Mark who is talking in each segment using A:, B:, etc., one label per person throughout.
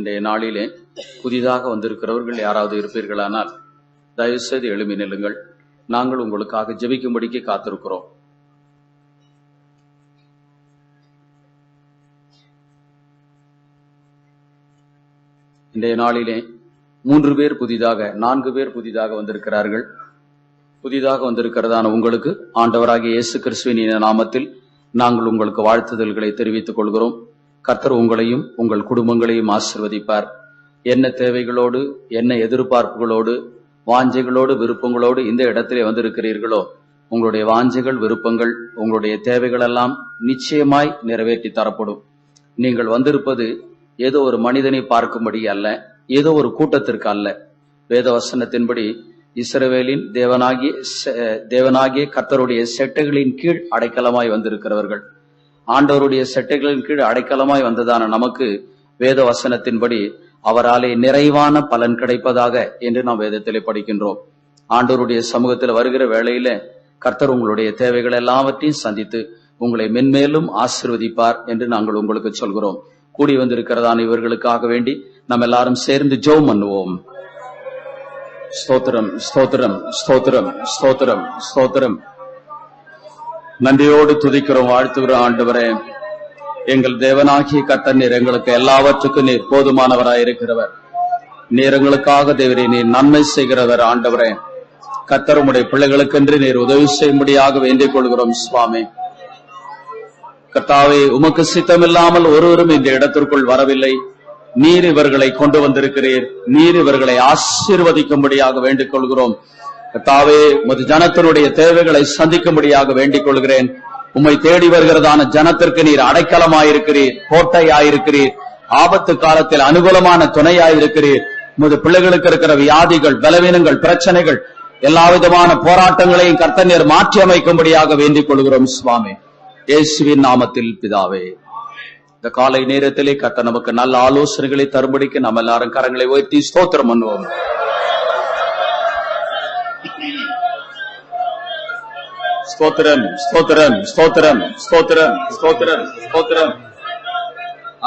A: இன்றைய நாளிலே புதிதாக வந்திருக்கிறவர்கள் யாராவது இருப்பீர்களானால் தயவு செய்து எழும்பி நில்லுங்கள். நாங்கள் உங்களுக்காக ஜெபிக்கும்படிக்கு காத்திருக்கிறோம். இன்றைய நாளிலே 3 பேர் புதிதாக 4 பேர் புதிதாக வந்திருக்கிறார்கள். புதிதாக வந்திருக்கிறதான உங்களுக்கு ஆண்டவராகிய இயேசு கிறிஸ்துவின் நாமத்தில் நாங்கள் உங்களுக்கு வாழ்த்துதல்களை தெரிவித்துக் கொள்கிறோம். கர்த்தர் உங்களையும் உங்கள் குடும்பங்களையும் ஆசீர்வதிப்பார். என்ன தேவைகளோடு, என்ன எதிர்பார்ப்புகளோடு, வாஞ்சைகளோடு, விருப்பங்களோடு இந்த இடத்திலே வந்திருக்கிறீர்களோ, உங்களுடைய வாஞ்சைகள், விருப்பங்கள், உங்களுடைய தேவைகள் எல்லாம் நிச்சயமாய் நிறைவேற்றி தரப்படும். நீங்கள் வந்திருப்பது ஏதோ ஒரு மனிதனை பார்க்கும்படி அல்ல, ஏதோ ஒரு கூட்டத்திற்கு அல்ல. வேத வசனத்தின்படி இஸ்ரவேலின் தேவனாகிய கர்த்தருடைய செட்டைகளின் கீழ் அடைக்கலமாய் வந்திருக்கிறவர்கள். ஆண்டவருடைய செட்டைகளின் கீழ் அடைக்கலமாய் வந்ததான நமக்கு வேத வசனத்தின்படி அவராலே நிறைவான பலன் கிடைப்பதாக என்று நாம் வேதத்திலே படிக்கின்றோம். ஆண்டவருடைய சமூகத்தில் வருகிற வேளையில கர்த்தர் உங்களுடைய தேவைகள் எல்லாவற்றையும் சந்தித்து உங்களை மென்மேலும் ஆசீர்வதிப்பார் என்று நாங்கள் உங்களுக்கு சொல்கிறோம். கூடி வந்திருக்கிறதான இவர்களுக்காக வேண்டி நாம் எல்லாரும் சேர்ந்து ஜெபம் பண்ணுவோம். ஸ்தோத்திரம், ஸ்தோத்திரம், ஸ்தோத்திரம், ஸ்தோத்திரம், ஸ்தோத்திரம். நன்றியோடு துதிக்கிறோம், வாழ்த்துகிறோம். ஆண்டவரே, எங்கள் தேவனாகிய கர்த்தர் நீர் எங்களுக்கு எல்லாவற்றுக்கும் நீர் போதுமானவராயிருக்கிறவர். நீர் எங்களுக்காக தேவரே நீர் நன்மை செய்கிறவர். ஆண்டவரே, கர்த்தர் உம்முடைய பிள்ளைகளுக்கென்று நீர் உதவி செய்யும்படியாக வேண்டிக் கொள்கிறோம். சுவாமி கர்த்தாவே, உமக்கு சித்தமில்லாமல் ஒருவரும் இந்த இடத்திற்குள் வரவில்லை. நீர் இவர்களை கொண்டு வந்திருக்கிறீர். நீர் இவர்களை ஆசீர்வதிக்கும்படியாக வேண்டிக் கொள்கிறோம். கர்த்தாவே, உமது ஜனத்தினுடைய தேவைகளை சந்திக்கும்படியாக வேண்டிக் கொள்கிறேன். உம்மை தேடி வருகிறதான ஜனத்திற்கு நீர் அடைக்கலமாயிருக்கிறீர், கோட்டையாயிருக்கிறீர், ஆபத்து காலத்தில் அனுகூலமான துணையாயிருக்கிறீர். உமது பிள்ளைகளுக்கு இருக்கிற வியாதிகள், பலவீனங்கள், பிரச்சனைகள், எல்லா விதமான போராட்டங்களையும் கர்த்தர் நீர் மாற்றி அமைக்கும்படியாக வேண்டிக் கொள்கிறோம். சுவாமி இயேசுவின் நாமத்தில் பிதாவே. இந்த காலை நேரத்திலே கர்த்தர் நமக்கு நல்ல ஆலோசனைகளை தரும்படிக்கு நாம் எல்லாரும் கரங்களை உயர்த்தி ஸ்தோத்திரம் பண்ணுவோம். ஸ்தோத்திரம், ஸ்தோத்திரம், ஸ்தோத்திரம், ஸ்தோத்திரம், ஸ்தோத்திரம், ஸ்தோத்திரம்.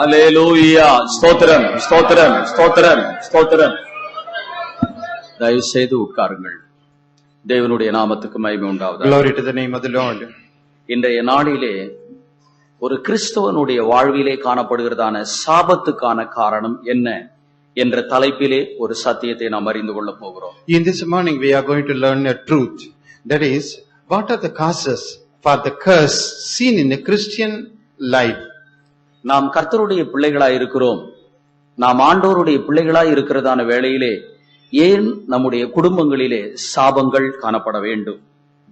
A: அல்லேலூயா. ஸ்தோத்திரம், ஸ்தோத்திரம், ஸ்தோத்திரம், ஸ்தோத்திரம். தயவு செய்து உட்காருங்கள். தேவனுடைய நாமத்துக்கு மகிமை உண்டாவதாக.
B: Glory to the name of the Lord.
A: இன்றைய நாளிலே ஒரு கிறிஸ்தவனுடைய வாழ்விலே காணப்படுகிறதான சாபத்துக்கான காரணம் என்ன என்ற தலைப்பிலே ஒரு சத்தியத்தை நாம் அறிந்து கொள்ள போகிறோம்.
B: In this morning we are going to learn a truth. That is, what are the causes for the curse seen in a Christian life?
A: நாம் கர்த்தருடைய பிள்ளைகளாய் இருக்கிறோம். நாம் ஆண்டவருடைய பிள்ளைகளாய் இருக்கிறதான வேளையிலே ஏன் நம்முடைய குடும்பங்களிலே சாபங்கள் காணப்பட வேண்டும்?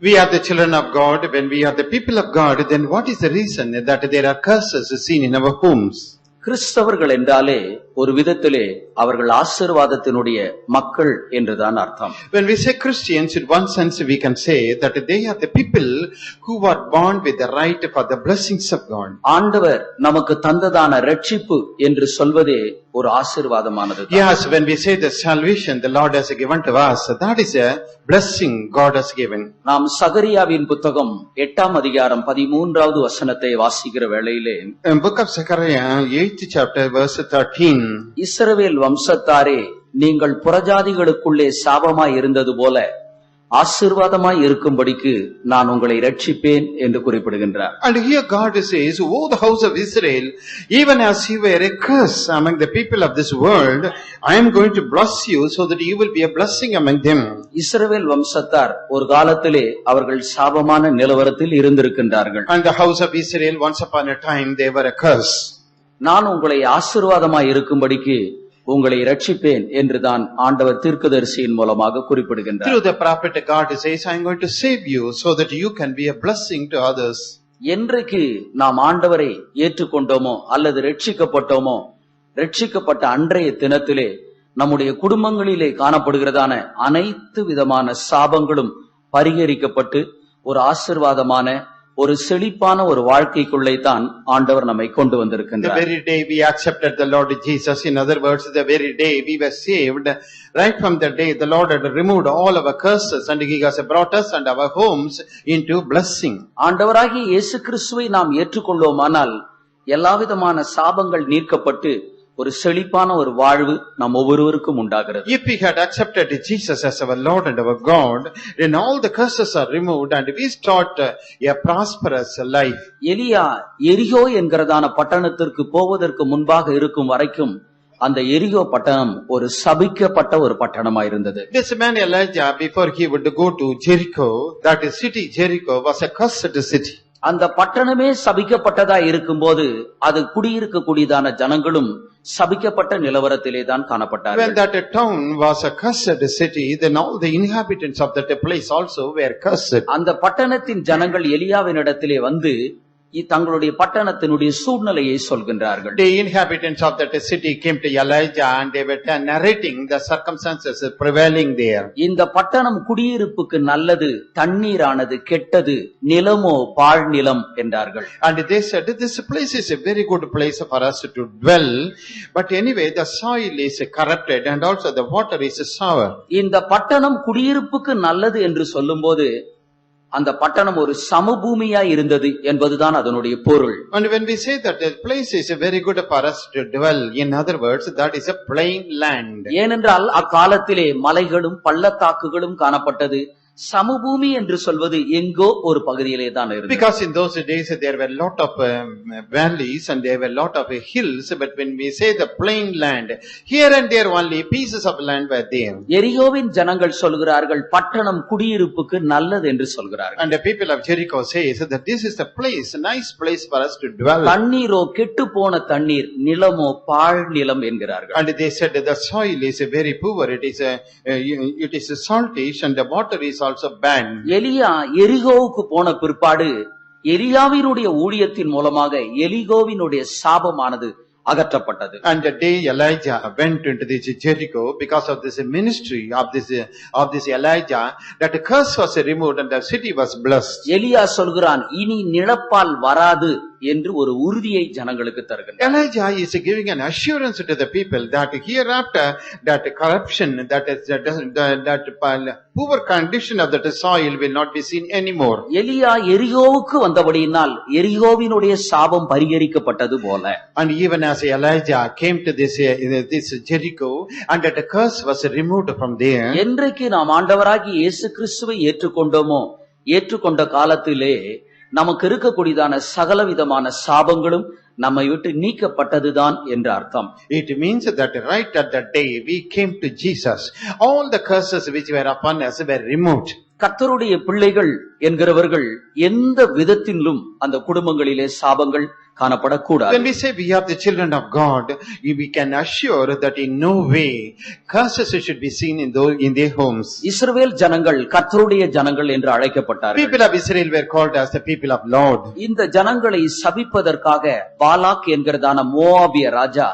B: We are the children of God. When we are the people of God, then what is the reason that there are curses seen in our homes?
A: கிறிஸ்தவர்கள் என்றாலே ஒரு விதத்திலே அவர்கள் ஆசீர்வாதத்தினுடைய மக்கள் என்றுதான் அர்த்தம்.
B: When we say Christians, in one sense we can say that they are the people who are born with the right for the blessings of God.
A: ஆண்டவர் நமக்கு தந்ததான ரட்சிப்பு என்று சொல்வதே ஒரு ஆசீர்வாதமானது.
B: Yes, when we say the salvation the Lord has given to us, that is a blessing God has given.
A: நாம் சகரியாவின் புத்தகம் 8ஆம் அதிகாரம் 13வது வசனத்தை வாசிக்கிற வேளையிலே,
B: In book of Zechariah 8th chapter verse 13,
A: இஸ்ரவேல் வம்சத்தாரே, நீங்கள் புறஜாதிகளுக்குள்ளே சாபமாய் இருந்தது போல ஆசீர்வாதமாய் இருக்கும்படிக்கு நான் உங்களை ரட்சிப்பேன் என்று குறிப்பிடுகின்றார்.
B: and here God says, O the house of Israel, even as you were a curse among the people of this world, I am going to bless you so that you will be a blessing among them.
A: இஸ்ரவேல் வம்சத்தார் ஒரு காலத்திலே அவர்கள் சாபமான நிலவரத்தில் இருந்திருக்கின்றார்கள்.
B: And the house of Israel, once upon a time, they were a curse.
A: நான் உங்களை ஆசீர்வாதமாய் இருக்கும்படிக்கு உங்களை ரட்சிப்பேன் என்றுதான் ஆண்டவர் தீர்க்கதரிசியின் மூலமாக குறிப்பிடுகின்றார்.
B: Through the prophet God says, I am going to save you so that you can be a blessing to others.
A: என்றைக்கு நாம் ஆண்டவரை ஏற்றுக்கொண்டோமோ அல்லது ரட்சிக்கப்பட்டோமோ, ரட்சிக்கப்பட்ட அன்றைய தினத்திலே நம்முடைய குடும்பங்களிலே காணப்படுகிறதான அனைத்து விதமான சாபங்களும் பரிகரிக்கப்பட்டு ஒரு ஆசீர்வாதமான ஒரு செழிப்பான ஒரு வாழ்க்கைக்குள்ளே தான் ஆண்டவர் நம்மை கொண்டு
B: The
A: வந்திருக்கின்றார்.
B: very day we accepted the Lord Jesus, in other words, the very day we were saved, right from that day the Lord had removed all our curses and He has brought us and our homes into blessing.
A: ஆண்டவராகிய இயேசு கிறிஸ்துவை நாம் ஏற்றுக்கொள்வோமானால் எல்லாவிதமான சாபங்கள் நீக்கப்பட்டு ஒரு செழிப்பான ஒரு வாழ்வு நம் ஒவ்வொருவருக்கும் உண்டாகிறது.
B: If we had accepted Jesus as our Lord and our God, then all the curses are removed and we start a prosperous life.
A: எலியா எரிகோ என்கிறதான பட்டணத்திற்கு போவதற்கு முன்பாக இருக்கும் வரைக்கும் அந்த எரிகோ பட்டணம் ஒரு சபிக்கப்பட்ட ஒரு பட்டணமா இருந்தது.
B: This man Elijah, before he would go to Jericho, that is city Jericho, was a cursed city.
A: அந்த பட்டணமே சபிக்கப்பட்டதா இருக்கும்போது அது குடியிருக்கக்கூடியதான ஜனங்களும் சபிக்கப்பட்ட நிலவரத்திலே தான் காணப்பட்டார்கள்.
B: When that town was a cursed city, then all the inhabitants of that place also were cursed.
A: அந்த பட்டணத்தின் ஜனங்கள் எலியாவினிடத்திலே வந்து தங்களுடைய பட்டணத்தினுடைய சூழ்நிலையை சொல்கின்றார்கள்.
B: The inhabitants of that city came to Elijah and they were narrating the circumstances prevailing there.
A: இந்த பட்டணம் குடியிருப்புக்கு நல்லது, தண்ணீரானது கெட்டது, நிலமோ பாழ் நிலம் என்றார்கள்.
B: And they said, this place is a very good place for us to dwell, but anyway the soil is corrupted and also the water is sour.
A: இந்த பட்டணம் குடியிருப்புக்கு நல்லது என்று சொல்லும்போது அந்த பட்டணம் ஒரு சமபூமியா இருந்தது என்பதுதான் அதனுடைய பொருள்.
B: And when we say that the place is very good for us to dwell, in other words, that is a plain land.
A: ஏனென்றால் அக்காலத்திலே மலைகளும் பள்ளத்தாக்குகளும் காணப்பட்டது. சமபூமி என்று சொல்வது எங்கோ ஒரு பகுதியிலே தான் இருந்தது.
B: Because in those days there were lot of valleys and there were lot of hills, but when we say the plain land, here and there only pieces of land were there.
A: எரிகோவின் ஜனங்கள் சொல்கிறார்கள் பட்டணம் குடியிருப்புக்கு நல்லது என்று சொல்கிறார்கள்.
B: And the people of Jericho says that this is the place, a nice place for us to dwell.
A: தண்ணீரோ கெட்டு போன தண்ணீர், நிலமோ பாழ் நிலம் என்கிறார்கள்.
B: And they said that the soil is very poor, it is saltish and the water is also bad.
A: எலியா எரிகோவுக்கு போன பிற்பாடு எலியாவினுடைய ஊழியத்தின் மூலமாக எலிகோவினுடைய சாபமானது அகற்றப்பட்டது.
B: And the day Elijah went into this Jericho, because of this ministry of this Elijah, that the curse was removed and the city was blessed.
A: எலியா சொல்கிறான் இனி நிலப்பால் வராது என்று ஒரு உறுதியை ஜனங்களுக்கு தருகிறார்.
B: Elijah is giving an assurance to the people that hereafter that corruption, that poor condition of the soil will not be seen anymore.
A: எலியா எரிகோவுக்கு வந்தபடியினால் எரிகோவினுடைய சாபம் பரிகரிக்கப்பட்டது போல.
B: And even as Elijah came to this Jericho, and that the curse was removed from there.
A: என்றைக்கு நாம் ஆண்டவராகிய இயேசு கிறிஸ்துவை ஏற்றுக்கொண்டோமோ, ஏற்றுக்கொண்ட காலத்திலே நமக்கு இருக்கக்கூடியதான சகலவிதமான சாபங்களும் நம்மை விட்டு நீக்கப்பட்டதுதான் என்று அர்த்தம்.
B: It means that right at that day we came to Jesus, all the curses which were upon us were removed.
A: கர்த்தருடைய பிள்ளைகள் என்கிறவர்கள் எந்த விதத்திலும் அந்த குடும்பங்களிலே சாபங்கள் காணப்படக்கூடாது.
B: When we say we are the children of God, we can assure that in no way curses should be seen in their homes.
A: இஸ்ரவேல் ஜனங்கள் கர்த்தருடைய ஜனங்கள் என்று அழைக்கப்பட்டார்கள்.
B: People of Israel were called as the people of Lord.
A: இந்த ஜனங்களை சபிப்பதற்காக பாலாக் என்கிறதான மோவாபிய ராஜா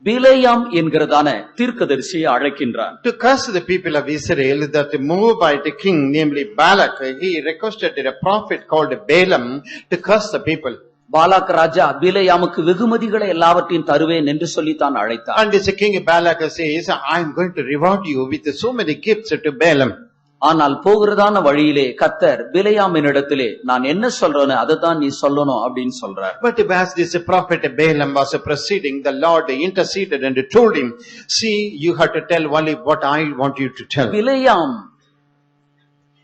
A: பிலேயாம் என்கிறதான தீர்க்கதரிசியை அழைக்கின்றான்.
B: To curse the people of Israel, that Moabite king, namely Balak, he requested a prophet called Balaam to curse the people.
A: Palak ராஜா பிலேயாமுக்கு வெகுமதிகளை எல்லாவற்றையும் தருவேன் என்று சொல்லித்தான் அழைத்தார்.
B: And this king Balak says, I am going to reward you with so many gifts to Balaam.
A: ஆனால் போகிறதான வழியிலே கர்த்தர் பிலேயாமினிடத்திலே நான் என்ன சொல்றேனோ அதைத்தான் நீ சொல்லணும் அப்படின்னு சொல்றார்.
B: But as this prophet Balaam was proceeding, the Lord interceded and told him, see, you have to tell only what I want you to tell.
A: பிலேயாம்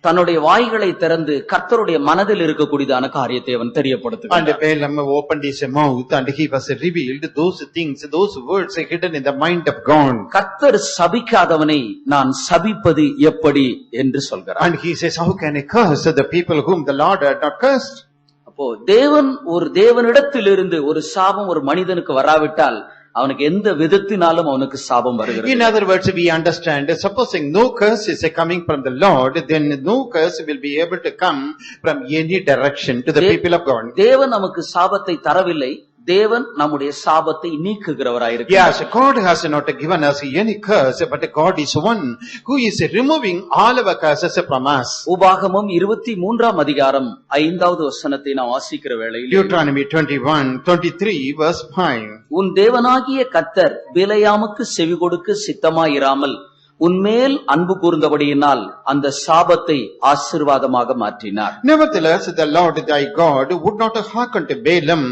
A: தன்னுடைய வாய்களை திறந்து கர்த்தருடைய மனதில் இருக்கக்கூடியதான காரியத்தை அவன் தெரியப்படுத்துகிறான்.
B: And Balaam opened his mouth and he was revealed those things, those words hidden in the mind of God.
A: கர்த்தர் சபிக்காதவனை நான் சபிப்பது எப்படி என்று சொல்கிறார்.
B: And he says, how can I curse the people whom the Lord had not cursed?
A: அப்போ தேவன் ஒரு தேவனிடத்திலிருந்து ஒரு சாபம் ஒரு மனிதனுக்கு வராவிட்டால் அவனுக்கு எந்த விதத்தினாலும் அவனுக்கு சாபம் வருகிறது.
B: In other words, we understand, supposing no curse is coming from the Lord, then no curse will be able to come from any direction to the people of God.
A: தேவன் நமக்கு சாபத்தை தரவில்லை, தேவன் நம்முடைய சாபத்தை நீக்குகிறவராயிருக்கிறார்.
B: Yes, God has not given us any curse, but God is one who is removing all our curses from us.
A: உபாகமம் 23ஆம் அதிகாரம் 5வது வசனத்தை நாம் வாசிக்கிற வேளையில்
B: Deuteronomy 21:23 verse 5.
A: உன் தேவனாகிய கர்த்தர் பிலேயாமுக்கு செவி கொடுக்க சித்தமாயிராமல் உன்மேல் அன்பு கூர்ந்தபடியினால் அந்த சாபத்தை ஆசீர்வாதமாக மாற்றினார்.
B: Nevertheless, the Lord thy God would not hearken to Balaam,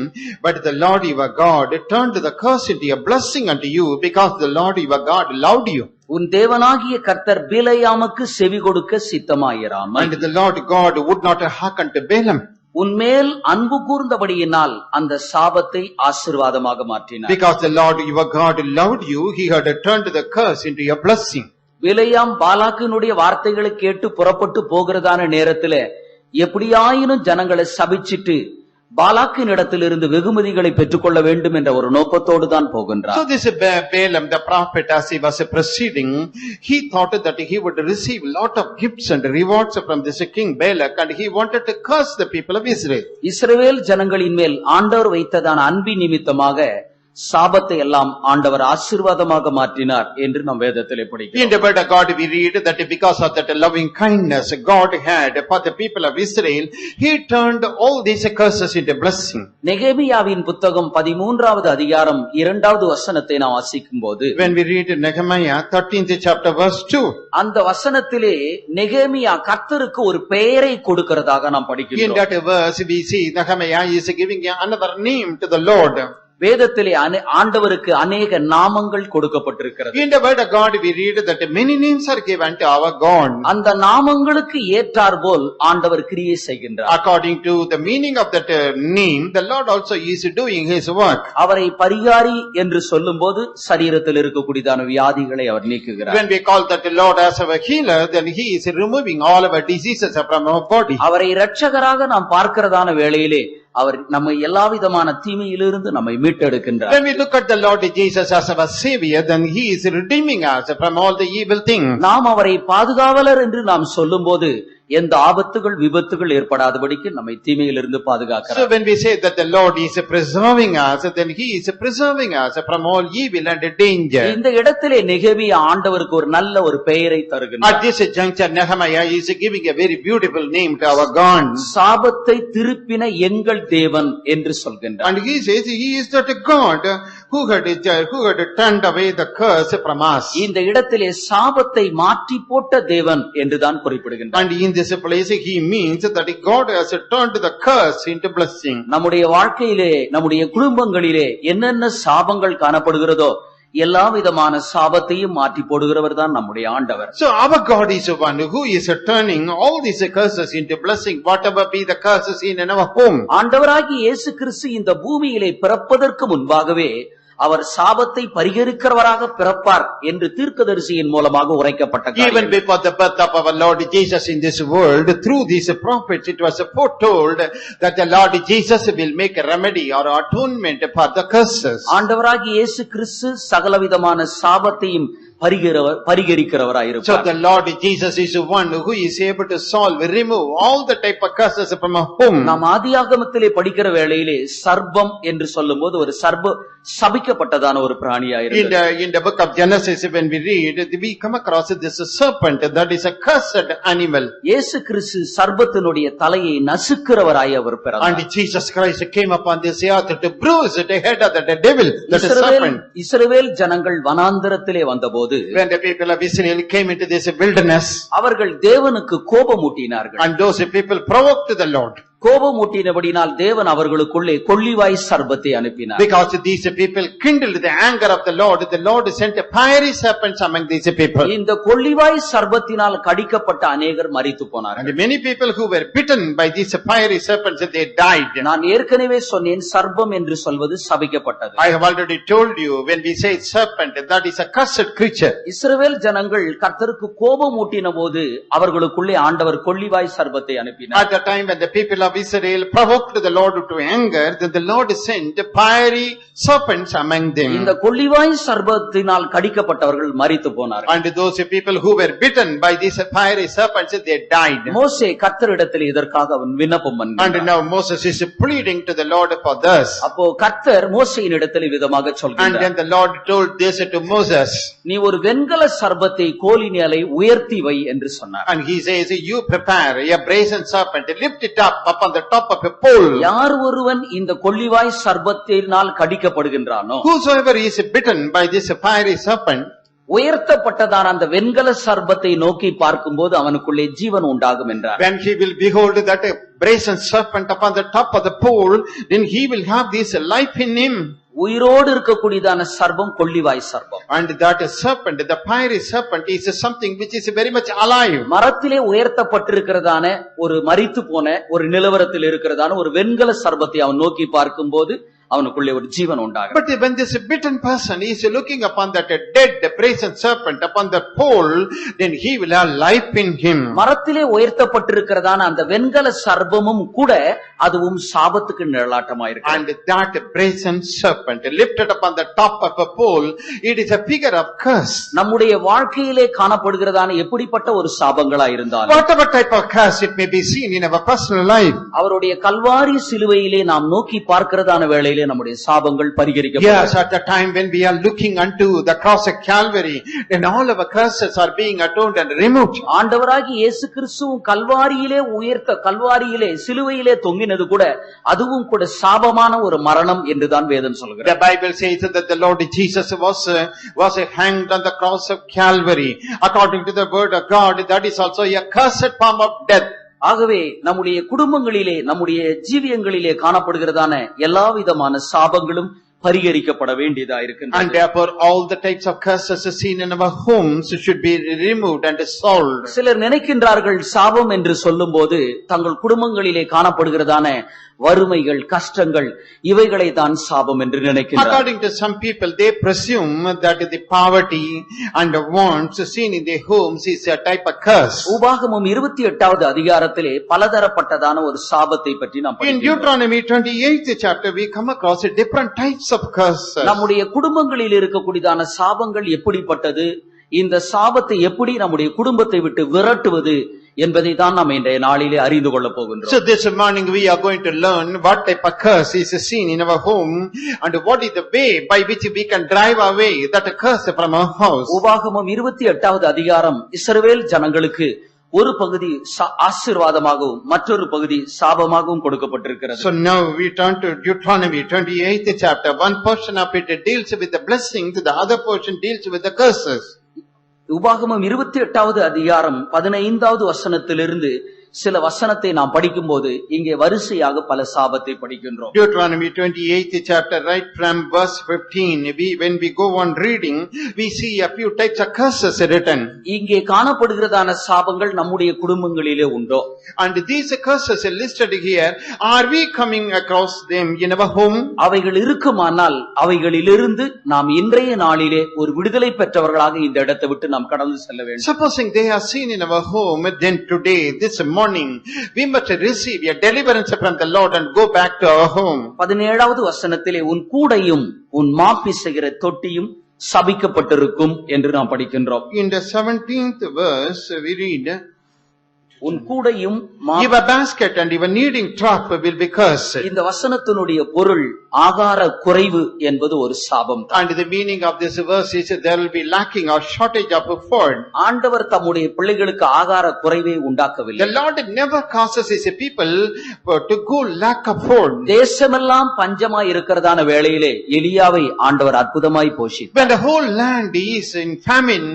B: but the Lord your God turned the curse into a blessing unto you, because the Lord your God loved you.
A: உன் தேவனாகிய கர்த்தர் பிலேயாமுக்கு செவி கொடுக்க சித்தமாயிராமல்,
B: And the Lord God would not hearken to Balaam,
A: உன்மேல் அன்பு கூர்ந்தபடியினால் அந்த சாபத்தை ஆசீர்வாதமாக மாற்றினார்.
B: because the Lord your God loved you, he had turned the curse into a blessing.
A: பிலேயாம் பாலாக்கினுடைய வார்த்தைகளை கேட்டு புறப்பட்டு போகிறதான நேரத்திலே எப்படியாயினும் ஜனங்களை சபிச்சிட்டு பாலாக்கின் இடத்திலிருந்து வெகுமதிகளை பெற்றுக்கொள்ள வேண்டும் என்ற ஒரு நோக்கத்தோடு தான் போகின்றார்.
B: So this Balaam, the prophet, as he was proceeding, he thought that he would receive a lot of gifts and rewards from this king Balak, and he wanted to curse the people of Israel.
A: இஸ்ரவேல் ஜனங்களின் மேல் ஆண்டவர் வைத்ததான அன்பின் நிமித்தமாக சாபத்தை எல்லாம் ஆண்டவர் ஆசீர்வாதமாக மாற்றினார் என்று நம் வேதத்திலே
B: In
A: படிக்கிறோம்.
B: the word of God we read that because of that loving kindness God had for the people of Israel, he turned all these curses into blessing.
A: நெகேமியாவின் புத்தகம் 13வது அதிகாரம் 2வது வசனத்தை நாம் வாசிக்கும் போது,
B: When we read Nehemiah 13th chapter verse 2,
A: அந்த வசனத்திலே நெகேமியா கர்த்தருக்கு ஒரு பெயரை கொடுக்கிறதாக நாம்
B: in
A: படிக்கிறோம்.
B: that verse we see Nehemiah is giving another name to the Lord.
A: வேதத்திலே ஆண்டவருக்கு அநேக நாமங்கள் கொடுக்கப்பட்டிருக்கிறது.
B: In the word of God we read that many names are given to our God.
A: அந்த நாமங்களுக்கு ஏற்றாற்போல் ஆண்டவர் கிரியை செய்கின்றார்.
B: According to the meaning of that name, the Lord also is doing his work.
A: அவரை பரிகாரி என்று சொல்லும்போது சரீரத்தில் இருக்கக்கூடியதான வியாதிகளை அவர் நீக்குகிறார்.
B: When we call that the Lord as our healer, then he is removing all our diseases from our body.
A: அவரை இரட்சகராக நாம் பார்க்கிறதான வேளையிலே அவர் நம்மை எல்லா விதமான தீமையிலிருந்து நம்மை மீட்டெடுக்கின்றார்.
B: When we look at the Lord Jesus as our Savior, then he is redeeming us from all the evil things.
A: நாம் அவரை பாதுகாவலர் என்று நாம் சொல்லும்போது எந்த ஆபத்துகள் விபத்துகள் ஏற்படாதபடிக்கு நம்மை தீமையிலிருந்து
B: So
A: பாதுகாக்கிறார்.
B: when we say that the Lord is preserving us, then he is preserving us from all evil and danger.
A: இந்த இடத்திலே நெகேமியா ஆண்டவருக்கு ஒரு நல்ல ஒரு பெயரை
B: At
A: தருகின்றார்.
B: this juncture, Nehemiah is giving a very beautiful name to our God.
A: சாபத்தை திருப்பின எங்கள் தேவன் என்று சொல்கின்றார்.
B: And he says he is that God who had turned away the curse from us.
A: இந்த இடத்திலே சாபத்தை மாற்றி போட்ட தேவன் என்றுதான் குறிப்பிடுகின்றார்.
B: And in this place he means that God has turned the curse into blessing.
A: நம்முடைய வாழ்க்கையிலே நம்முடைய குடும்பங்களிலே என்னென்ன சாபங்கள் காணப்படுகிறதோ எல்லா விதமான சாபத்தையும் மாற்றி போடுகிறவர் தான் நம்முடைய ஆண்டவர்.
B: So our God is the one who is turning all these curses into blessing, whatever be the curses in our home.
A: ஆண்டவராகிய இயேசு கிறிஸ்து இந்த பூமியிலே பிறப்பதற்கு முன்பாகவே அவர் சாபத்தை பரிகரிக்கிறவராக பிறப்பார் என்று தீர்க்கதரிசியின் மூலமாக உரைக்கப்பட்ட
B: Even
A: காரியம்.
B: before the birth of our Lord Jesus in this world, through these prophets, it was foretold that the Lord Jesus will make a remedy or atonement for the curses.
A: ஆண்டவராகிய இயேசு கிறிஸ்து சகலவிதமான சாபத்தையும்
B: So
A: பரிகரிக்கிறவராயிருப்பார்.
B: the Lord Jesus is the one who is able to solve, remove all the type of curses from our home.
A: நாம் ஆதியாகமத்திலே படிக்கிற வேளையிலே சர்ப்பம் என்று சொல்லும்போது ஒரு சர்ப்ப சபிக்கப்பட்டதான ஒரு பிராணியாயிருந்தது.
B: In the book of Genesis, when we read, we come across this serpent that is a cursed animal.
A: இயேசு கிறிஸ்து சர்ப்பத்தினுடைய தலையை நசுக்கிறவராய் அவர் பிறந்தார்.
B: And Jesus Christ came upon this earth to bruise the head of the devil, that is serpent.
A: இஸ்ரவேல் ஜனங்கள் வனாந்தரத்திலே வந்தபோது
B: When the people of Israel came into this wilderness,
A: அவர்கள் தேவனுக்கு கோபமூட்டினார்கள்.
B: and those people provoked the Lord.
A: கோபமூட்டினபடினால் தேவன் அவர்களுக்குள்ளே கொள்ளிவாய் சர்ப்பத்தை அனுப்பினார்.
B: Because these people kindled the anger of the Lord sent fiery serpents among these people.
A: இந்த கொள்ளிவாய் சர்ப்பத்தினால் கடிக்கப்பட்ட அநேகர் மரித்து போனார்கள்.
B: And many people who were bitten by these fiery serpents, they died.
A: நான் ஏற்கனவே சொன்னேன், சர்ப்பம் என்று சொல்வது சபிக்கப்பட்டது.
B: I have already told you, when we say serpent, that is a cursed creature.
A: இஸ்ரவேல் ஜனங்கள் கர்த்தருக்கு கோபமூட்டின போது அவர்களுக்குள்ளே ஆண்டவர் கொள்ளிவாய் சர்ப்பத்தை அனுப்பினார்.
B: At the time when the people of Israel provoked the Lord to anger, then the Lord sent fiery serpents among them.
A: இந்த கொள்ளிவாய் சர்ப்பத்தினால் கடிக்கப்பட்டவர்கள் மரித்து போனார்கள்.
B: And those people who were bitten by these fiery serpents, they died.
A: மோசே கர்த்தரிடத்தில் இதற்காக அவன் விண்ணப்பம்
B: And
A: பண்ணினான்.
B: now Moses is pleading to the Lord for this.
A: அப்போ கர்த்தர் மோசேயின் இடத்தில் விதமாக
B: And
A: சொல்கிறார்,
B: then the Lord told this to Moses.
A: நீ ஒரு வெண்கல சர்ப்பத்தை கோலினியலை உயர்த்தி வை என்று சொன்னார்.
B: And he says, you prepare a brazen serpent, lift it up upon the top of a pole.
A: யார் ஒருவன் இந்த கொள்ளிவாய் சர்ப்பத்தினால் கடிக்கப்படுகின்றானோ,
B: Whosoever is bitten by this fiery serpent,
A: உயர்த்தப்பட்டதான அந்த வெண்கல சர்ப்பத்தை நோக்கி பார்க்கும்போது அவனுக்குள்ளே ஜீவன் உண்டாகும் என்றார்.
B: When he will behold that brazen serpent upon the top of the pole, then he will have this life in him.
A: உயிரோடு இருக்கக்கூடியதான சர்ப்பம் கொள்ளிவாய் சர்ப்பம்.
B: And that serpent, the fiery serpent, is something which is very much alive.
A: மரத்திலே உயர்த்தப்பட்டிருக்கிறதான ஒரு மரித்து போன ஒரு நிலவரத்தில் இருக்கிறதான ஒரு வெண்கல சர்ப்பத்தை அவன் நோக்கி பார்க்கும்போது அவனுக்குள்ளே ஒரு ஜீவன் உண்டாகும்.
B: But when this bitten person is looking upon that dead brazen serpent upon the pole, then he will have life in him.
A: மரத்திலே உயர்த்தப்பட்டிருக்கிறதான அந்த வெண்கல சர்ப்பமும் கூட அதுவும் சாபத்துக்கு நிழலாட்டமாயிருக்கு.
B: And that brazen serpent lifted upon the top of a pole, it is a figure of curse.
A: நம்முடைய வாழ்க்கையிலே காணப்படுகிறதான எப்படிப்பட்ட ஒரு சாபங்களா இருந்தாலும்,
B: Whatever type of curse it may be seen in our personal life.
A: அவருடைய கல்வாரி சிலுவையிலே நாம் நோக்கி பார்க்கிறதான வேளையிலே நம்முடைய சாபங்கள் பரிகரிக்கப்படும்.
B: Yes, at the time when we are looking unto the cross of Calvary, then all our curses are being atoned and removed.
A: ஆண்டவராகிய இயேசு கிறிஸ்துவும் கல்வாரியிலே சிலுவையிலே தொங்கினது கூட அதுவும் கூட சாபமான ஒரு மரணம் என்றுதான் வேதம் சொல்கிறது.
B: The Bible says that the Lord Jesus was hanged on the cross of Calvary. According to the word of God, that is also a cursed form of death.
A: ஆகவே நம்முடைய குடும்பங்களிலே நம்முடைய ஜீவியங்களிலே காணப்படுகிறதான எல்லா விதமான சாபங்களும் பரிகரிக்கப்பட வேண்டியதா இருக்கின்றது.
B: And therefore all the types of curses seen in our homes should be removed and solved.
A: சிலர் நினைக்கின்றார்கள் சாபம் என்று சொல்லும்போது தங்கள் குடும்பங்களிலே காணப்படுகிறதான வறுமைகள், கஷ்டங்கள், இவைகளை தான் சாபம் என்று நினைக்கின்றார்கள்.
B: According to some people, they presume that the poverty and the wants seen in their homes is a type of curse.
A: உபாகமம் 28வது அதிகாரத்திலே பலதரப்பட்டதான ஒரு சாபத்தை பற்றி நாம்
B: In
A: படிக்கிறோம்.
B: Deuteronomy 28th chapter, we come across different types of curses.
A: நம்முடைய குடும்பங்களில் இருக்கக்கூடியதான சாபங்கள் எப்படிப்பட்டது, இந்த சாபத்தை எப்படி நம்முடைய குடும்பத்தை விட்டு விரட்டுவது என்பதை தான் நாம் இன்றைய நாளிலே அறிந்து கொள்ள போகின்றோம்.
B: So this morning we are going to learn what type of curse is seen in our home and what is the way by which we can drive away that curse from our house.
A: உபாகமம் 28வது அதிகாரம் இஸ்ரவேல் ஜனங்களுக்கு ஒரு பகுதி ஆசீர்வாதமாகவும் மற்றொரு பகுதி சாபமாகவும் கொடுக்கப்பட்டிருக்கிறது.
B: So now we turn to Deuteronomy 28th chapter. One portion of it deals with the blessing, the other portion deals with the curses.
A: உபாகமம் 28வது அதிகாரம் 15வது வசனத்திலிருந்து சில வசனத்தை நாம் படிக்கும்போது இங்கே வரிசையாக பல சாபத்தை படிக்கின்றோம்.
B: Deuteronomy 28th chapter, right from verse 15, when we go on reading, we see a few types of curses written.
A: இங்கே காணப்படுகிறதான சாபங்கள் நம்முடைய குடும்பங்களிலே உண்டோ?
B: And these curses are listed here. Are we coming across them in our home?
A: அவைகள் இருக்குமானால் அவைகளிலிருந்து நாம் இன்றைய நாளிலே ஒரு விடுதலை பெற்றவர்களாக இந்த இடத்தை விட்டு நாம் கடந்து செல்ல வேண்டும்.
B: Supposing they are seen in our home, then today, this morning, we must receive a deliverance from the Lord and go back to our home.
A: 17வது வசனத்திலே உன் கூடையும் உன் மாப்பிசைகிற தொட்டியும் சபிக்கப்பட்டிருக்கும் என்று நாம் படிக்கின்றோம்.
B: In the 17th verse, we read,
A: உன் கூடையும்
B: your basket and your kneading trough will be cursed.
A: இந்த வசனத்தினுடைய பொருள் ஆகார குறைவு என்பது ஒரு சாபம்.
B: And the meaning of this verse is there will be lacking or shortage of food.
A: ஆண்டவர் தம்முடைய பிள்ளைகளுக்கு ஆகார குறைவை உண்டாக்கவில்லை.
B: The Lord never causes his people to go lack of food.
A: தேசமெல்லாம் பஞ்சமாய் இருக்கிறதான வேளையிலே எலியாவை ஆண்டவர் அற்புதமாய் போஷித்தார்.
B: When the whole land is in famine,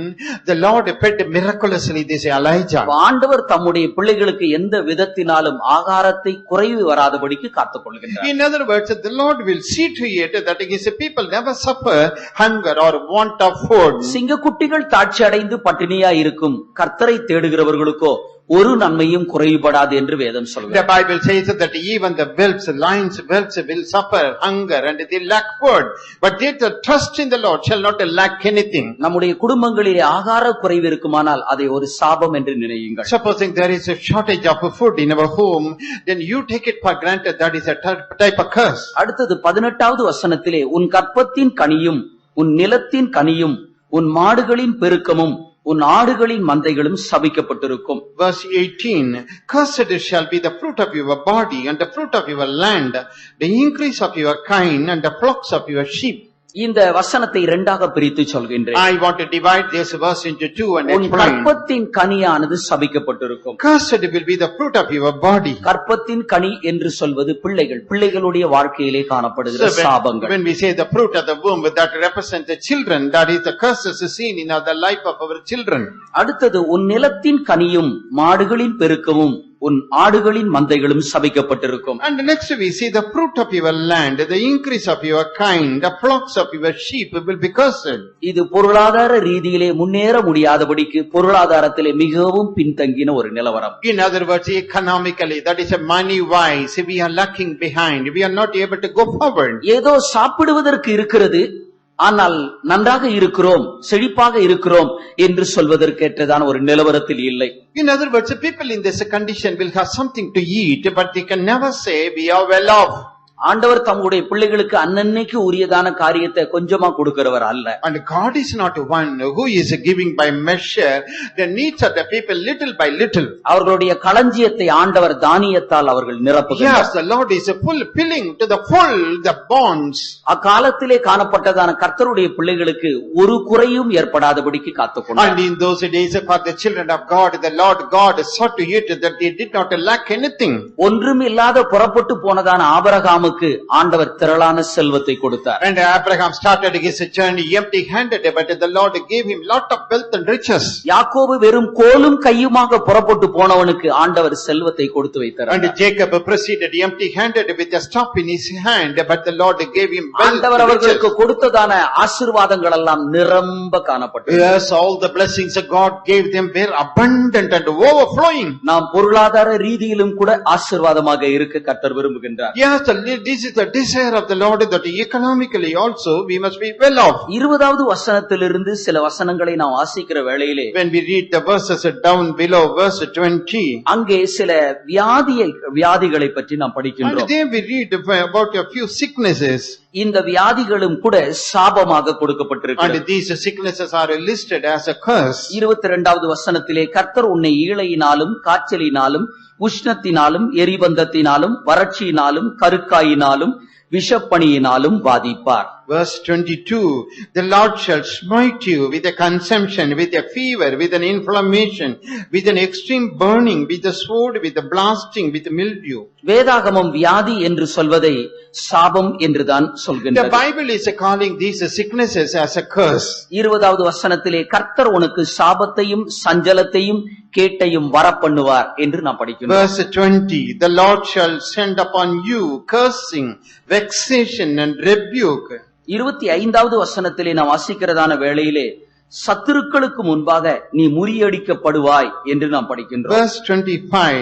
B: the Lord fed miraculously this Elijah.
A: ஆண்டவர் தம்முடைய பிள்ளைகளுக்கு எந்த விதத்தினாலும் ஆகாரத்தை குறைவு வராதபடிக்கு காத்துக் கொள்கின்றார்.
B: In other words, the Lord will see to it that his people never suffer hunger or want of food.
A: சிங்கக்குட்டிகள் தாட்சி அடைந்து பட்டினியா இருக்கும் கர்த்தரை தேடுகிறவர்களுக்கோ ஒரு நன்மையும் குறைபடாது என்று வேதம் சொல்கிறது.
B: The Bible says that even the lions will suffer hunger and they lack food, but they that trust in the Lord shall not lack anything.
A: நம்முடைய குடும்பங்களிலே ஆகார குறைவு இருக்குமானால் அதை ஒரு சாபம் என்று நினையுங்கள்.
B: Supposing there is a shortage of food in our home, then you take it for granted that is a type of curse.
A: அடுத்தது 18வது வசனத்திலே உன் கற்பத்தின் கனியும் உன் நிலத்தின் கனியும் உன் மாடுகளின் பெருக்கமும் உன் ஆடுகளின் மந்தைகளும் சபிக்கப்பட்டிருக்கும்.
B: Verse 18, cursed shall be the fruit of your body and the fruit of your land, the increase of your kine and the flocks of your sheep.
A: இந்த வசனத்தை இரண்டாக பிரித்து சொல்கின்றேன்.
B: I want to divide this verse into two and
A: உன்
B: explain.
A: கற்பத்தின் கனியானது சபிக்கப்பட்டிருக்கும்.
B: Cursed will be the fruit of your body.
A: கற்பத்தின் கனி என்று சொல்வது பிள்ளைகளுடைய வாழ்க்கையிலே காணப்படுகிற
B: So
A: சாபங்கள்.
B: when we say the fruit of the womb, that represents the children, that is the curses seen in the life of our children.
A: அடுத்தது உன் நிலத்தின் கனியும் மாடுகளின் பெருக்கமும் உன் ஆடுகளின் மந்தைகளும் சபிக்கப்பட்டிருக்கும்.
B: And next we see the fruit of your land, the increase of your kind, the flocks of your sheep will be cursed.
A: இது பொருளாதார ரீதியிலே முன்னேற முடியாதபடிக்கு பொருளாதாரத்திலே மிகவும் பின்தங்கின ஒரு நிலவரம்.
B: In other words, economically, that is a money wise, we are lacking behind, we are not able to go forward.
A: ஏதோ சாப்பிடுவதற்கு இருக்கிறது, ஆனால் நன்றாக இருக்கிறோம், செழிப்பாக இருக்கிறோம் என்று சொல்வதற்கேற்றதான ஒரு நிலவரத்தில் இல்லை.
B: In other words, people in this condition will have something to eat, but they can never say we are well off.
A: ஆண்டவர் தம்முடைய பிள்ளைகளுக்கு அன்னன்னைக்கு உரியதான காரியத்தை கொஞ்சமா கொடுக்கிறவர் அல்ல.
B: And God is not one who is giving by measure the needs of the people little by little.
A: அவர்களுடைய களஞ்சியத்தை ஆண்டவர் தானியத்தால் அவர்கள் நிரப்புகிறார்.
B: Yes, the Lord is fulfilling to the full the bonds.
A: அக்காலத்திலே காணப்பட்டதான கர்த்தருடைய பிள்ளைகளுக்கு ஒரு குறையும் ஏற்படாதபடிக்கு காத்துக்கொண்டார்.
B: And in those days for the children of God, the Lord God saw to it that they did not lack anything.
A: ஒன்றும் இல்லாத புறப்பட்டு போனதான ஆபிரகாமுக்கு ஆண்டவர் திரளான செல்வத்தை கொடுத்தார்.
B: And Abraham started his journey empty handed, but the Lord gave him lot of wealth and riches.
A: யாக்கோபு வெறும் கோலும் கையுமாக புறப்பட்டு போனவனுக்கு ஆண்டவர் செல்வத்தை கொடுத்து வைத்தார்.
B: And Jacob proceeded empty handed with a staff in his hand, but the Lord gave him wealth.
A: ஆண்டவர் அவர்களுக்கு கொடுத்ததான ஆசீர்வாதங்கள் எல்லாம் நிரம்ப காணப்பட்டது.
B: Yes, all the blessings of God gave them were abundant and overflowing.
A: நாம் பொருளாதார ரீதியிலும் கூட ஆசீர்வாதமாக இருக்க கர்த்தர் விரும்புகின்றார்.
B: Yes, this is the desire of the Lord, that economically also we must be well off.
A: 20வது வசனத்திலிருந்து சில வசனங்களை நாம் வாசிக்கிற வேளையிலே
B: When we read the verses down below verse 20,
A: அங்கே சில வியாதிகளை பற்றி நாம்
B: and
A: படிக்கின்றோம்.
B: there we read about a few sicknesses.
A: இந்த வியாதிகளும் கூட சாபமாக
B: And
A: கொடுக்கப்பட்டிருக்கிறது.
B: these sicknesses are listed as a curse.
A: 22வது வசனத்திலே கர்த்தர் உன்னை ஈழையினாலும் காய்ச்சலினாலும் உஷ்ணத்தினாலும் எரிபந்தத்தினாலும் வறட்சியினாலும் கருக்காயினாலும் விஷப்பணியினாலும் பாதிப்பார்.
B: Verse 22, the Lord shall smite you with a consumption, with a fever, with an inflammation, with an extreme burning, with a sword, with a blasting, with a mildew.
A: வேதாகமம் வியாதி என்று சொல்வதை சாபம் என்றுதான்
B: The
A: சொல்கின்றது.
B: Bible is calling these sicknesses as a curse.
A: 20வது வசனத்திலே கர்த்தர் உனக்கு சாபத்தையும் சஞ்சலத்தையும் கேட்டையும் வரப்பண்ணுவார் என்று நாம் படிக்கிறோம்.
B: Verse 20, the Lord shall send upon you cursing, vexation and rebuke.
A: 25வது வசனத்திலே நாம் வாசிக்கிறதான வேளையிலே சத்துருக்களுக்கு முன்பாக நீ முறியடிக்கப்படுவாய் என்று நாம் படிக்கின்றோம்.
B: Verse 25,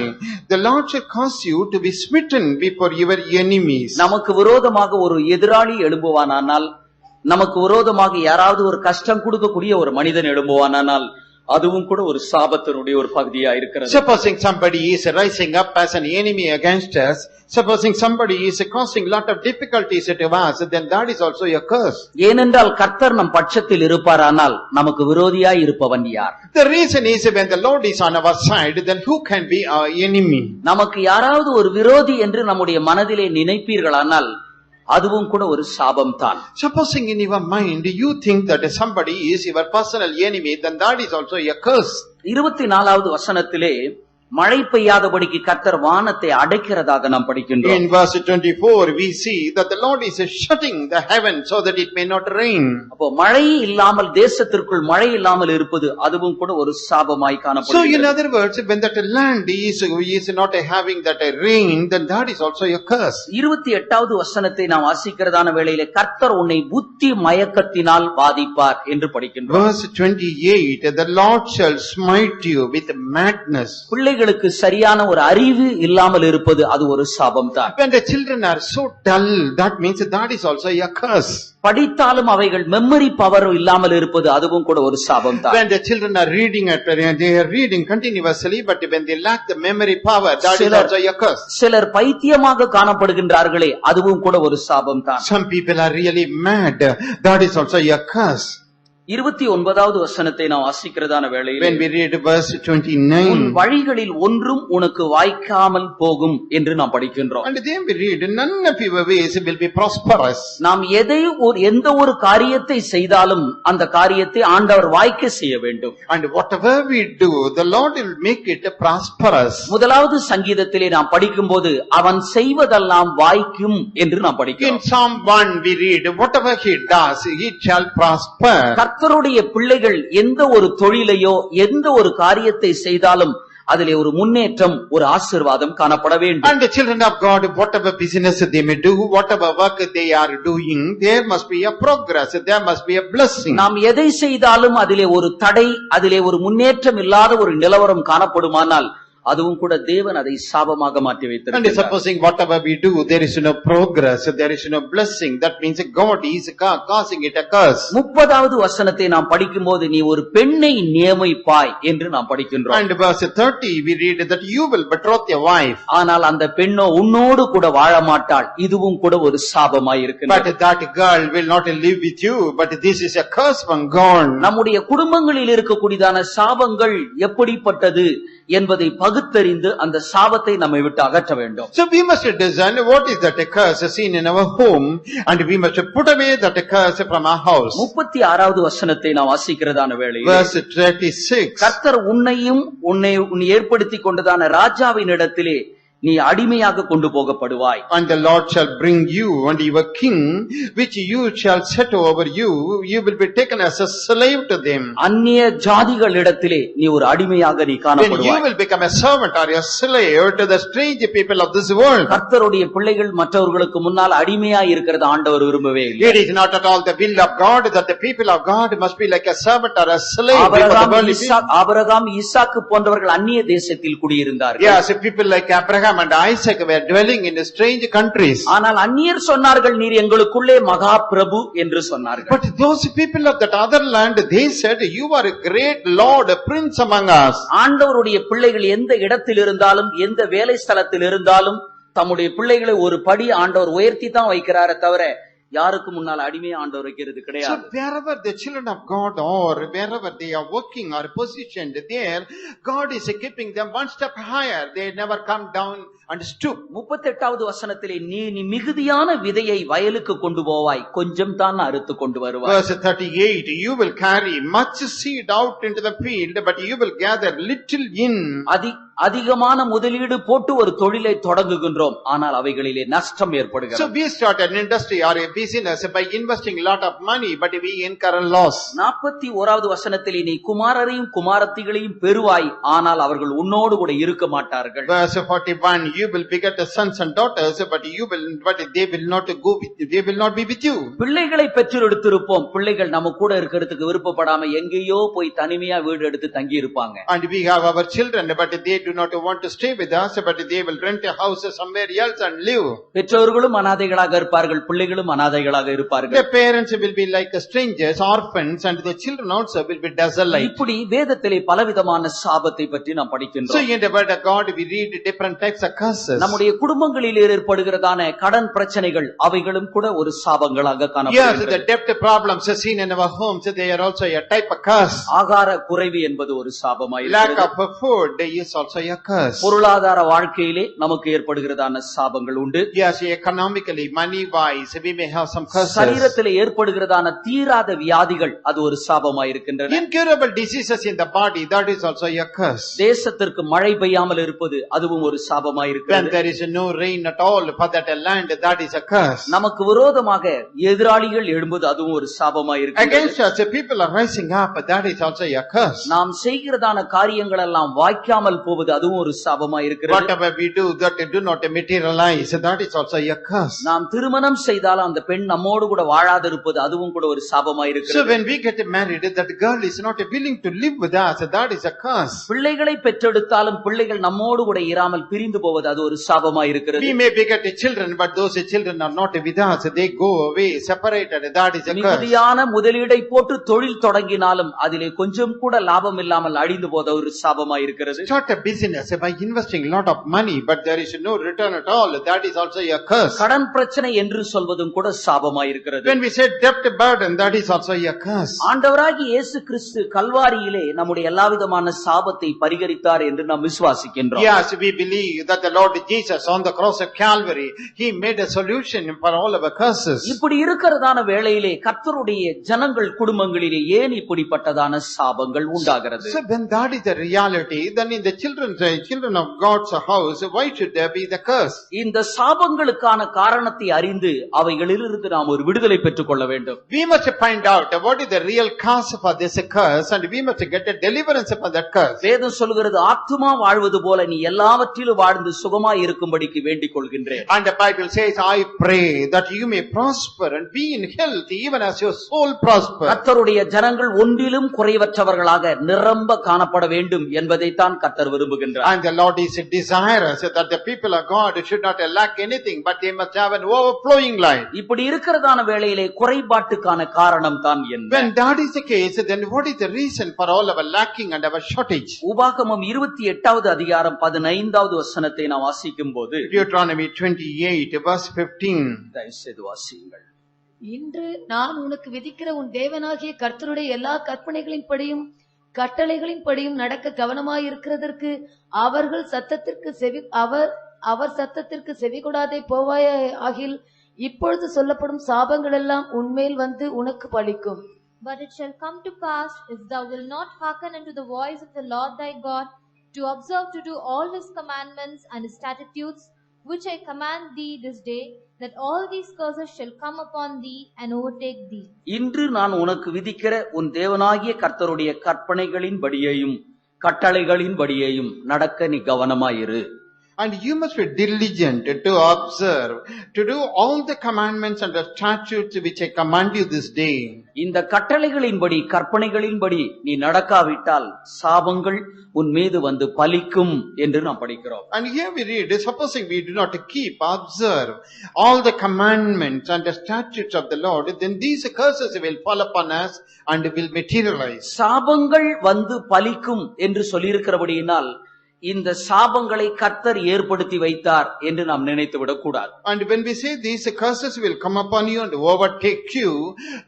B: the Lord shall cause you to be smitten before your enemies.
A: நமக்கு விரோதமாக ஒரு எதிராளி எழும்புவானால், நமக்கு விரோதமாக யாராவது ஒரு கஷ்டம் கொடுக்கக்கூடிய ஒரு மனிதன் எழும்புவானால் அதுவும் கூட ஒரு சாபத்தினுடைய ஒரு பகுதியா இருக்கிறது.
B: Supposing somebody is rising up as an enemy against us, supposing somebody is causing lot of difficulties to us, then that is also a curse.
A: ஏனென்றால் கர்த்தர் நம் பட்சத்தில் இருப்பாரானால் நமக்கு விரோதியாய் இருப்பவன் யார்?
B: The reason is when the Lord is on our side, then who can be our enemy?
A: நமக்கு யாராவது ஒரு விரோதி என்று நம்முடைய மனதிலே நினைப்பீர்களானால் அதுவும் கூட ஒரு சாபம் தான்.
B: Supposing in your mind you think that somebody is your personal enemy, then that is also a curse.
A: 24வது வசனத்திலே மழை பெய்யாதபடிக்கு கர்த்தர் வானத்தை அடைக்கிறதாக நாம் படிக்கின்றோம்.
B: In verse 24 we see that the Lord is shutting the heaven so that it may not rain.
A: அப்போ மழை இல்லாமல் தேசத்திற்குள் மழை இல்லாமல் இருப்பது அதுவும் கூட ஒரு சாபமாய்
B: So in
A: காணப்படுகிறது.
B: other words, when that land is not having that rain, then that is also a curse.
A: 28வது வசனத்தை நாம் வாசிக்கிறதான வேளையிலே கர்த்தர் உன்னை புத்தி மயக்கத்தினால் பாதிப்பார் என்று படிக்கின்றோம்.
B: Verse 28, the Lord shall smite you with madness.
A: பிள்ளைகளுக்கு சரியான ஒரு அறிவு இல்லாமல் இருப்பது அது ஒரு சாபம் தான்.
B: When the children are so dull, that means that is also a curse.
A: படித்தாலும் அவைகள் மெமரி பவர் இல்லாமல் இருப்பது அதுவும் கூட ஒரு சாபம் தான்.
B: When the children are reading, they are reading continuously, but when they lack the memory power, that is also a curse.
A: சிலர் பைத்தியமாக காணப்படுகின்றார்களே அதுவும் கூட ஒரு சாபம் தான்.
B: Some people are really mad, that is also a curse.
A: 29வது வசனத்தை நாம் வாசிக்கிறதான வேளையில்,
B: when we read verse
A: உன்
B: 29,
A: வழிகளில் ஒன்றும் உனக்கு வாய்க்காமல் போகும் என்று நாம் படிக்கின்றோம்.
B: and then we read, none of your ways will be prosperous.
A: நாம் எந்த ஒரு காரியத்தை செய்தாலும் அந்த காரியத்தை ஆண்டவர் வாய்க்க செய்ய வேண்டும்.
B: And whatever we do, the Lord will make it prosperous.
A: முதலாவது சங்கீதத்திலே நாம் படிக்கும்போது அவன் செய்வதெல்லாம் வாய்க்கும் என்று நாம்
B: In
A: படிக்கிறோம்.
B: Psalm 1 we read, whatever he does, it shall prosper.
A: கர்த்தருடைய பிள்ளைகள் எந்த ஒரு தொழிலையோ எந்த ஒரு காரியத்தை செய்தாலும் அதிலே ஒரு முன்னேற்றம், ஒரு ஆசீர்வாதம் காணப்பட வேண்டும்.
B: And the children of God, whatever business they may do, whatever work they are doing, there must be a progress, there must be a blessing.
A: நாம் எதை செய்தாலும் அதிலே ஒரு தடை, அதிலே ஒரு முன்னேற்றம் இல்லாத ஒரு நிலவரம் காணப்படுமானால் அதுவும் கூட தேவன் அதை சாபமாக மாற்றி
B: And
A: வைத்திருக்கிறார்.
B: supposing whatever we do, there is no progress, there is no blessing, that means God is causing it a curse.
A: 30வது வசனத்தை நாம் படிக்கும்போது நீ ஒரு பெண்ணை நியமிப்பாய் என்று நாம் படிக்கின்றோம்.
B: And verse 30 we read that you will betroth your wife.
A: ஆனால் அந்த பெண்ணோ உன்னோடு கூட வாழ மாட்டாள். இதுவும் கூட ஒரு சாபமாய் இருக்கிறது.
B: But that girl will not live with you, but this is a curse from God.
A: நம்முடைய குடும்பங்களில் இருக்கக்கூடியதான சாபங்கள் எப்படிப்பட்டது என்பதை பகுத்தறிந்து அந்த சாபத்தை நம்மை விட்டு அகற்ற வேண்டும்.
B: So we must discern what is that curse seen in our home, and we must put away that curse from our house.
A: 36வது வசனத்தை நாம் வாசிக்கிறதான வேளையில்,
B: Verse 36.
A: கர்த்தர் உன்னையும் உன்னை ஏற்படுத்திக் கொண்டதான ராஜாவின் இடத்திலே நீ அடிமையாக கொண்டு போகப்படுவாய்.
B: And the Lord shall bring you and your king, which you shall set over you, you will be taken as a slave to them.
A: அந்நிய ஜாதிகளிடத்திலே நீ ஒரு அடிமையாக நீ
B: Then you
A: காணப்படுவாய்.
B: will become a servant or a slave to the strange people of this world.
A: கர்த்தருடைய பிள்ளைகள் மற்றவர்களுக்கு முன்னால் அடிமையாய் இருக்கிறது ஆண்டவர் விரும்பவே இல்லை.
B: It is not at all the will of God that the people of God must be like a servant or a slave.
A: ஆபிரகாம் ஈசாக்கு போன்றவர்கள் அந்நிய தேசத்தில் குடியிருந்தார்கள்.
B: Yes, people like Abraham and Isaac were dwelling in strange countries.
A: ஆனால் அந்நியர் சொன்னார்கள் நீர் எங்களுக்குள்ளே மகா பிரபு என்று சொன்னார்கள்.
B: But those people of that other land, they said, you are a great Lord, a prince among us.
A: ஆண்டவருடைய பிள்ளைகள் எந்த இடத்தில் இருந்தாலும் எந்த வேலை ஸ்தலத்தில் இருந்தாலும் தம்முடைய பிள்ளைகளை ஒரு படி ஆண்டவர் உயர்த்தி தான் வைக்கிறாரே தவிர யாருக்கு முன்னால் அடிமையை ஆண்டவர் வைக்கிறது
B: So
A: கிடையாது.
B: wherever the children of God are, wherever they are working or positioned there, God is keeping them one step higher. They never come down and stoop.
A: 38வது வசனத்திலே நீ மிகுதியான விதையை வயலுக்கு கொண்டு போவாய், கொஞ்சம் தான் அறுத்து கொண்டு வருவாய்.
B: Verse 38, you will carry much seed out into the field, but you will gather little in.
A: அதிகமான முதலீடு போட்டு ஒரு தொழிலை தொடங்குகின்றோம், ஆனால் அவைகளிலே நஷ்டம் ஏற்படுகிறது.
B: So we start an industry or a business by investing a lot of money, but we incur a loss.
A: 41வது வசனத்திலே நீ குமாரரையும் குமாரத்திகளையும் பெறுவாய், ஆனால் அவர்கள் உன்னோடு கூட இருக்க மாட்டார்கள்.
B: Verse 41, you will beget sons and daughters, but they will not be with you.
A: பிள்ளைகளை பெற்றெடுத்திருப்போம், பிள்ளைகள் நம்ம கூட இருக்கிறதுக்கு விருப்பப்படாம எங்கேயோ போய் தனிமையா வீடு எடுத்து தங்கி இருப்பாங்க.
B: And we have our children, but they do not want to stay with us, but they will rent a house somewhere else and live.
A: பெற்றோர்களும் அனாதைகளாக இருப்பார்கள், பிள்ளைகளும் அனாதைகளாக இருப்பார்கள்.
B: The parents will be like strangers, orphans, and the children also will be desolate.
A: இப்படி வேதத்திலே பலவிதமான சாபத்தை பற்றி நாம்
B: So
A: படிக்கின்றோம்.
B: in the word of God we read different types of curses.
A: நம்முடைய குடும்பங்களில் ஏற்படுகிறதான கடன் பிரச்சனைகள் அவைகளும் கூட ஒரு சாபங்களாக
B: Yes,
A: காணப்படுகின்றன.
B: the debt problems are seen in our homes, they are also a type of curse.
A: ஆகார குறைவு என்பது ஒரு சாபமாய்
B: Lack
A: இருக்கிறது.
B: of food is also a curse.
A: பொருளாதார வாழ்க்கையிலே நமக்கு ஏற்படுகிறதான சாபங்கள் உண்டு.
B: Yes, economically, money wise, we may have some curses.
A: சரீரத்திலே ஏற்படுகிறதான தீராத வியாதிகள் அது ஒரு சாபமாய் இருக்கின்றன.
B: Incurable diseases in the body, that is also a curse.
A: தேசத்திற்கு மழை பெய்யாமல் இருப்பது அதுவும் ஒரு சாபமாய்
B: When
A: இருக்கிறது.
B: there is no rain at all for that land, that is a curse.
A: நமக்கு விரோதமாக எதிராளிகள் எழும்புவது அதுவும் ஒரு சாபமாய் இருக்கிறது.
B: Against us, people are rising up, that is also a curse.
A: நாம் செய்கிறதான காரியங்கள் எல்லாம் வாய்க்காமல் போவது அதுவும் ஒரு சாபமாய் இருக்கிறது.
B: Whatever we do that do not materialize, that is also a curse.
A: நாம் திருமணம் செய்தாலும் அந்த பெண் நம்மோடு கூட வாழாதிருப்பது அதுவும் கூட ஒரு சாபமாய்
B: So
A: இருக்கிறது.
B: when we get married, that girl is not willing to live with us, that is a curse.
A: பிள்ளைகளை பெற்றெடுத்தாலும் பிள்ளைகள் நம்மோடு கூட இராமல் பிரிந்து போவது அது ஒரு சாபமாய் இருக்கிறது.
B: We may beget children, but those children are not with us, they go away separated, that is a curse.
A: மிகுதியான முதலீடை போட்டு தொழில் தொடங்கினாலும் அதிலே கொஞ்சம் கூட லாபம் இல்லாமல் அழிந்து போத ஒரு சாபமாய் இருக்கிறது.
B: Start a business laziness by investing a lot of money, but there is no return at all. That is also a curse.
A: கடன் பிரச்சனை என்று சொல்வதும் கூட சாபமாயிருக்கிறது.
B: When we say debt burden, that is also a curse.
A: ஆண்டவராகிய இயேசு கிறிஸ்து கல்வாரியிலே நம்முடைய எல்லாவிதமான சாபத்தை பரிகரித்தார் என்று நாம் விசுவாசிக்கின்றோம்.
B: Yes, we believe that the Lord Jesus on the cross of Calvary, He made a solution for all our curses.
A: இப்படி இருக்கிறதான வேளையிலே கர்த்தருடைய ஜனங்கள் குடும்பங்களிலே ஏன் இப்படிப்பட்டதான சாபங்கள் உண்டாகிறது?
B: So when that is the reality, then in the children of God's house, why should there be the curse?
A: இந்த சாபங்களுக்கான காரணத்தை அறிந்து அவைகளிலிருந்து நாம் ஒரு விடுதலை பெற்றுக் கொள்ள வேண்டும்.
B: We must find out what is the real cause for this curse, and we must get a deliverance from that curse.
A: வேதம் சொல்கிறது, ஆத்துமா வாழ்வது போல நீ எல்லாவற்றிலும் வாழ்ந்து சுகமாய் இருக்கும்படிக்கு வேண்டிக் கொள்கின்றேன்.
B: And the Bible says, I pray that you may prosper and be in health even as your soul prosper.
A: கர்த்தருடைய ஜனங்கள் ஒன்றிலும் குறைவற்றவர்களாக நிரம்ப காணப்பட வேண்டும் என்பதைத்தான் கர்த்தர் விரும்புகின்றார்.
B: And the Lord is desirous that the people of God should not lack anything, but they must have an overflowing life.
A: இப்படி இருக்கிறதான வேளையிலே குறைபாட்டுக்கான காரணம் தான் என்ன?
B: When that is the case, then what is the reason for all our lacking and our shortage?
A: உபாகமம் 28வது அதிகாரம் 15வது வசனத்தை நாம் வாசிக்கும் போது,
B: Deuteronomy 28 verse 15.
A: தயவுசெய்து வாசியுங்கள்.
C: இன்று நான் உனக்கு விதிக்கிற உன் தேவனாகிய கர்த்தருடைய எல்லா கற்பனைகளின்படியும் கட்டளைகளின்படியும் நடக்க கவனமாயிருக்கிறதற்கு அவர் சத்தத்திற்கு செவி கொடாதே போவாய ஆகில் இப்பொழுது சொல்லப்படும் சாபங்கள் எல்லாம் உன்மேல் வந்து உனக்கு பலிக்கும்.
D: But it shall come to pass, if thou wilt not hearken unto the voice of the Lord thy God, to observe to do all his commandments and his statutes, which I command thee this day, that all these curses shall come upon thee and overtake thee.
A: இன்று நான் உனக்கு விதிக்கிற உன் தேவனாகிய கர்த்தருடைய கற்பனைகளின்படியேயும் கட்டளைகளின்படியேயும் நடக்க நீ கவனமாயிரு.
B: And you must be diligent to observe, to do all the commandments and the statutes which I command you this day.
A: இந்த கட்டளைகளின்படி கற்பனைகளின்படி நீ நடக்காவிட்டால் சாபங்கள் உன் மீது வந்து பலிக்கும் என்று நாம் படிக்கிறோம்.
B: And here we read, supposing we do not observe all the commandments and the statutes of the Lord, then these curses will fall upon us and will materialize.
A: சாபங்கள் வந்து பலிக்கும் என்று சொல்லியிருக்கிறபடியினால் இந்த சாபங்களை கர்த்தர் ஏற்படுத்தி வைத்தார் என்று நாம் நினைத்து விடக்கூடாது.
B: And when we say these curses will come upon you and overtake you,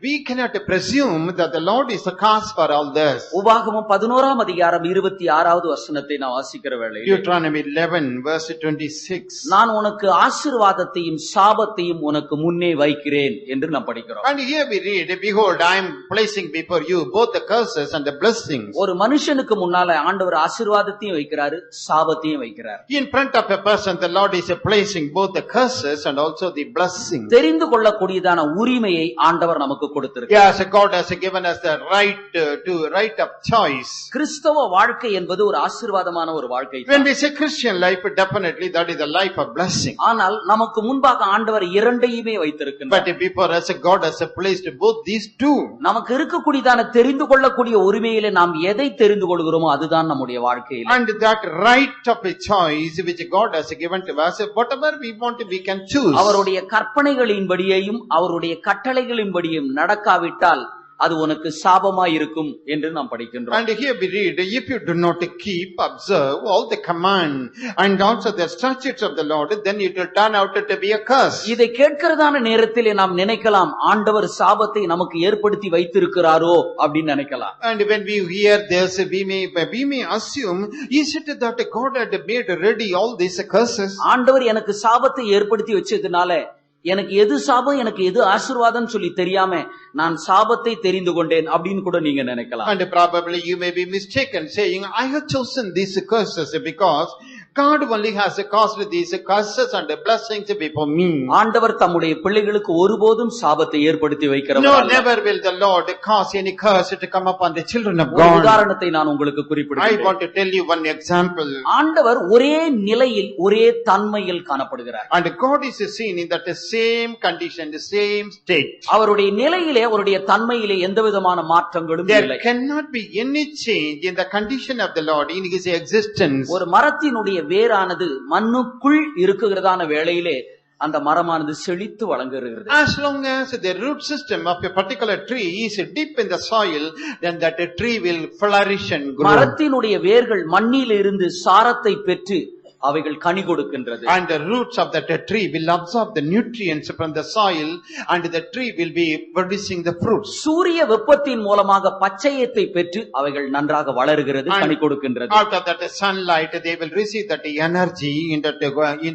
B: we cannot presume that the Lord is the cause for all this.
A: உபாகமம் 11ஆம் அதிகாரம் 26வது வசனத்தை நான் வாசிக்கிற வேளையில்,
B: Deuteronomy 11 verse 26.
A: நான் உனக்கு ஆசீர்வாதத்தையும் சாபத்தையும் உனக்கு முன்னே வைக்கிறேன் என்று நாம் படிக்கிறோம்.
B: And here we read, behold, I am placing before you both the curses and the blessings.
A: ஒரு மனுஷனுக்கு முன்னால ஆண்டவர் ஆசீர்வாதத்தையும் வைக்கிறாரு, சாபத்தையும் வைக்கிறார்.
B: In front of a person, the Lord is placing both the curses and also the blessings.
A: தெரிந்து கொள்ளக்கூடியதான உரிமையை ஆண்டவர் நமக்கு கொடுத்திருக்கிறார்.
B: Yes, God has given us the right of choice.
A: கிறிஸ்தவ வாழ்க்கை என்பது ஒரு ஆசீர்வாதமான ஒரு வாழ்க்கை.
B: When we say Christian life, definitely that is the life of blessing.
A: ஆனால் நமக்கு முன்பாக ஆண்டவர் இரண்டையுமே வைத்திருக்கிறார்.
B: But before us, God has placed both these two.
A: நமக்கு இருக்கக்கூடியதான தெரிந்து கொள்ளக்கூடிய உரிமையிலே நாம் எதை தெரிந்து கொள்கிறோமோ அதுதான் நம்முடைய வாழ்க்கையில்.
B: And that right of a choice which God has given to us, whatever we want, we can choose.
A: அவருடைய கற்பனைகளின்படியேயும் அவருடைய கட்டளைகளின்படியும் நடக்காவிட்டால் அது உனக்கு சாபமாய் இருக்கும் என்று நாம் படிக்கின்றோம்.
B: And here we read, if you do not observe all the command and also the statutes of the Lord, then it will turn out to be a curse.
A: இதை கேட்கிறதான நேரத்திலே நாம் நினைக்கலாம், ஆண்டவர் சாபத்தை நமக்கு ஏற்படுத்தி வைத்திருக்கிறாரோ அப்படின்னு நினைக்கலாம்.
B: And when we hear this, we may assume, is it that God had made ready all these curses?
A: ஆண்டவர் எனக்கு சாபத்தை ஏற்படுத்தி வச்சதுனால எனக்கு எது சாபம் எனக்கு எது ஆசீர்வாதம் சொல்லி தெரியாம நான் சாபத்தை தெரிந்து கொண்டேன் அப்படின்னு கூட நீங்க நினைக்கலாம்.
B: And probably you may be mistaken saying, I have chosen these curses because God only has caused these curses and blessings before me.
A: ஆண்டவர் தம்முடைய பிள்ளைகளுக்கு ஒருபோதும் சாபத்தை ஏற்படுத்தி வைக்கிறவர்
B: No,
A: அல்ல.
B: never will the Lord cause any curse to come upon the children of
A: ஒரு
B: God.
A: உதாரணத்தை நான் உங்களுக்கு
B: I
A: குறிப்பிடுகிறேன்.
B: want to tell you one example.
A: ஆண்டவர் ஒரே நிலையில் ஒரே தன்மையில் காணப்படுகிறார்.
B: And God is seen in that same condition, the same state.
A: அவருடைய நிலையிலே அவருடைய தன்மையிலே எந்த விதமான மாற்றங்களும்
B: There
A: இல்லை.
B: cannot be any change in the condition of the Lord in His existence.
A: ஒரு மரத்தினுடைய வேரானது மண்ணுக்குள் இருக்குகிறதான வேளையிலே அந்த மரமானது செழித்து வளங்குகிறது.
B: As long as the root system of a particular tree is deep in the soil, then that tree will flourish and grow.
A: மரத்தினுடைய வேர்கள் மண்ணில் இருந்து சாரத்தை பெற்று அவைகள் கனி கொடுக்கின்றது.
B: And the roots of that tree will absorb the nutrients from the soil, and the tree will be producing the fruits.
A: சூரிய வெப்பத்தின் மூலமாக பச்சையத்தை பெற்று அவைகள் நன்றாக வளருகிறது, கனி கொடுக்கின்றது.
B: Out of that sunlight, they will receive that energy in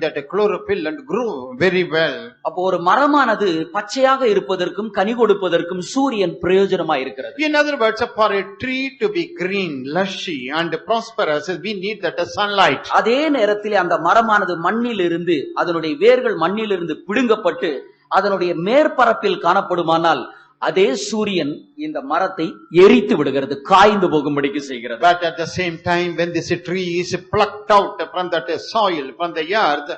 B: that chlorophyll and grow very well.
A: அப்போ ஒரு மரமானது பச்சையாக இருப்பதற்கும் கனி கொடுப்பதற்கும் சூரியன் பிரயோஜனமா இருக்கிறது.
B: In other words, for a tree to be green, lushy and prosperous, we need that sunlight.
A: அதே நேரத்தில் அந்த மரமானது மண்ணில் இருந்து அதனுடைய வேர்கள் மண்ணில் இருந்து பிடுங்கப்பட்டு அதனுடைய மேற்பரப்பில் காணப்படுமானால் அதே சூரியன் இந்த மரத்தை எரித்து விடுகிறது, காய்ந்து போகும்படிக்கு செய்கிறது.
B: But at the same time, when this tree is plucked out from that soil, from the earth,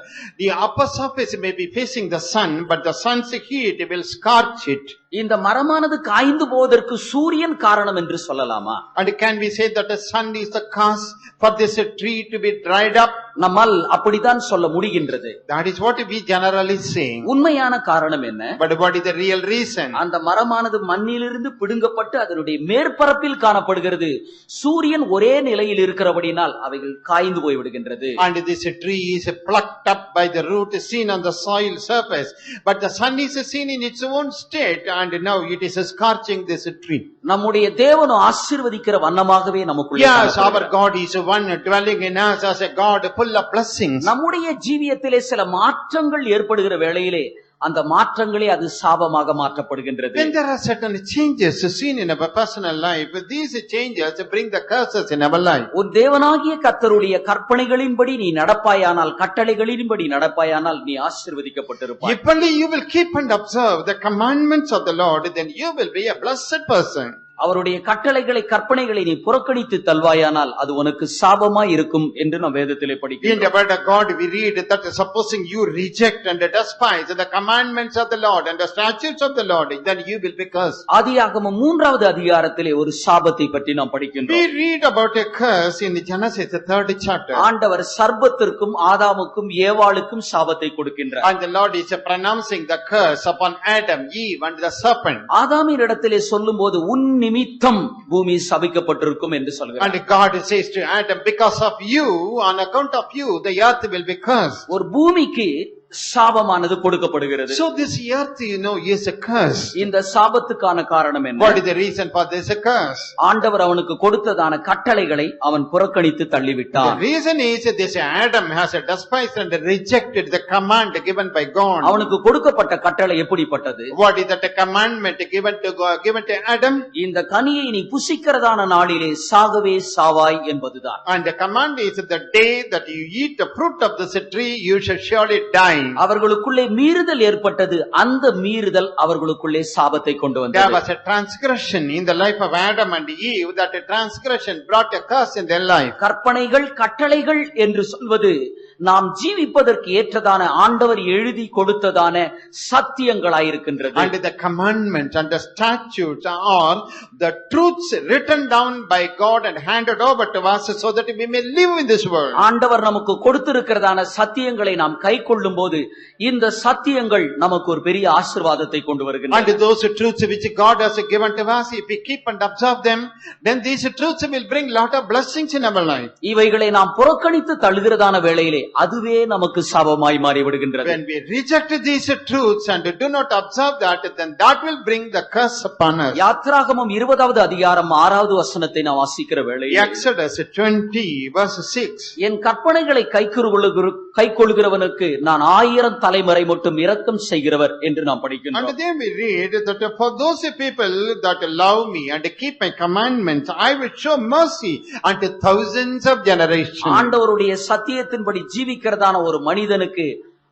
B: the upper surface may be facing the sun, but the sun's heat will scorch it.
A: இந்த மரமானது காய்ந்து போவதற்கு சூரியன் காரணம் என்று சொல்லலாமா?
B: And can we say that the sun is the cause for this tree to be dried up?
A: நம்மால் அப்படித்தான் சொல்ல முடிகின்றது.
B: That is what we generally say.
A: உண்மையான காரணம் என்ன?
B: But what is the real reason?
A: அந்த மரமானது மண்ணிலிருந்து பிடுங்கப்பட்டு அதனுடைய மேற்பரப்பில் காணப்படுகிறது. சூரியன் ஒரே நிலையில் இருக்கிறபடினால் அவைகள் காய்ந்து போய் விடுகின்றது.
B: And this tree is plucked up by the root seen on the soil surface, but the sun is seen in its own state, and now it is scorching this tree.
A: நம்முடைய தேவனும் ஆசீர்வதிக்கிற வண்ணமாகவே நமக்குள்ளே
B: Yes, our God is one dwelling in us as a God full of blessings.
A: நம்முடைய ஜீவியத்திலே சில மாற்றங்கள் ஏற்படுகிற வேளையிலே அந்த மாற்றங்களே அது சாபமாக மாற்றப்படுகின்றது.
B: When there are certain changes seen in our personal life, these changes bring the curses in our life.
A: உன் தேவனாகிய கர்த்தருடைய கற்பனைகளின்படி நீ நடப்பாயானால், கட்டளைகளின்படி நடப்பாயானால் நீ ஆசீர்வதிக்கப்பட்டிருப்பாய்.
B: If only you will keep and observe the commandments of the Lord, then you will be a blessed person.
A: அவருடைய கட்டளைகளை கற்பனைகளை நீ புறக்கணித்து தள்வாயானால் அது உனக்கு சாபமாய் இருக்கும் என்று நாம் வேதத்திலே
B: In
A: படிக்கிறோம்.
B: the word of God we read that supposing you reject and despise the commandments of the Lord and the statutes of the Lord, then you will be cursed.
A: ஆதியாகமம் 3வது அதிகாரத்திலே ஒரு சாபத்தை பற்றி நாம்
B: We
A: படிக்கின்றோம்.
B: read about a curse in Genesis, the 3rd chapter.
A: ஆண்டவர் சர்ப்பத்திற்கும் ஆதாமுக்கும் ஏவாளுக்கும் சாபத்தை கொடுக்கின்றார்.
B: And the Lord is pronouncing the curse upon Adam, Eve and the serpent.
A: ஆதாமின் இடத்திலே சொல்லும்போது உன் நிமித்தம் பூமி சபிக்கப்பட்டிருக்கும் என்று சொல்கிறார்.
B: And God says to Adam, because of you, on account of you, the earth will be cursed.
A: ஒரு பூமிக்கு சாபமானது கொடுக்கப்படுகிறது.
B: So this earth, is a curse.
A: இந்த சாபத்துக்கான காரணம் என்ன?
B: What is the reason for this curse?
A: ஆண்டவர் அவனுக்கு கொடுத்ததான கட்டளைகளை அவன் புறக்கணித்து
B: The
A: தள்ளிவிட்டான்.
B: reason is that this Adam has despised and rejected the command given by God.
A: அவனுக்கு கொடுக்கப்பட்ட கட்டளை எப்படிப்பட்டது?
B: What is that commandment given to God, given to Adam?
A: இந்த கனியை நீ புசிக்கிறதான நாளிலே சாகவே சாவாய் என்பதுதான்.
B: And the command is the day that you eat the fruit of this tree, you shall surely die.
A: அவர்களுக்குள்ளே மீறுதல் ஏற்பட்டது. அந்த மீறுதல் அவர்களுக்குள்ளே சாபத்தை கொண்டு
B: There
A: வந்தது.
B: was a transgression in the life of Adam and Eve. That transgression brought a curse in their life.
A: கற்பனைகள் கட்டளைகள் என்று சொல்வது நாம் ஜீவிப்பதற்கு ஏற்றதான ஆண்டவர் எழுதி கொடுத்ததான சத்தியங்களாயிருக்கின்றது.
B: And the commandments and the statutes are the truths written down by God and handed over to us so that we may live in this world.
A: ஆண்டவர் நமக்கு கொடுத்திருக்கிறதான சத்தியங்களை நாம் கைக்கொள்ளும் போது இந்த சத்தியங்கள் நமக்கு ஒரு பெரிய ஆசீர்வாதத்தை கொண்டு
B: And
A: வருகின்றன.
B: those truths which God has given to us, if we keep and observe them, then these truths will bring lot of blessings in our life.
A: இவைகளை நாம் புறக்கணித்து தள்ளுகிறதான வேளையிலே அதுவே நமக்கு சாபமாய் மாறிவிடுகின்றது.
B: When we reject these truths and do not observe that, then that will bring the curse upon us.
A: யாத்ராகமம் 20வது அதிகாரம் 6வது வசனத்தை நாம் வாசிக்கிற வேளையில்
B: Exodus 20 verse 6.
A: என் கற்பனைகளை கைக்கொள்கிறவனுக்கு நான் 1000 தலைமுறை மட்டும் இரக்கம் செய்கிறவர் என்று நாம்
B: And
A: படிக்கின்றோம்.
B: then we read that for those people that love me and keep my commandments, I will show mercy unto thousands of generations.
A: ஆண்டவருடைய சத்தியத்தின்படி ஜீவிக்கிறதான ஒரு மனிதனுக்கு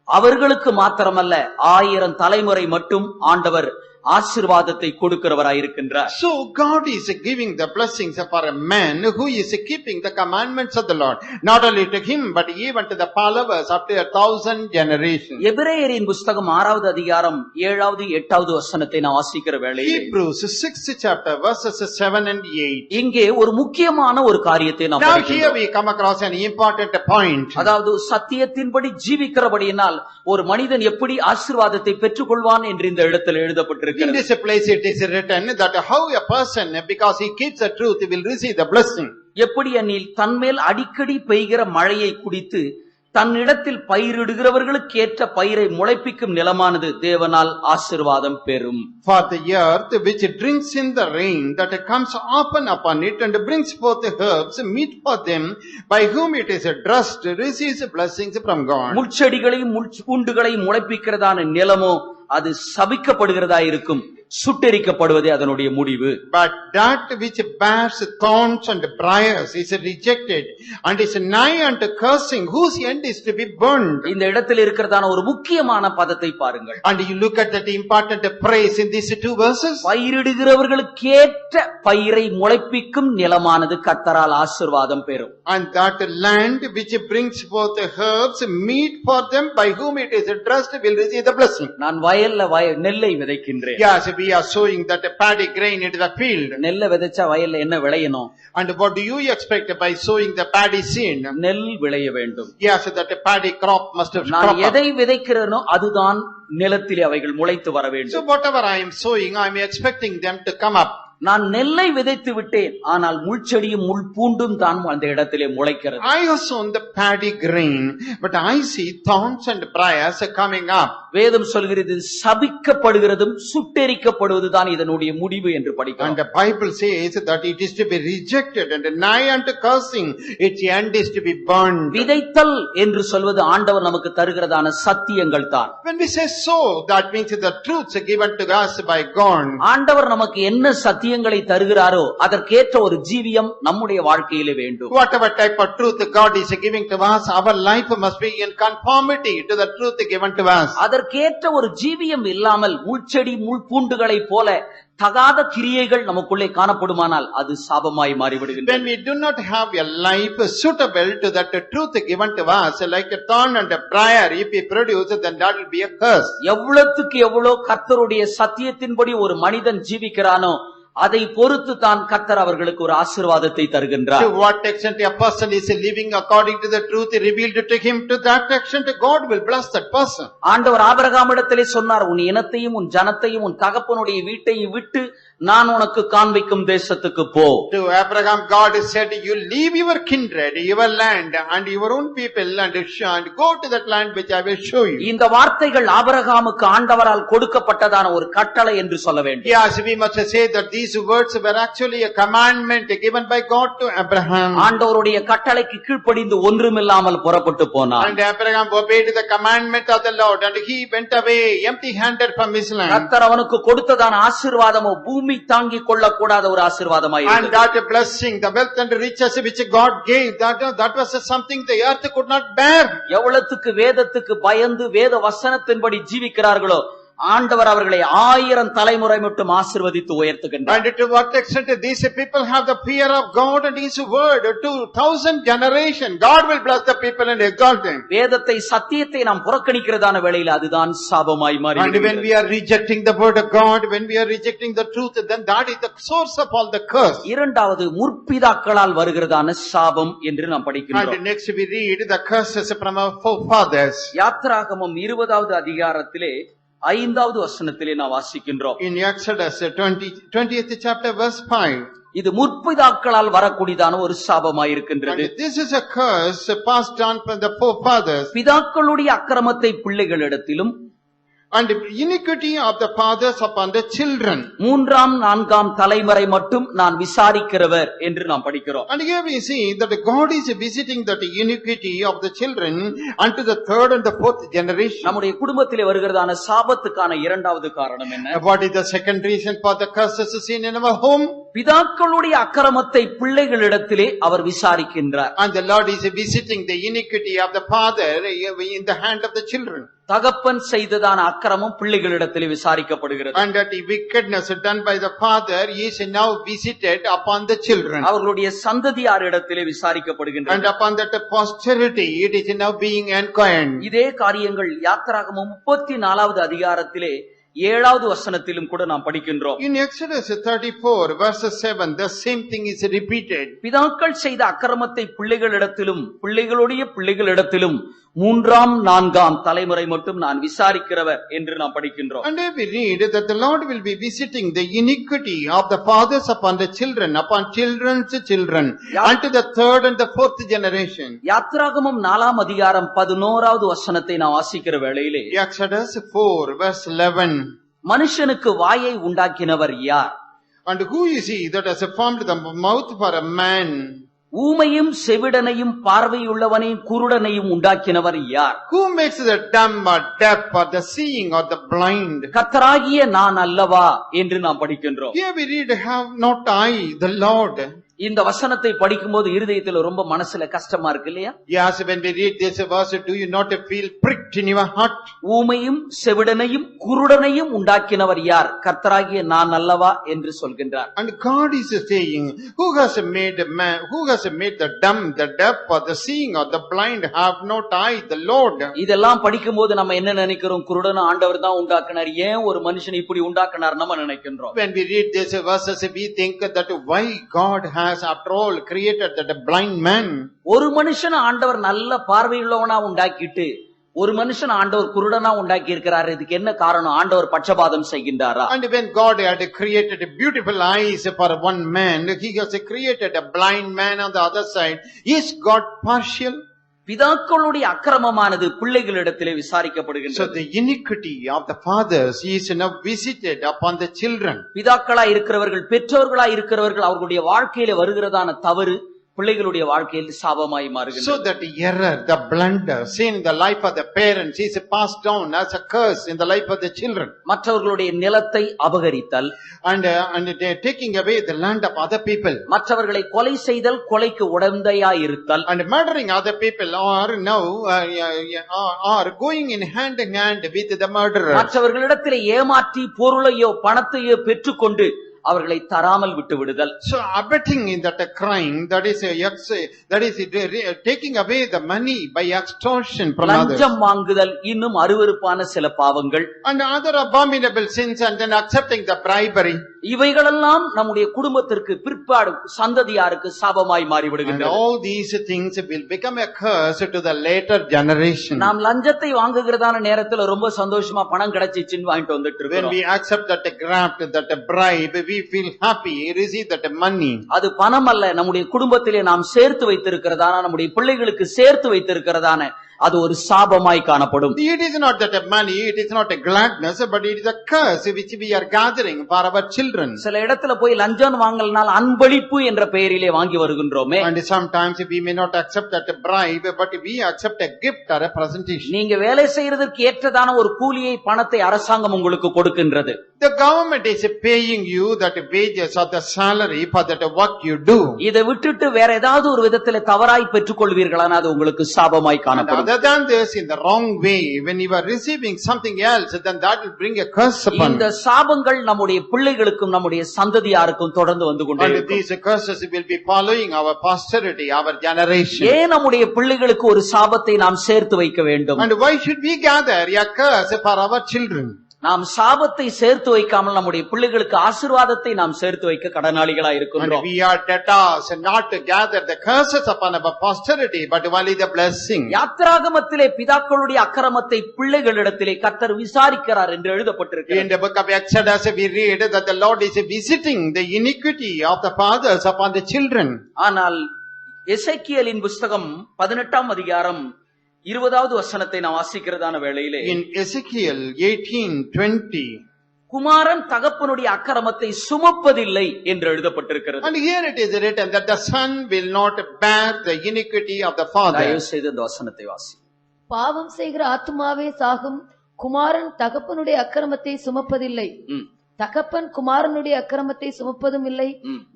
A: அவர்களுக்கு மாத்திரமல்ல 1000 தலைமுறை மட்டும் ஆண்டவர் ஆசீர்வாதத்தை கொடுக்கிறவராயிருக்கின்றார்.
B: So God is giving the blessings for a man who is keeping the commandments of the Lord, not only to him but even to the followers up to 1,000 generations.
A: எபிரேயரின் புஸ்தகம் 6வது அதிகாரம் 7வது 8வது வசனத்தை நான் வாசிக்கிற வேளையில்
B: Hebrews 6th chapter verses 7 and 8.
A: இங்கே ஒரு முக்கியமான ஒரு காரியத்தை நாம்
B: Now here
A: படிக்கிறோம்.
B: we come across an important point.
A: அதாவது சத்தியத்தின்படி ஜீவிக்கிறபடியினால் ஒரு மனிதன் எப்படி ஆசீர்வாதத்தை பெற்றுக்கொள்வான் என்று இந்த இடத்தில்
B: In
A: எழுதப்பட்டிருக்கிறது.
B: this place it is written that how a person, because he keeps the truth, will receive the blessing.
A: எப்படி எனில் தன்மேல் அடிக்கடி பெய்கிற மழையை குடித்து தன்னிடத்தில் பயிரிடுகிறவர்களுக்கு ஏற்ற பயிரை முளைப்பிக்கும் நிலமானது தேவனால் ஆசீர்வாதம் பெறும்.
B: For the earth which drinks in the rain that comes often upon it and brings forth the herbs meet for them by whom it is dressed receives blessings from God.
A: முட்செடிகளையும் முள்பூண்டுகளையும் முளைப்பிக்கிறதான நிலமோ அது சபிக்கப்படுகிறதா இருக்கும், சுட்டெரிக்கப்படுவதே அதனுடைய முடிவு.
B: But that which bears thorns and briars is rejected and is nigh unto cursing, whose end is to be burned.
A: இந்த இடத்தில் இருக்கிறதான ஒரு முக்கியமான பதத்தை பாருங்கள்.
B: And you look at that important phrase in these two verses.
A: பயிரிடுகிறவர்களுக்கேற்ற பயிரை முளைப்பிக்கும் நிலமானது கர்த்தரால் ஆசீர்வாதம் பெறும்.
B: And that land which brings forth the herbs meet for them by whom it is dressed will receive the blessing.
A: நான் வயல்ல நெல்லை விதைக்கின்றேன்.
B: Yes, we are sowing that paddy grain into the field.
A: நெல்லை விதைச்சா வயல்ல என்ன விளையணும்?
B: And what do you expect by sowing the paddy seed?
A: நெல் விளைய வேண்டும்.
B: Yes, that paddy crop must have
A: நான்
B: crop up.
A: எதை விதைக்கிறேனோ அதுதான் நிலத்திலே அவைகள் முளைத்து வர
B: So
A: வேண்டும்.
B: whatever I am sowing, I am expecting them to come up.
A: நான் நெல்லை விதைத்து விட்டேன், ஆனால் முள்செடியும் முள் பூண்டும் தான் அந்த இடத்திலே முளைக்கிறது.
B: I have sown the paddy grain, but I see thorns and briars coming up.
A: வேதம் சொல்கிறது சபிக்கப்படுகிறதும் சுட்டெரிக்கப்படுவதுதான் இதனுடைய முடிவு என்று
B: And
A: படிக்கிறோம்.
B: the Bible says that it is to be rejected and nigh unto cursing, its end is to be burned.
A: விதைத்தல் என்று சொல்வது ஆண்டவர் நமக்கு தருகிறதான சத்தியங்கள் தான்.
B: When we say sow, that means the truths given to us by God.
A: ஆண்டவர் நமக்கு என்ன சத்தியங்களை தருகிறாரோ அதற்கேற்ற ஒரு ஜீவியம் நம்முடைய வாழ்க்கையிலே வேண்டும்.
B: Whatever type of truth God is giving to us, our life must be in conformity to the truth given to us.
A: அதற்கேற்ற ஒரு ஜீவியம் இல்லாமல் முள்செடி முள் பூண்டுகளை போல தகாத கிரியைகள் நமக்குள்ளே காணப்படுமானால் அது சாபமாய் மாறிவிடுகின்றது.
B: When we do not have a life suitable to that truth given to us, like a thorn and a briar, if we produce, then that will be a curse.
A: எவ்வளவுக்கு எவ்வளவு கர்த்தருடைய சத்தியத்தின்படி ஒரு மனிதன் ஜீவிக்கிறானோ அதை பொறுத்து தான் கர்த்தர் அவர்களுக்கு ஒரு ஆசீர்வாதத்தை தருகின்றார்.
B: To what extent a person is living according to the truth revealed to him, to that extent God will bless that person.
A: ஆண்டவர் ஆபிரகாமிடத்திலே சொன்னார், உன் இனத்தையும் உன் ஜனத்தையும் உன் தகப்பனுடைய வீட்டையும் விட்டு நான் உனக்கு காண்பிக்கும் தேசத்துக்கு போ.
B: To Abraham, God said, you leave your kindred, your land, and your own people, and go to that land which I will show you.
A: இந்த வார்த்தைகள் ஆபிரகாமுக்கு ஆண்டவரால் கொடுக்கப்பட்டதான ஒரு கட்டளை என்று சொல்ல வேண்டும்.
B: Yes, we must say that these words were actually a commandment given by God to Abraham.
A: ஆண்டவருடைய கட்டளைக்கு கீழ்ப்படிந்து ஒன்றுமில்லாமல் புறப்பட்டு போனார்.
B: And Abraham obeyed the commandment of the Lord, and he went away empty-handed from his land.
A: கர்த்தர் அவனுக்கு கொடுத்ததான ஆசீர்வாதமோ பூமி தாங்கிக் கொள்ளக்கூடாத ஒரு ஆசீர்வாதமாய்
B: And that blessing, the wealth and riches which God gave, that was something the earth could not bear.
A: எவ்வளவுக்கு வேதத்துக்கு பயந்து வேத வசனத்தின்படி ஜீவிக்கிறார்களோ ஆண்டவர் அவர்களை 1000 தலைமுறை மட்டும் ஆசீர்வதித்து உயர்த்துகின்றார்.
B: And to what extent these people have the fear of God and His word, 2000 generation, God will bless the people and exalt them.
A: வேதத்தை சத்தியத்தை நாம் புறக்கணிக்கிறதான வேளையில் அதுதான் சாபமாய்
B: And
A: மாறுகிறது.
B: when we are rejecting the word of God, when we are rejecting the truth, then that is the source of all the curse.
A: இரண்டாவது முற்பிதாக்களால் வருகிறதான சாபம் என்று நாம் படிக்கின்றோம்.
B: And next we read the curses from our forefathers.
A: யாத்திராகமம் 20வது அதிகாரத்திலே 5வது வசனத்திலே நாம் வாசிக்கின்றோம்.
B: In Exodus 20th chapter verse 5.
A: இது முற்பிதாக்களால் வரக்கூடியதான ஒரு சாபமாயிருக்கின்றது.
B: And this is a curse passed on from the forefathers.
A: பிதாக்களுடைய அக்கிரமத்தை பிள்ளைகளிடத்திலும்
B: And iniquity of the fathers upon the children.
A: 3ஆம் 4ஆம் தலைமுறை மட்டும் நான் விசாரிக்கிறவர் என்று நாம் படிக்கிறோம்.
B: And here we see that God is visiting that iniquity of the children unto the third and the fourth generation.
A: நம்முடைய குடும்பத்திலே வருகிறதான சாபத்துக்கான இரண்டாவது காரணம் என்ன?
B: What is the second reason for the curses seen in our home?
A: பிதாக்களுடைய அக்கிரமத்தை பிள்ளைகளிடத்திலே அவர் விசாரிக்கின்றார்.
B: And the Lord is visiting the iniquity of the father in the hand of the children.
A: தகப்பன் செய்ததான அக்கிரமம் பிள்ளைகளிடத்திலே விசாரிக்கப்படுகிறது.
B: And that wickedness done by the father is now visited upon the children.
A: அவர்களுடைய சந்ததியாரிடத்திலே விசாரிக்கப்படுகின்றது.
B: And upon that posterity it is now being inquired.
A: இதே காரியங்கள் யாத்திராகமம் 34வது அதிகாரத்திலே 7வது வசனத்திலும் கூட நாம் படிக்கின்றோம்.
B: In Exodus 34 verse 7 the same thing is repeated.
A: பிதாக்கள் செய்த அக்கிரமத்தை பிள்ளைகளிடத்திலும் பிள்ளைகளுடைய பிள்ளைகளிடத்திலும் 3ஆம் 4ஆம் தலைமுறை மட்டும் நான் விசாரிக்கிறவர் என்று நாம் படிக்கின்றோம்.
B: And we read that the Lord will be visiting the iniquity of the fathers upon the children, upon children's children, unto the third and the fourth generation.
A: யாத்திராகமம் 4ஆம் அதிகாரம் 11வது வசனத்தை நான் வாசிக்கிற வேளையிலே
B: Exodus 4 verse 11.
A: மனுஷனுக்கு வாயை உண்டாக்கினவர் யார்?
B: And who is he that has formed the mouth for a man?
A: ஊமையும் செவிடனையும் பார்வையுள்ளவனையும் குருடனையும் உண்டாக்கினவர் யார்?
B: Who makes the dumb or deaf or the seeing or the blind?
A: கர்த்தராகிய நான் அல்லவா என்று நாம் படிக்கின்றோம்.
B: Here we read, have not I the Lord?
A: இந்த வசனத்தை படிக்கும்போது இருதயத்துல ரொம்ப மனசுல கஷ்டமா இருக்கு இல்லையா?
B: Yes, when we read this verse, do you not feel pricked in your heart?
A: ஊமையும் செவிடனையும் குருடனையும் உண்டாக்கினவர் யார்? கர்த்தராகிய நான் அல்லவா என்று சொல்கின்றார்.
B: And God is saying, who has made man, who has made the dumb, the deaf, or the seeing, or the blind? Have not I the Lord?
A: இதெல்லாம் படிக்கும்போது நம்ம என்ன நினைக்கிறோம்? குருடன ஆண்டவர் தான் உண்டாக்குனார், ஏன் ஒரு மனுஷன் இப்படி உண்டாக்குனார் நம்ம நினைக்கின்றோம்.
B: When we read these verses, we think that why God has after all created that a blind man.
A: ஒரு மனுஷன் ஆண்டவர் நல்ல பார்வையுள்ளவனா உண்டாக்கிட்டு ஒரு மனுஷன் ஆண்டவர் குருடனா உண்டாக்கி இருக்கிறார். இதுக்கு என்ன காரணம்? ஆண்டவர் பட்சபாதம் செய்கின்றாரா?
B: And when God had created beautiful eyes for one man, he has created a blind man on the other side. Is God partial?
A: பிதாக்களுடைய அக்கிரமமானது பிள்ளைகளிடத்திலே
B: So
A: விசாரிக்கப்படுகின்றது.
B: the iniquity of the fathers is now visited upon the children.
A: பிதாக்களா இருக்கிறவர்கள் பெற்றோர்களா இருக்கிறவர்கள் அவர்களுடைய வாழ்க்கையில வருகிறதான தவறு பிள்ளைகளுடைய வாழ்க்கையில் சாபமாய்
B: So
A: மாறுகின்றது.
B: that the error, the blunder, sin in the life of the parents is passed down as a curse in the life of the children.
A: மற்றவர்களுடைய நிலத்தை அபகரித்தல்,
B: And they are taking away the land of other people.
A: மற்றவர்களை கொலை செய்தல், கொலைக்கு உடந்தையாய் இருத்தல்,
B: And murdering other people are now are going in hand with the murderers.
A: மற்றவர்களிடத்திலே ஏமாற்றி பொருளையோ பணத்தையோ பெற்றுக்கொண்டு அவர்களை தராமல் விட்டு விடுதல்.
B: So abetting in that crime, that is taking away the money by extortion from others.
A: லஞ்சம் வாங்குதல் இன்னும் அருவருப்பான சில பாவங்கள்.
B: And other abominable sins, and then accepting the bribery.
A: இவைகளெல்லாம் நம்முடைய குடும்பத்திற்கு பிற்பாடு சந்ததியாருக்கு சாபமாய்
B: And
A: மாறிவிடுகின்றன.
B: all these things will become a curse to the later generation.
A: நாம் லஞ்சத்தை வாங்குகிறதான நேரத்துல ரொம்ப சந்தோஷமா பணம் கிடைச்சிச்சுன்னு வாங்கிட்டு வந்துட்டு
B: When
A: இருக்கோம்.
B: we accept that graft, that bribe, we feel happy, receive that money.
A: அது பணம் அல்ல, நம்முடைய குடும்பத்திலே நாம் சேர்த்து வைத்திருக்கிறதான நம்முடைய பிள்ளைகளுக்கு சேர்த்து வைத்திருக்கிறதான அது ஒரு சாபமாய் காணப்படும்.
B: It is not that money, it is not a gladness, but it is a curse which we are gathering for our children.
A: சில இடத்துல போய் லஞ்சம் வாங்கலனால் அன்பளிப்பு என்ற பெயரிலே வாங்கி வருகின்றோமே.
B: And sometimes we may not accept that bribe, but we accept a gift or a presentation.
A: நீங்க வேலை செய்யறதற்கு ஏற்றதான ஒரு கூலியை பணத்தை அரசாங்கம் உங்களுக்கு கொடுக்கின்றது.
B: The government is paying you that wages or the salary for that work you do.
A: இதை விட்டுட்டு வேற ஏதாவது ஒரு விதத்துல தவறாய் பெற்றுக் கொள்வீர்களான அது உங்களுக்கு சாபமாய்
B: And
A: காணப்படும்.
B: other than this, in the wrong way, when you are receiving something else, then that will bring a curse upon
A: இந்த
B: you.
A: சாபங்கள் நம்முடைய பிள்ளைகளுக்கும் நம்முடைய சந்ததியாருக்கும் தொடர்ந்து வந்து கொண்டே
B: And
A: இருக்கும்.
B: these curses will be following our posterity, our generation.
A: ஏன் நம்முடைய பிள்ளைகளுக்கு ஒரு சாபத்தை நாம் சேர்த்து வைக்க வேண்டும்?
B: And why should we gather a curse for our children?
A: நாம் சாபத்தை சேர்த்து வைக்காமல் நம்முடைய பிள்ளைகளுக்கு ஆசீர்வாதத்தை நாம் சேர்த்து வைக்க கடனாளிகளா
B: And
A: இருக்கின்றோம்.
B: we are debtors not to gather the curses upon our posterity, but only the blessing.
A: யாத்திராகமத்திலே பிதாக்களுடைய அக்கிரமத்தை பிள்ளைகளிடத்திலே கர்த்தர் விசாரிக்கிறார் என்று
B: In
A: எழுதப்பட்டிருக்கிறது.
B: the book of Exodus, we read that the Lord is visiting the iniquity of the fathers upon the children.
A: ஆனால் எசேக்கியேலின் புஸ்தகம் 18ஆம் அதிகாரம் 20வது வசனத்தை நான் வாசிக்கிறதான வேளையிலே
B: In Ezekiel 18:20,
A: குமாரன் தகப்பனுடைய அக்கிரமத்தை சுமப்பதில்லை என்று எழுதப்பட்டிருக்கிறது.
B: and here it is written that the son will not bear the iniquity of the father.
A: தயவு செய்து இந்த வசனத்தை வாசி.
C: பாவம் செய்கிற ஆத்துமாவே சாகும், குமாரன் தகப்பனுடைய அக்கிரமத்தை சுமப்பதில்லை. தகப்பன் குமாரனுடைய அக்கிரமத்தை சுமப்பதும் இல்லை,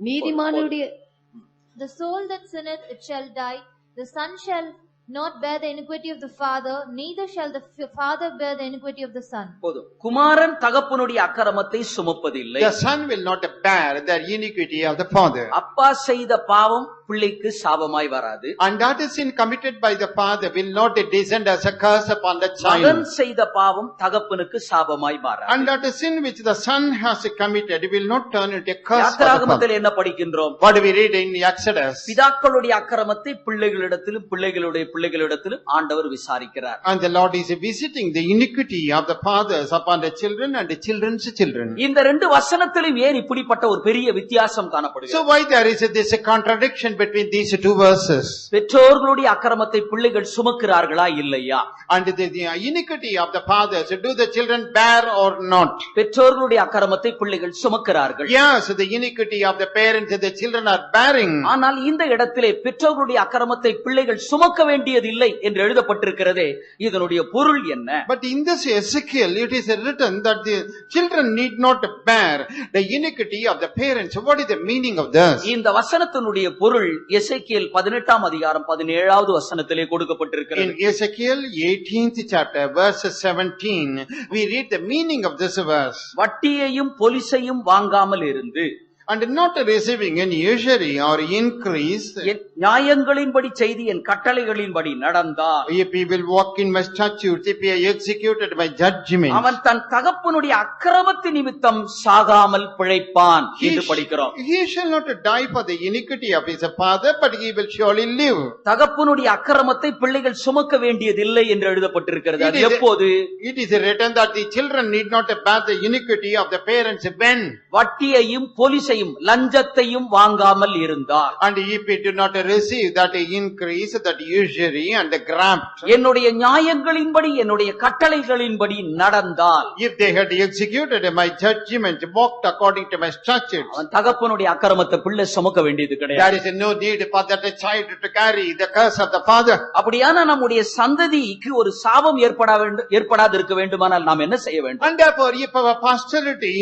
C: நீதிமானுடைய
D: The soul that sinneth, it shall die. The son shall not bear the iniquity of the father, neither shall the father bear the iniquity of the son.
A: போதும். குமாரன் தகப்பனுடைய அக்கிரமத்தை சுமப்பதில்லை.
B: The son will not bear the iniquity of the father.
A: அப்பா செய்த பாவம் பிள்ளைக்கு சாபமாய் வராது.
B: And that is sin committed by the father will not descend as a curse upon the
A: மகன்
B: child.
A: செய்த பாவம் தகப்பனுக்கு சாபமாய் மாறாது.
B: And that is sin which the son has committed will not turn into a curse for the father.
A: யாத்திராகமத்தில் என்ன படிக்கின்றோம்?
B: What do we read in Exodus?
A: பிதாக்களுடைய அக்கிரமத்தை பிள்ளைகளிடத்திலும் பிள்ளைகளுடைய பிள்ளைகளிடத்திலும் ஆண்டவர் விசாரிக்கிறார்.
B: And the Lord is visiting the iniquity of the fathers upon the children and the children's children.
A: இந்த ரெண்டு வசனத்திலும் ஏன் இப்படிப்பட்ட ஒரு பெரிய வித்தியாசம் காணப்படுகிறது?
B: So why there is this contradiction between these two verses?
A: பெற்றோர்களுடைய அக்கிரமத்தை பிள்ளைகள் சுமக்கிறார்களா இல்லையா?
B: And the iniquity of the fathers, do the children bear or not?
A: பெற்றோர்களுடைய அக்கிரமத்தை பிள்ளைகள் சுமக்கிறார்கள்.
B: Yes, the iniquity of the parents the children are bearing.
A: ஆனால் இந்த இடத்திலே பெற்றோர்களுடைய அக்கிரமத்தை பிள்ளைகள் சுமக்க வேண்டியதில்லை என்று எழுதப்பட்டிருக்கிறதே, இதனுடைய பொருள் என்ன?
B: But in this Ezekiel it is written that the children need not bear the iniquity of the parents. What is the meaning of this?
A: இந்த வசனத்தினுடைய பொருள் எசேக்கியேல் 18ஆம் அதிகாரம் 17வது வசனத்திலே கொடுக்கப்பட்டிருக்கிறது.
B: In Ezekiel 18th chapter verse 17 we read the meaning of this verse.
A: வட்டியையும் பொலிசையும் வாங்காமல் இருந்து
B: And not receiving any usury or increase.
A: என் நியாயங்களின்படி செய்து என் கட்டளைகளின்படி நடந்தால்,
B: If he will walk in my statutes, if he executed my judgment,
A: அவன் தன் தகப்பனுடைய அக்கிரமத்து நிமித்தம் சாகாமல் பிழைப்பான் என்று படிக்கிறோம்.
B: he shall not die for the iniquity of his father, but he will surely live.
A: தகப்பனுடைய அக்கிரமத்தை பிள்ளைகள் சுமக்க வேண்டியதில்லை என்று எழுதப்பட்டிருக்கிறது. அது எப்போது?
B: It is written that the children need not bear the iniquity of the parents when?
A: வட்டியையும் பொலிசையும் லஞ்சத்தையும் வாங்காமல் இருந்தார்.
B: And if he do not receive that increase, that usury and the graft.
A: என்னுடைய நியாயங்களின்படி என்னுடைய கட்டளைகளின்படி நடந்தால்,
B: If they had executed my judgment, walked according to my statutes,
A: அவன் தகப்பனுடைய அக்கிரமத்தை பிள்ளை சுமக்க வேண்டியது
B: there
A: கிடையாது.
B: is no need for that child to carry the curse of the father.
A: அப்படியான நம்முடைய சந்ததிக்கு ஒரு சாபம் ஏற்படாது இருக்க வேண்டுமானால் நாம் என்ன செய்ய வேண்டும்?
B: And therefore, if our posterity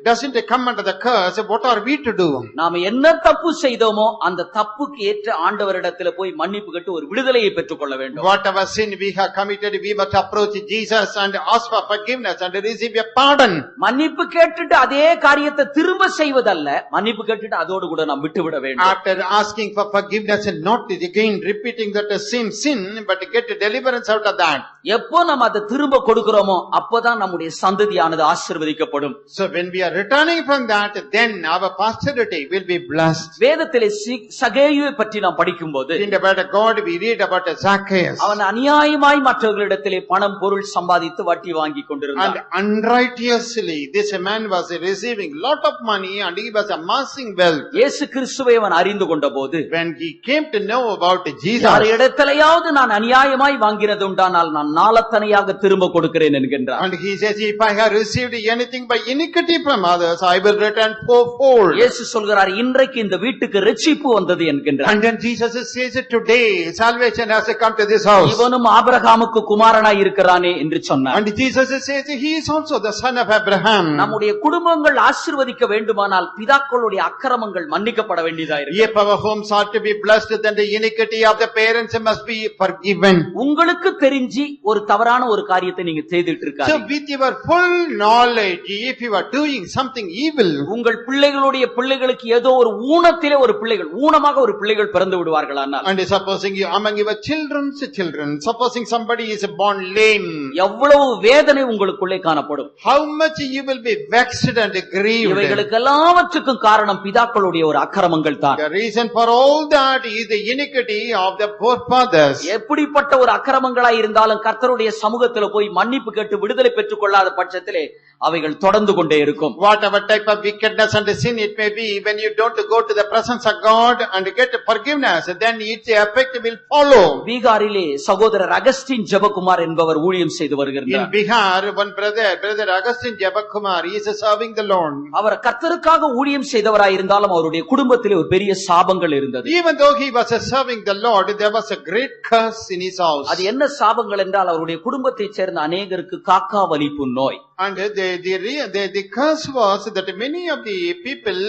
B: doesn't come under the curse, what are we to do?
A: நாம என்ன தப்பு செய்தோமோ அந்த தப்புக்கு ஏற்ற ஆண்டவரிடத்துல போய் மன்னிப்பு கேட்டு ஒரு விடுதலையை பெற்றுக் கொள்ள வேண்டும்.
B: Whatever sin we have committed, we must approach Jesus and ask for forgiveness and receive a pardon.
A: மன்னிப்பு கேட்டுட்டு அதே காரியத்தை திரும்ப செய்வதல்ல, மன்னிப்பு கேட்டுட்டு அதோடு கூட நாம் விட்டுவிட வேண்டும்.
B: After asking for forgiveness and not again repeating that sin, but get deliverance out of that.
A: எப்போ நம்ம அதை திரும்ப கொடுக்கிறோமோ அப்பதான் நம்முடைய சந்ததியானது ஆசீர்வதிக்கப்படும்.
B: So when we are returning from that, then our posterity will be blessed.
A: வேதத்திலே சகேயுவை பற்றி நாம் படிக்கும்போது,
B: In the word of God, we read about Zacchaeus.
A: அவன் அநியாயமாய் மற்றவர்களிடத்திலே பணம் பொருள் சம்பாதித்து வட்டி வாங்கி கொண்டிருந்தான்.
B: And unrighteously, this man was receiving lot of money and he was amassing wealth.
A: இயேசு கிறிஸ்துவை அவன் அறிந்து கொண்ட போது,
B: When he came to know about Jesus,
A: யார் இடத்திலேயாவது நான் அநியாயமாய் வாங்கினது உண்டானால் நான் நாளத்தனையாக திரும்ப கொடுக்கிறேன் என்கின்றார்.
B: and he says, if I have received anything by iniquity from others, I will return fourfold.
A: இயேசு சொல்கிறார், இன்றைக்கு இந்த வீட்டுக்கு இரட்சிப்பு வந்தது என்கின்றார்.
B: And then Jesus says, today salvation has come to this house.
A: இவனும் ஆபிரகாமுக்கு குமாரனாய் இருக்கிறானே என்று சொன்னார்.
B: And Jesus says, he is also the son of Abraham.
A: நம்முடைய குடும்பங்கள் ஆசீர்வதிக்க வேண்டுமானால் பிதாக்களுடைய அக்கிரமங்கள் மன்னிக்கப்பட வேண்டியதா இருக்கு.
B: If our homes are to be blessed, then the iniquity of the parents must be forgiven.
A: உங்களுக்கு தெரிஞ்சு ஒரு தவறான ஒரு காரியத்தை நீங்க செய்துட்டு
B: So
A: இருக்காங்க.
B: with your full knowledge, if you are doing something evil,
A: உங்கள் பிள்ளைகளுடைய பிள்ளைகளுக்கு ஏதோ ஒரு ஊனத்திலே ஒரு ஊனமாக ஒரு பிள்ளைகள் பிறந்து விடுவார்களானால்,
B: and supposing you among your children's children, supposing somebody is born lame,
A: எவ்வளவு வேதனை உங்களுக்குள்ளே காணப்படும்.
B: how much you will be vexed and grieved.
A: இவைகளுக்கு எல்லாவற்றுக்கும் காரணம் பிதாக்களுடைய ஒரு அக்கிரமங்கள் தான்.
B: The reason for all that is the iniquity of the forefathers.
A: எப்படிப்பட்ட ஒரு அக்கிரமங்களாய் இருந்தாலும் கர்த்தருடைய சமூகத்துல போய் மன்னிப்பு கேட்டு விடுதலை பெற்றுக் கொள்ளாத பட்சத்திலே அவைகள் தொடர்ந்து கொண்டே இருக்கும்.
B: Whatever type of wickedness and sin it may be, when you don't go to the presence of God and get forgiveness, then its effect will follow.
A: பீகாரிலே சகோதரர் அகஸ்டின் ஜெபகுமார் என்பவர் ஊழியம் செய்து
B: In
A: வருகிறார்.
B: Bihar, one brother Augustine Jabakumar, he is serving the Lord.
A: அவர் கர்த்தருக்காக ஊழியம் செய்தவராய் இருந்தாலும் அவருடைய குடும்பத்திலே ஒரு பெரிய சாபங்கள் இருந்தது.
B: Even though he was serving the Lord, there was a great curse in his house.
A: அது என்ன சாபங்கள் என்றால், ஏனென்றால் அவருடைய குடும்பத்தைச் சேர்ந்த அநேகருக்கு காக்கா வலிப்பு நோய்.
B: And the curse was that many of the people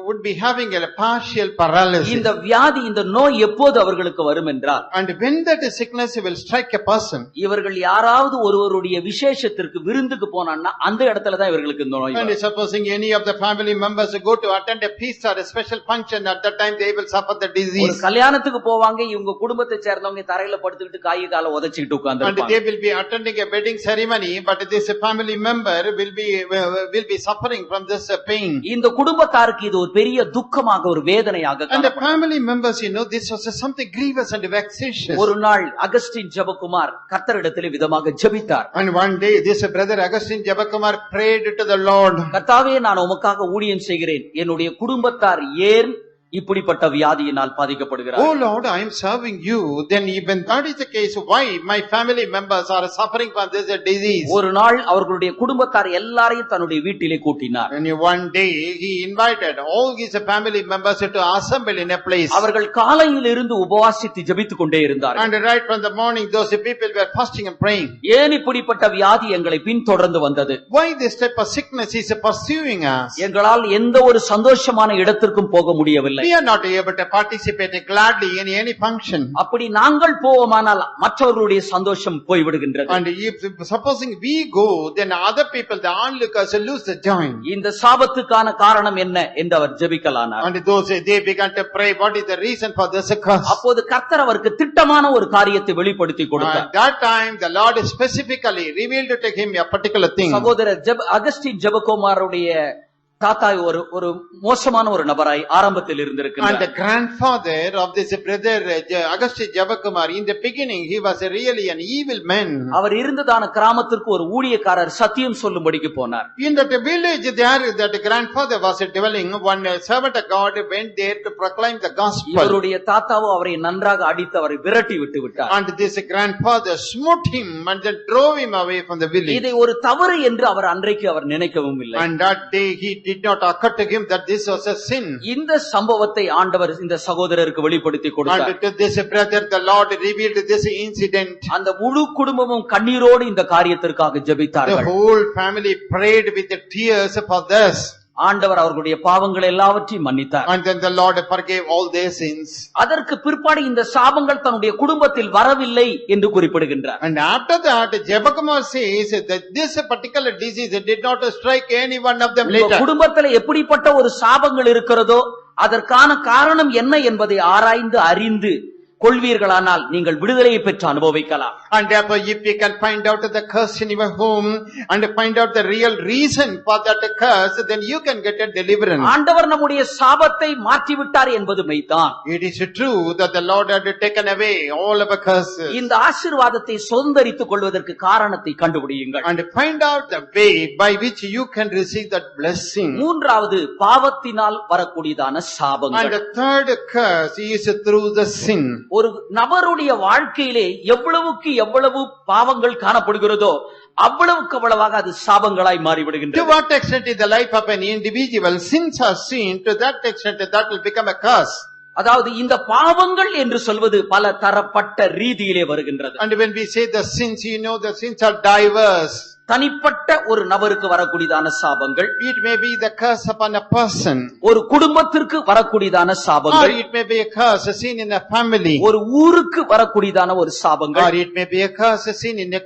B: would be having a partial paralysis.
A: இந்த வியாதி, இந்த நோய் எப்போது அவர்களுக்கு வரும் என்றால்,
B: And when that sickness will strike a person,
A: இவர்கள் யாராவது ஒருவருடைய விசேஷத்திற்கு விருந்துக்கு போனான்னா அந்த இடத்துல தான் இவர்களுக்கு இந்த நோய்
B: and
A: வரும்.
B: supposing any of the family members go to attend a feast or a special function, at that time they will suffer the
A: ஒரு
B: disease.
A: கல்யாணத்துக்கு போவாங்க, இவங்க குடும்பத்தை சேர்ந்தவங்க தரையில படுத்துக்கிட்டு காய் கால உதச்சிட்டு
B: And
A: உட்கார்ந்து
B: they will be attending a wedding ceremony, but this family member will be suffering from this pain.
A: இந்த குடும்பத்தாருக்கு இது ஒரு பெரிய துக்கமாக, ஒரு வேதனையாக
B: And the
A: காணப்படும்.
B: family members, this was something grievous and vexatious.
A: ஒரு நாள் அகஸ்டின் ஜெபகுமார் கர்த்தரிடத்திலே விதமாக ஜெபித்தார்.
B: And one day this brother Augustine Jabakumar prayed to the Lord.
A: கர்த்தாவே, நான் உமக்காக ஊழியம் செய்கிறேன், என்னுடைய குடும்பத்தார் ஏன் இப்படிப்பட்ட வியாதியினால் பாதிக்கப்படுகிறார்?
B: Oh Lord, I am serving you. Then even that is the case, why my family members are suffering from this disease?
A: ஒரு நாள் அவர்களுடைய குடும்பத்தார் எல்லாரையும் தன்னுடைய வீட்டிலே கூட்டினார்.
B: And one day he invited all his family members to assemble in a place.
A: அவர்கள் காலையில் இருந்து உபவாசித்து ஜெபித்துக் கொண்டே இருந்தார்கள்.
B: And right from the morning those people were fasting and praying.
A: ஏன் இப்படிப்பட்ட வியாதி எங்களை பின்தொடர்ந்து வந்தது?
B: Why this type of sickness is pursuing us?
A: எங்களால் எந்த ஒரு சந்தோஷமான இடத்திற்கும் போக முடியவில்லை.
B: We are not able to participate gladly in any function.
A: அப்படி நாங்கள் போவோமானால் மற்றவர்களுடைய சந்தோஷம் போய்விடுகின்றது.
B: And if supposing we go, then other people, the onlookers, lose the joy.
A: இந்த சாபத்துக்கான காரணம் என்ன என்று அவர் ஜெபிக்கலானார்.
B: And those they began to pray, what is the reason for this curse?
A: அப்போது கர்த்தர் அவருக்கு திட்டமான ஒரு காரியத்தை வெளிப்படுத்தி கொடுத்தார்.
B: At that time the Lord specifically revealed to him a particular thing.
A: சகோதரர் அகஸ்டின் ஜெபகுமாருடைய தாத்தா ஒரு மோசமான ஒரு நபராய் ஆரம்பத்தில்
B: And the
A: இருந்திருக்கிறார்.
B: grandfather of this brother Augustine Jabakumar, in the beginning he was really an evil man.
A: அவர் இருந்ததான கிராமத்திற்கு ஒரு ஊழியக்காரர் சத்தியம் சொல்லும்படிக்கு போனார்.
B: In that village there, that grandfather was dwelling, one servant of God went there to proclaim the gospel.
A: இவருடைய தாத்தாவோ அவரை நன்றாக அடித்து அவரை விரட்டி விட்டு விட்டார்.
B: And this grandfather smote him and then drove him away from the village.
A: இதை ஒரு தவறு என்று அவர் அன்றைக்கு அவர் நினைக்கவும் இல்லை.
B: And that day he did not occur to him that this was a sin.
A: இந்த சம்பவத்தை ஆண்டவர் இந்த சகோதரருக்கு வெளிப்படுத்தி கொடுத்தார்.
B: And to this brother the Lord revealed this incident.
A: அந்த முழு குடும்பமும் கண்ணீரோடு இந்த காரியத்திற்காக
B: The
A: ஜெபித்தார்கள்.
B: whole family prayed with the tears for this.
A: ஆண்டவர் அவர்களுடைய பாவங்கள் எல்லாவற்றையும் மன்னித்தார்.
B: And then the Lord forgave all their sins.
A: அதற்கு பிற்பாடு இந்த சாபங்கள் தன்னுடைய குடும்பத்தில் வரவில்லை என்று குறிப்பிடுகின்றார்.
B: And after that Jabakumar says that this particular disease did not strike any one of them
A: உங்க
B: later.
A: குடும்பத்தில் எப்படிப்பட்ட ஒரு சாபங்கள் இருக்கிறதோ அதற்கான காரணம் என்ன என்பதை ஆராய்ந்து அறிந்து கொள்வீர்களானால் நீங்கள் விடுதலையை பெற்று அனுபவிக்கலாம்.
B: And therefore if you can find out the curse in your home and find out the real reason for that curse, then you can get a deliverance.
A: ஆண்டவர் நம்முடைய சாபத்தை மாற்றிவிட்டார் என்பது மெய்தான்.
B: It is true that the Lord had taken away all of our curses.
A: இந்த ஆசீர்வாதத்தை சுதந்தரித்துக் கொள்வதற்கு காரணத்தை கண்டுபிடியுங்கள்.
B: And find out the way by which you can receive that blessing.
A: மூன்றாவது, பாவத்தினால் வரக்கூடியதான சாபங்கள்.
B: And the third curse is through the sin.
A: ஒரு நபருடைய வாழ்க்கையிலே எவ்வளவுக்கு எவ்வளவு பாவங்கள் காணப்படுகிறதோ அவ்வளவுக்கு அவ்வளவாக அது சாபங்களாய்
B: To
A: மாறிவிடுகின்றது.
B: what extent in the life of an individual sins are seen, to that extent that will become a curse.
A: அதாவது இந்த பாவங்கள் என்று சொல்வது பல தரப்பட்ட ரீதியிலே வருகின்றது.
B: And when we say the sins, the sins are diverse.
A: தனிப்பட்ட ஒரு நபருக்கு வரக்கூடியதான சாபங்கள்,
B: It may be the curse upon a person,
A: ஒரு குடும்பத்திற்கு வரக்கூடியதான
B: or
A: சாபங்கள்,
B: it may be a curse seen in a family,
A: ஒரு ஊருக்கு வரக்கூடியதான ஒரு
B: or
A: சாபங்கள்,
B: it may be a curse seen in a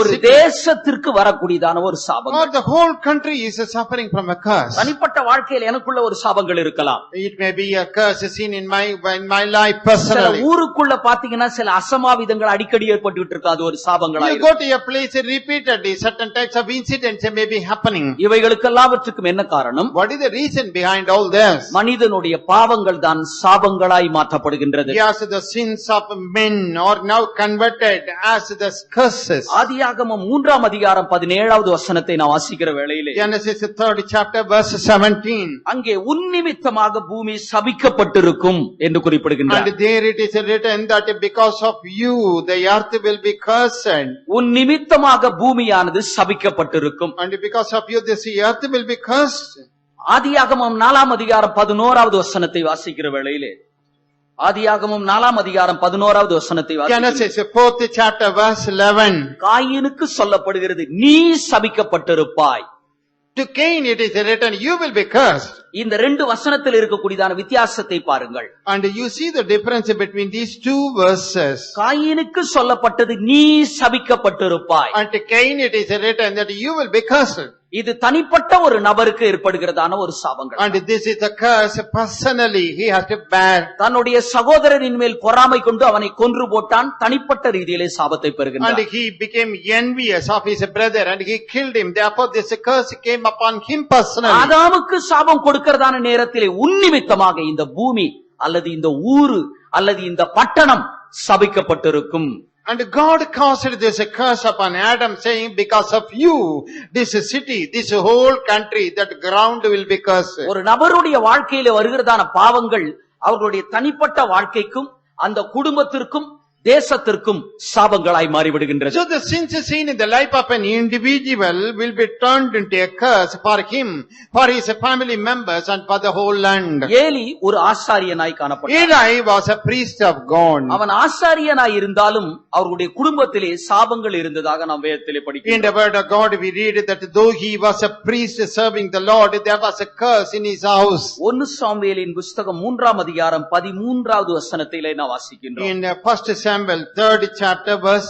A: ஒரு
B: city,
A: தேசத்திற்கு வரக்கூடியதான ஒரு
B: or
A: சாபங்கள்.
B: the whole country is suffering from a curse.
A: தனிப்பட்ட வாழ்க்கையில் எனக்குள்ள ஒரு சாபங்கள் இருக்கலாம்.
B: It may be a curse seen in my life
A: சில
B: personally.
A: ஊருக்குள்ள பாத்தீங்கன்னா சில அசம்பாவிதங்கள் அடிக்கடி ஏற்பட்டு இருக்காது, ஒரு சாபங்களா
B: You go to a place repeatedly, certain types of incidents may be happening.
A: இவைகளுக்கெல்லாவற்றுக்கும் என்ன காரணம்?
B: What is the reason behind all this?
A: மனிதனுடைய பாவங்கள் தான் சாபங்களாய் மாற்றப்படுகின்றது.
B: Yes, the sins of men are now converted as the curses.
A: ஆதியாகமம் 3ஆம் அதிகாரம் 17வது வசனத்தை நான் வாசிக்கிற வேளையிலே
B: Genesis 3rd chapter verse 17.
A: அங்கே உன் நிமித்தமாக பூமி சபிக்கப்பட்டிருக்கும் என்று குறிப்பிடுகின்றார்.
B: And there it is written that because of you the earth will be cursed.
A: உன் நிமித்தமாக பூமியானது சபிக்கப்பட்டிருக்கும்.
B: And because of you this earth will be cursed.
A: ஆதியாகமம் 4ஆம் அதிகாரம் 11வது வசனத்தை வாசிக்கிற வேளையிலே ஆதியாகமம் 4ஆம் அதிகாரம் 11வது வசனத்தை வாசிக்கிறேன்.
B: Genesis 4th chapter verse 11.
A: காயினுக்கு சொல்லப்படுகிறது, நீ சபிக்கப்பட்டிருப்பாய்.
B: To Cain it is written, you will be cursed.
A: இந்த ரெண்டு வசனத்தில் இருக்கக்கூடியதான வித்தியாசத்தை பாருங்கள்.
B: And you see the difference between these two verses.
A: காயினுக்கு சொல்லப்பட்டது, நீ சபிக்கப்பட்டிருப்பாய்.
B: And to Cain it is written that you will be cursed.
A: இது தனிப்பட்ட ஒரு நபருக்கு ஏற்படுகிறதான ஒரு சாபங்கள்.
B: And this is a curse personally he has to bear.
A: தன்னுடைய சகோதரனின் மேல் பொறாமை கொண்டு அவனை கொன்று போட்டான். தனிப்பட்ட ரீதியிலே சாபத்தை
B: And
A: பெறுகின்றான்.
B: he became envious of his brother and he killed him. Therefore this curse came upon him personally.
A: ஆதாமுக்கு சாபம் கொடுக்கிறதான நேரத்திலே உன்னிமித்தமாக இந்த பூமி அல்லது இந்த ஊரு அல்லது இந்த பட்டணம் சபிக்கப்பட்டிருக்கும்.
B: And God caused this curse upon Adam, saying, because of you, this city, this whole country, that ground will be cursed.
A: ஒரு நபருடைய வாழ்க்கையில வருகிறதான பாவங்கள் அவர்களுடைய தனிப்பட்ட வாழ்க்கைக்கும் அந்த குடும்பத்திற்கும் தேசத்திற்கும் சாபங்களாய் மாறிவிடுகின்றது.
B: So the sins seen in the life of an individual will be turned into a curse for him, for his family members and for the whole land.
A: Eli ஒரு ஆசாரியனாய் காணப்பட்டான்.
B: Eli was a priest of God.
A: அவன் ஆசாரியனாய் இருந்தாலும் அவர்களுடைய குடும்பத்திலே சாபங்கள் இருந்ததாக நாம் வேதத்திலே
B: In
A: படிக்கிறோம்.
B: the word of God we read that though he was a priest serving the Lord, there was a curse in his house.
A: 1 சாமுவேலின் புத்தகம் 3ஆம் அதிகாரம் 13வது வசனத்திலே நாம் வாசிக்கின்றோம்.
B: In 1 Samuel 3rd chapter verse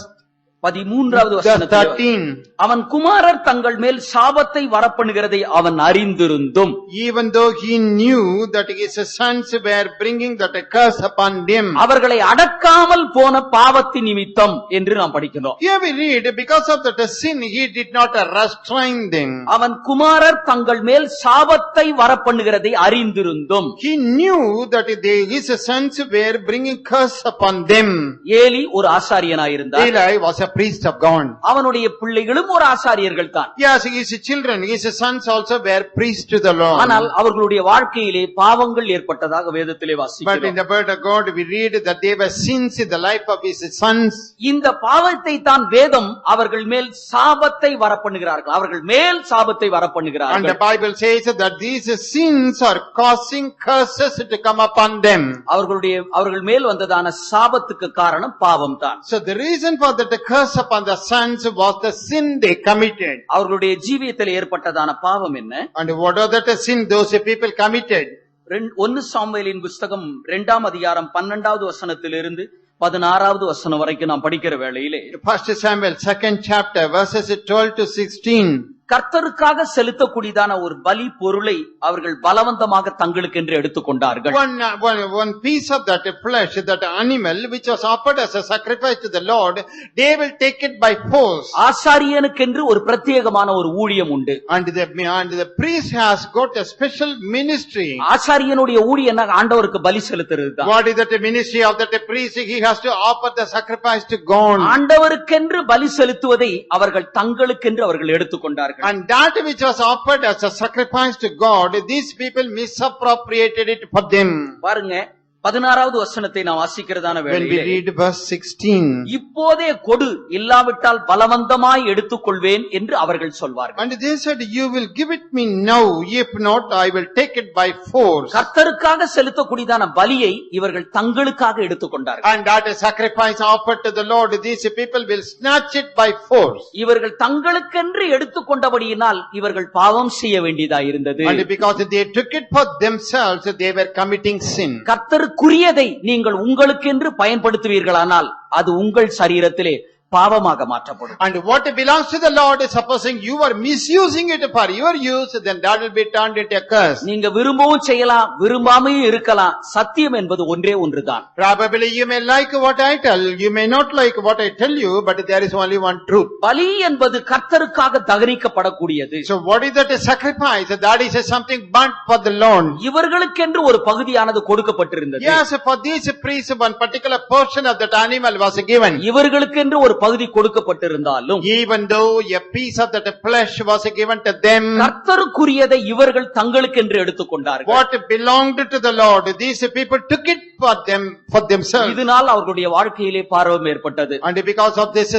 A: 13வது
B: verse
A: வசனத்திலே
B: 13.
A: அவன் குமாரர் தங்கள் மேல் சாபத்தை வரப்பண்ணுகிறதை அவன் அறிந்திருந்தும்,
B: Even though he knew that his sons were bringing that curse upon them.
A: அவர்களை அடக்காமல் போன பாவத்தின் நிமித்தம் என்று நாம் படிக்கிறோம்.
B: Here we read, because of that sin, he did not restrain them.
A: அவன் குமாரர் தங்கள் மேல் சாபத்தை வரப்பண்ணுகிறதை அறிந்திருந்தும்.
B: He knew that his sons were bringing curse upon them.
A: Eli ஒரு ஆசாரியனாயிருந்தார்.
B: Eli was a priest of God.
A: அவனுடைய பிள்ளைகளும் ஒரு ஆசாரியர்கள் தான்.
B: Yes, his children, his sons also were priests to the Lord.
A: ஆனால் அவர்களுடைய வாழ்க்கையிலே பாவங்கள் ஏற்பட்டதாக வேதத்திலே
B: But in
A: வாசிக்கிறோம்.
B: the word of God we read that there were sins in the life of his sons.
A: இந்த பாவத்தை தான் வேதம் அவர்கள் மேல் சாபத்தை வரப்பண்ணுகிறார்கள். அவர்கள் மேல் சாபத்தை
B: And the
A: வரப்பண்ணுகிறார்கள்.
B: Bible says that these sins are causing curses to come upon them.
A: அவர்கள் மேல் வந்ததான சாபத்துக்கு காரணம் பாவம் தான்.
B: So the reason for that curse upon the sons was the sin they committed.
A: அவர்களுடைய ஜீவியத்தில் ஏற்பட்டதான பாவம் என்ன?
B: And what are that sin those people committed?
A: 1 சாமுவேலின் புத்தகம் 2ஆம் அதிகாரம் 12வது வசனத்திலிருந்து 16வது வசனம் வரைக்கும் நாம் படிக்கிற வேளையிலே
B: 1 Samuel 2nd chapter verses 12 to 16.
A: கர்த்தருக்காக செலுத்தக்கூடியதான ஒரு பலி பொருளை அவர்கள் பலவந்தமாக தங்களுக்கென்று எடுத்துக்கொண்டார்கள்.
B: One piece of that flesh, that animal which was offered as a sacrifice to the Lord, they will take it by force.
A: ஆசாரியனுக்கென்று ஒரு பிரத்யேகமான ஒரு ஊழியம் உண்டு.
B: And the priest has got a special ministry.
A: ஆசாரியனுடைய ஊழியம் ஆண்டவருக்கு பலி செலுத்துறது தான்.
B: What is that ministry of that priest? He has to offer the sacrifice to God.
A: ஆண்டவருக்கென்று பலி செலுத்துவதை அவர்கள் தங்களுக்கென்று அவர்கள் எடுத்துக்கொண்டார்கள்.
B: And that which was offered as a sacrifice to God, these people misappropriated it for them.
A: பாருங்க 16வது வசனத்தை நான் வாசிக்கிறதான
B: When we
A: வேளையிலே,
B: read verse 16.
A: இப்போதே கொடு, இல்லாவிட்டால் பலவந்தமாய் எடுத்துக்கொள்வேன் என்று அவர்கள் சொல்வார்கள்.
B: And they said, you will give it me now, if not I will take it by force.
A: கர்த்தருக்காக செலுத்தக்கூடியதான பலியை இவர்கள் தங்களுக்காக எடுத்துக்கொண்டார்கள்.
B: And that sacrifice offered to the Lord, these people will snatch it by force.
A: இவர்கள் தங்களுக்கென்று எடுத்துக்கொண்டபடியினால் இவர்கள் பாவம் செய்ய வேண்டியதாயிருந்தது.
B: And because they took it for themselves, they were committing sin.
A: கர்த்தருக்குரியதை நீங்கள் உங்களுக்கென்று பயன்படுத்துவீர்களானால் அது உங்கள் சரீரத்திலே பாவமாக மாற்றப்படும்.
B: And what belongs to the Lord, supposing you are misusing it for your use, then that will be turned into a curse.
A: நீங்க விரும்பவும் செய்யலாம், விரும்பாமையும் இருக்கலாம். சத்தியம் என்பது ஒன்றே ஒன்றுதான்.
B: Probably you may like what I tell, you may not like what I tell you, but there is only one truth.
A: பலி என்பது கர்த்தருக்காக தகனிக்கப்படக்கூடியது.
B: So what is that sacrifice? That is something burnt for the Lord.
A: இவர்களுக்கென்று ஒரு பகுதியானது கொடுக்கப்பட்டிருந்தது.
B: Yes, for these priests one particular portion of that animal was given.
A: இவர்களுக்கென்று ஒரு பகுதி கொடுக்கப்பட்டிருந்தாலும்
B: Even though a piece of that flesh was given to them,
A: கர்த்தருக்குரியதை இவர்கள் தங்களுக்கென்று எடுத்துக்கொண்டார்கள்.
B: what belonged to the Lord, these people took it for themselves.
A: இதனால் அவர்களுடைய வாழ்க்கையிலே பாவம் ஏற்பட்டது.
B: And because of this,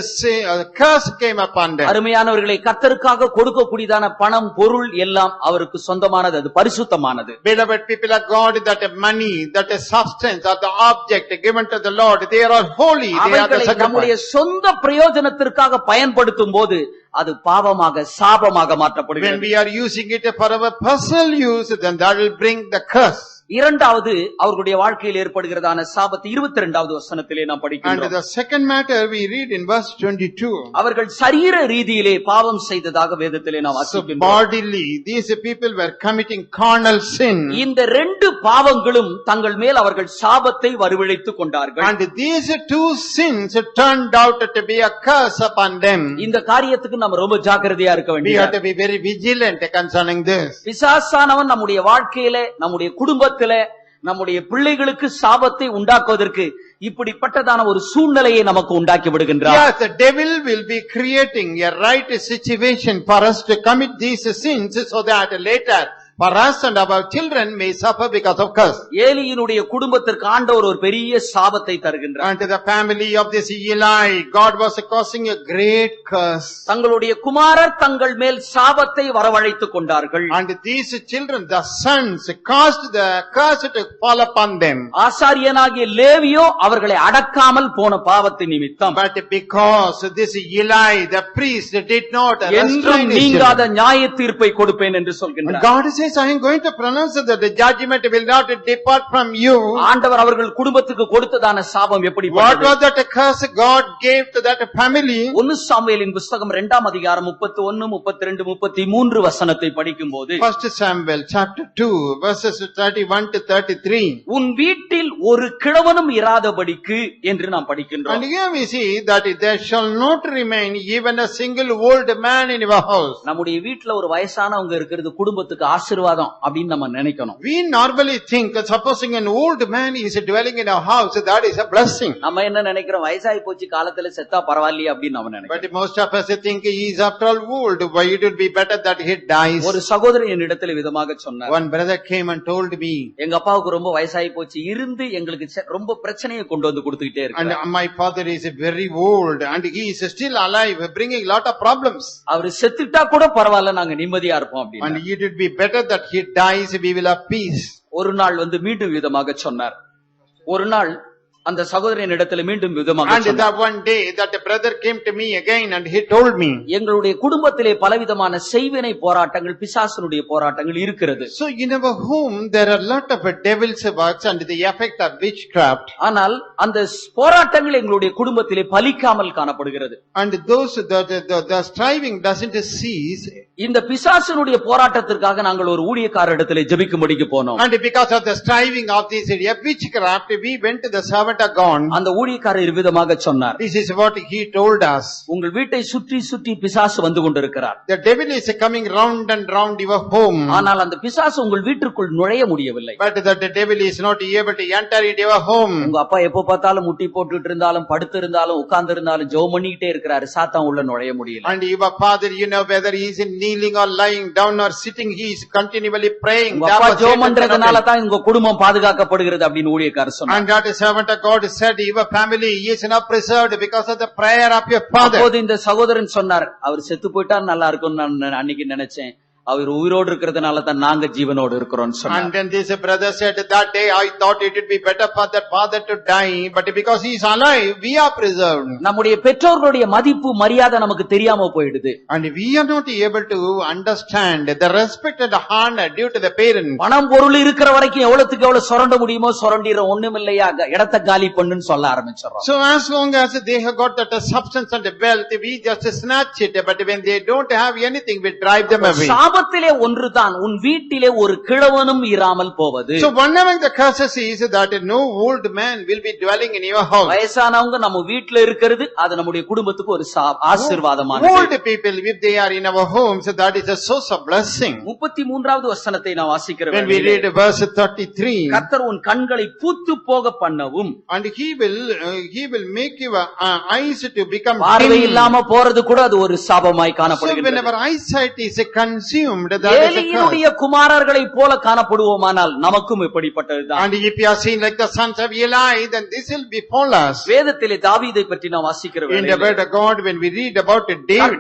B: a curse came upon them.
A: அருமையானவர்களை, கர்த்தருக்காக கொடுக்கக்கூடியதான பணம் பொருள் எல்லாம் அவருக்கு சொந்தமானது, அது பரிசுத்தமானது.
B: Beloved people of God, that money, that substance or the object given to the Lord, they are all holy, they are the
A: அவைகளை நம்முடைய
B: sacrifice.
A: சொந்த பிரயோஜனத்திற்காக பயன்படுத்தும் போது அது பாவமாக சாபமாக
B: When
A: மாற்றப்படுகிறது.
B: we are using it for our personal use, then that will bring the curse.
A: இரண்டாவது அவர்களுடைய வாழ்க்கையில் ஏற்படுகிறதான சாபத்து 22வது வசனத்திலே நாம்
B: And
A: படிக்கிறோம்.
B: the second matter we read in verse 22.
A: அவர்கள் சரீர ரீதியிலே பாவம் செய்ததாக வேதத்திலே நாம்
B: So
A: வாசிக்கின்றோம்.
B: bodily, these people were committing carnal sin.
A: இந்த ரெண்டு பாவங்களும் தங்கள் மேல் அவர்கள் சாபத்தை வரவழைத்துக் கொண்டார்கள்.
B: And these two sins turned out to be a curse upon them.
A: இந்த காரியத்துக்கு நம்ம ரொம்ப ஜாக்கிரதையா இருக்க
B: We have
A: வேண்டியது.
B: to be very vigilant concerning this.
A: பிசாசானவன் நம்முடைய வாழ்க்கையில, நம்முடைய குடும்பத்தில, நம்முடைய பிள்ளைகளுக்கு சாபத்தை உண்டாக்குவதற்கு இப்படிப்பட்டதான ஒரு சூழ்நிலையை நமக்கு உண்டாக்கி விடுகின்றார்.
B: Yes, the devil will be creating a right situation for us to commit these sins so that later for us and our children may suffer because of curse.
A: ஏலியினுடைய குடும்பத்திற்கு ஆண்டவர் ஒரு பெரிய சாபத்தை தருகின்றார்.
B: And to the family of this Eli, God was causing a great curse.
A: தங்களுடைய குமாரர் தங்கள் மேல் சாபத்தை வரவழைத்துக் கொண்டார்கள்.
B: And these children, the sons, caused the curse to fall upon them.
A: ஆசாரியனாகிய லேவியோ அவர்களை அடக்காமல் போன பாவத்தின் நிமித்தம்
B: But because this Eli, the priest, did not
A: என்றும்
B: restrain his
A: நீங்காத
B: children.
A: நியாய தீர்ப்பை கொடுப்பேன் என்று
B: And
A: சொல்கின்றார்.
B: God says, I am going to pronounce that the judgment will not depart from you.
A: ஆண்டவர் அவர்கள் குடும்பத்துக்கு கொடுத்ததான சாபம் எப்படி
B: What was that curse God gave to that family?
A: 1 சாமுவேலின் புஸ்தகம் 2ஆம் அதிகாரம் 31, 32, 33 வசனத்தை படிக்கும் போது,
B: 1 Samuel chapter 2 verses 31 to 33.
A: உன் வீட்டில் ஒரு கிழவனும் இராதபடிக்கு என்று நாம்
B: And
A: படிக்கின்றோம்.
B: here we see that there shall not remain even a single old man in your house.
A: நம்முடைய வீட்டுல ஒரு வயசானவங்க இருக்கிறது குடும்பத்துக்கு ஆசீர்வாதம் அப்படின்னு நம்ம நினைக்கணும்.
B: We normally think that supposing an old man is dwelling in our house, that is a blessing.
A: நம்ம என்ன நினைக்கிறோம், வயசாகி போச்சு காலத்துல செத்தா பரவாயில்லையே அப்படின்னு நம்ம நினைக்கிறோம்.
B: But most of us think he is after all old, why it would be better that he dies.
A: ஒரு சகோதரன் என்னிடத்துல விதமாக சொன்னார்,
B: One brother came and told me,
A: எங்க அப்பாவுக்கு ரொம்ப வயசாகி போச்சு, இருந்து எங்களுக்கு ரொம்ப பிரச்சனையை கொண்டு வந்து கொடுத்துக்கிட்டே
B: and
A: இருக்கு.
B: my father is very old and he is still alive, bringing lot of problems.
A: அவரு செத்துட்டா கூட பரவாயில்ல, நாங்க நிம்மதியா இருப்போம்
B: And
A: அப்படின்னு.
B: it would be better that he dies, we will have peace.
A: ஒரு நாள் மீண்டும் விதமாக சொன்னார். ஒரு நாள் அந்த சகோதரன் இடத்துல மீண்டும் விதமாக
B: And
A: சொன்னார்,
B: that one day that brother came to me again and he told me,
A: எங்களுடைய குடும்பத்திலே பலவிதமான செய்வினை போராட்டங்கள், பிசாசனுடைய போராட்டங்கள் இருக்கிறது.
B: so in our home there are lot of devil's works and the effect of witchcraft.
A: ஆனால் அந்த போராட்டங்கள் எங்களுடைய குடும்பத்திலே பலிக்காமல் காணப்படுகிறது.
B: And those the striving doesn't cease.
A: இந்த பிசாசனுடைய போராட்டத்திற்காக நாங்கள் ஒரு ஊழியக்காரரிடத்திலே ஜெபிக்கும்படிக்கு போனோம்.
B: And because of the striving of this witchcraft, we went to the servant of God.
A: அந்த ஊழியக்காரர் விதமாக சொன்னார்,
B: This is what he told us.
A: உங்கள் வீட்டை சுற்றி சுற்றி பிசாசு வந்து கொண்டிருக்கிறார்.
B: The devil is coming round and round your home.
A: ஆனால் அந்த பிசாசு உங்கள் வீட்டிற்குள் நுழைய முடியவில்லை.
B: But that the devil is not able to enter into your home.
A: உங்க அப்பா எப்ப பார்த்தாலும் முட்டி போட்டுட்டு இருந்தாலும், படுத்து இருந்தாலும், உட்கார்ந்து இருந்தாலும் ஜெபம் பண்ணிக்கிட்டே இருக்கிறாரு, சாத்தான் உள்ள நுழைய முடியல.
B: And your father, whether he is kneeling or lying down or sitting, he is continually praying.
A: உங்க அப்பா ஜெபம் பண்றதுனால தான் உங்க குடும்பம் பாதுகாக்கப்படுகிறது அப்படின்னு ஊழியக்காரர் சொன்னார்.
B: And that servant of God said, your family is not preserved because of the prayer of your father.
A: அப்போது இந்த சகோதரன் சொன்னார், அவர் செத்து போயிட்டா நல்லா இருக்கும்னு நான் அன்னைக்கு நினைச்சேன், அவர் உயிரோடு இருக்கிறதுனால தான் நாங்க ஜீவனோடு இருக்கிறோம் சொன்னார்.
B: And then this brother said, that day I thought it would be better for that father to die, but because he is alive, we are preserved.
A: நம்முடைய பெற்றோர்களுடைய மதிப்பு மரியாதை நமக்கு தெரியாம போயிடுது.
B: And we are not able to understand the respect and honor due to the parents.
A: பணம் பொருள் இருக்கிற வரைக்கும் எவ்வளவுக்கு எவ்வளவு சுரண்ட முடியுமோ சுரண்டிற, ஒண்ணும் இல்லையா இடத்த காலி பண்ணுன்னு சொல்ல ஆரம்பிச்சிடறோம்.
B: So as long as they have got that substance and wealth, we just snatch it, but when they don't have anything, we drive them away.
A: சாபத்திலே ஒன்றுதான் உன் வீட்டிலே ஒரு கிழவனும் இராமல் போவது.
B: So one among the curses is that no old man will be dwelling in your house.
A: வயசானவங்க நம்ம வீட்டுல இருக்கிறது அது நம்முடைய குடும்பத்துக்கு ஒரு ஆசீர்வாதமானது.
B: Old people, if they are in our homes, that is a source of blessing.
A: 33வது வசனத்தை நான் வாசிக்கிறேன்.
B: When we read verse 33,
A: கர்த்தர் உன் கண்களை பூத்து போக பண்ணவும்,
B: and he will make your eyes to become
A: பார்வை
B: dim.
A: இல்லாம போறது கூட அது ஒரு சாபமாய்
B: So
A: காணப்படுகிறது.
B: whenever eyesight is consumed, that is a
A: ஏலியினுடைய
B: curse.
A: குமாரர்களை போல காணப்படுவோமானால் நமக்கும் இப்படிப்பட்டதுதான்.
B: And if you are seen like the sons of Eli, then this will befall us.
A: வேதத்திலே தாவீதை பற்றி நான் வாசிக்கிறேன்.
B: In the word of God, when we read about David,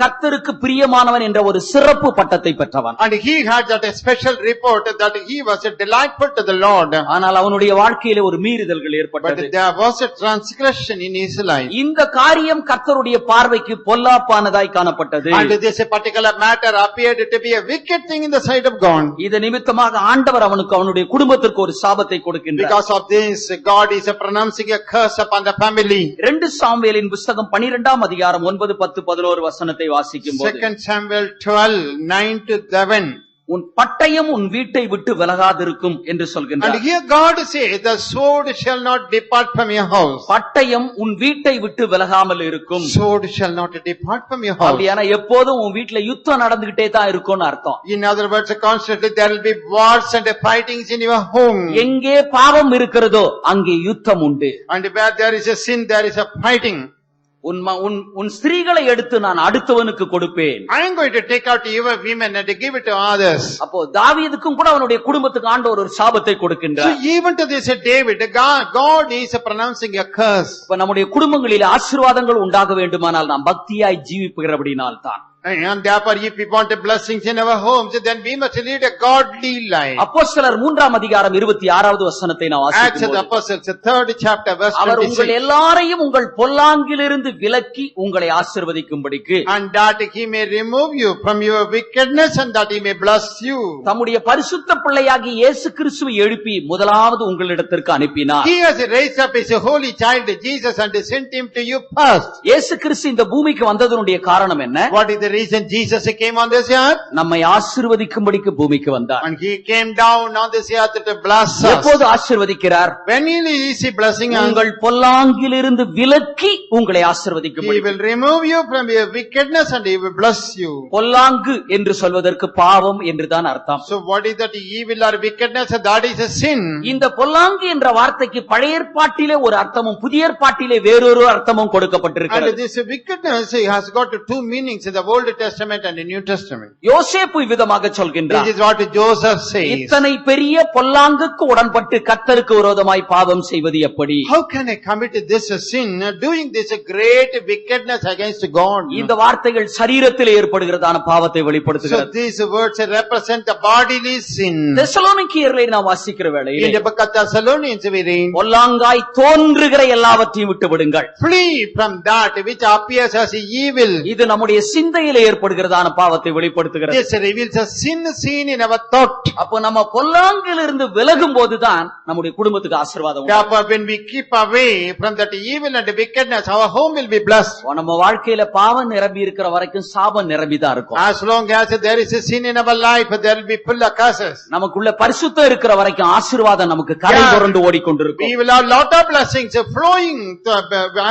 A: கர்த்தருக்கு பிரியமானவன் என்ற ஒரு சிறப்பு பட்டத்தை பெற்றவன்.
B: and he had that special report that he was delightful to the Lord.
A: ஆனால் அவனுடைய வாழ்க்கையிலே ஒரு மீறுதல்கள்
B: But
A: ஏற்பட்டது.
B: there was a transgression in his life.
A: இந்த காரியம் கர்த்தருடைய பார்வைக்கு பொல்லாப்பானதாய் காணப்பட்டது.
B: And this particular matter appeared to be a wicked thing in the sight of God.
A: இது நிமித்தமாக ஆண்டவர் அவனுக்கு அவனுடைய குடும்பத்திற்கு ஒரு சாபத்தை கொடுக்கின்றார்.
B: Because of this, God is pronouncing a curse upon the family.
A: 2 சாமுவேலின் புத்தகம் 12ஆம் அதிகாரம் 9, 10, 11 வசனத்தை வாசிக்கும்போது
B: 2 Samuel 12, 9 to 11.
A: உன் பட்டயம் உன் வீட்டை விட்டு விலகாதிருக்கும் என்று
B: And
A: சொல்கின்றார்.
B: here God says, the sword shall not depart from your house.
A: பட்டயம் உன் வீட்டை விட்டு விலகாமல் இருக்கும்.
B: Sword shall not depart from your house.
A: அப்படியானா எப்போதும் உன் வீட்டுல யுத்தம் நடந்துகிட்டே தான் இருக்கும்னு அர்த்தம்.
B: In other words, constantly there will be wars and fightings in your home.
A: எங்கே பாவம் இருக்கிறதோ அங்கே யுத்தம் உண்டு.
B: And where there is a sin, there is a fighting.
A: உன் ஸ்திரீகளை எடுத்து நான் அடுத்தவனுக்கு கொடுப்பேன்.
B: I am going to take out your women and give it to others.
A: அப்போ தாவீதுக்கும் கூட அவனுடைய குடும்பத்துக்கு ஆண்டவர் ஒரு சாபத்தை
B: So
A: கொடுக்கின்றார்.
B: even to this David, God is pronouncing a curse.
A: இப்ப நம்முடைய குடும்பங்களில் ஆசீர்வாதங்கள் உண்டாக வேண்டுமானால் நாம் பக்தியாய் ஜீவிக்கிறபடினால் தான்.
B: And therefore, if we want blessings in our homes, then we must lead a godly life.
A: அப்போஸ்தலர் 3ஆம் அதிகாரம் 26வது வசனத்தை நான்
B: Acts of the
A: வாசிக்கும்போது
B: Apostles, the 3rd chapter, verse
A: அவர் உங்கள்
B: 26.
A: எல்லாரையும் உங்கள் பொல்லாங்கிலிருந்து விலக்கி உங்களை ஆசீர்வதிக்கும்படிக்கு
B: And that he may remove you from your wickedness and that he may bless you.
A: தம்முடைய பரிசுத்த பிள்ளையாகிய இயேசு கிறிஸ்துவை எழுப்பி முதலாவது உங்களிடத்திற்கு அனுப்பினார்.
B: He has raised up his holy child Jesus and sent him to you first.
A: இயேசு கிறிஸ்து இந்த பூமிக்கு வந்ததனுடைய காரணம் என்ன?
B: What is the reason Jesus came on this earth?
A: நம்மை ஆசீர்வதிக்கும்படிக்கு பூமிக்கு வந்தார்.
B: And he came down on this earth to bless us.
A: எப்போது ஆசீர்வதிக்கிறார்?
B: When is he blessing us?
A: உங்கள் பொல்லாங்கிலிருந்து விலக்கி உங்களை
B: He
A: ஆசீர்வதிக்கும்படி.
B: will remove you from your wickedness and he will bless you.
A: பொல்லாங்கு என்று சொல்வதற்கு பாவம் என்றுதான் அர்த்தம்.
B: So what is that evil or wickedness? That is a sin.
A: இந்த பொல்லாங்கு என்ற வார்த்தைக்கு பழைய ஏற்பாட்டிலே ஒரு அர்த்தமும் புதிய ஏற்பாட்டிலே வேறொரு அர்த்தமும்
B: And
A: கொடுக்கப்பட்டிருக்கிறது.
B: this wickedness has got two meanings in the Old Testament and the New Testament.
A: யோசேப்பு விதமாக
B: This
A: சொல்கின்றார்,
B: is what Joseph says.
A: இத்தனை பெரிய பொல்லாங்குக்கு உடன்பட்டு கர்த்தருக்கு விரோதமாய் பாவம் செய்வது எப்படி?
B: How can I commit this sin, doing this great wickedness against God?
A: இந்த வார்த்தைகள் சரீரத்தில் ஏற்படுகிறதான பாவத்தை
B: So
A: வெளிப்படுத்துகிறது.
B: these words represent the bodily sin.
A: தெசலோனிக்கேயர்களை நாம் வாசிக்கிற
B: In
A: வேளையிலே
B: the book of Thessalonians we read,
A: பொல்லாங்காய் தோன்றுகிற எல்லாவற்றையும் விட்டு விடுங்கள்.
B: flee from that which appears as evil.
A: இது நம்முடைய சிந்தையிலே ஏற்படுகிறதான பாவத்தை வெளிப்படுத்துகிறது.
B: This reveals a sin seen in our thought.
A: அப்போ நம்ம பொல்லாங்கிலிருந்து விலகும் போதுதான் நம்முடைய குடும்பத்துக்கு ஆசீர்வாதம் உண்டு.
B: Therefore, when we keep away from that evil and wickedness, our home will be blessed.
A: நம்ம வாழ்க்கையில பாவம் நிரம்பி இருக்கிற வரைக்கும் சாபம் நிரம்பிதான் இருக்கும்.
B: As long as there is a sin in our life, there will be full of curses.
A: நமக்குள்ள பரிசுத்தம் இருக்கிற வரைக்கும் ஆசீர்வாதம் நமக்கு கரை புரண்டு ஓடிக்கொண்டிருக்கும்.
B: We will have lot of blessings flowing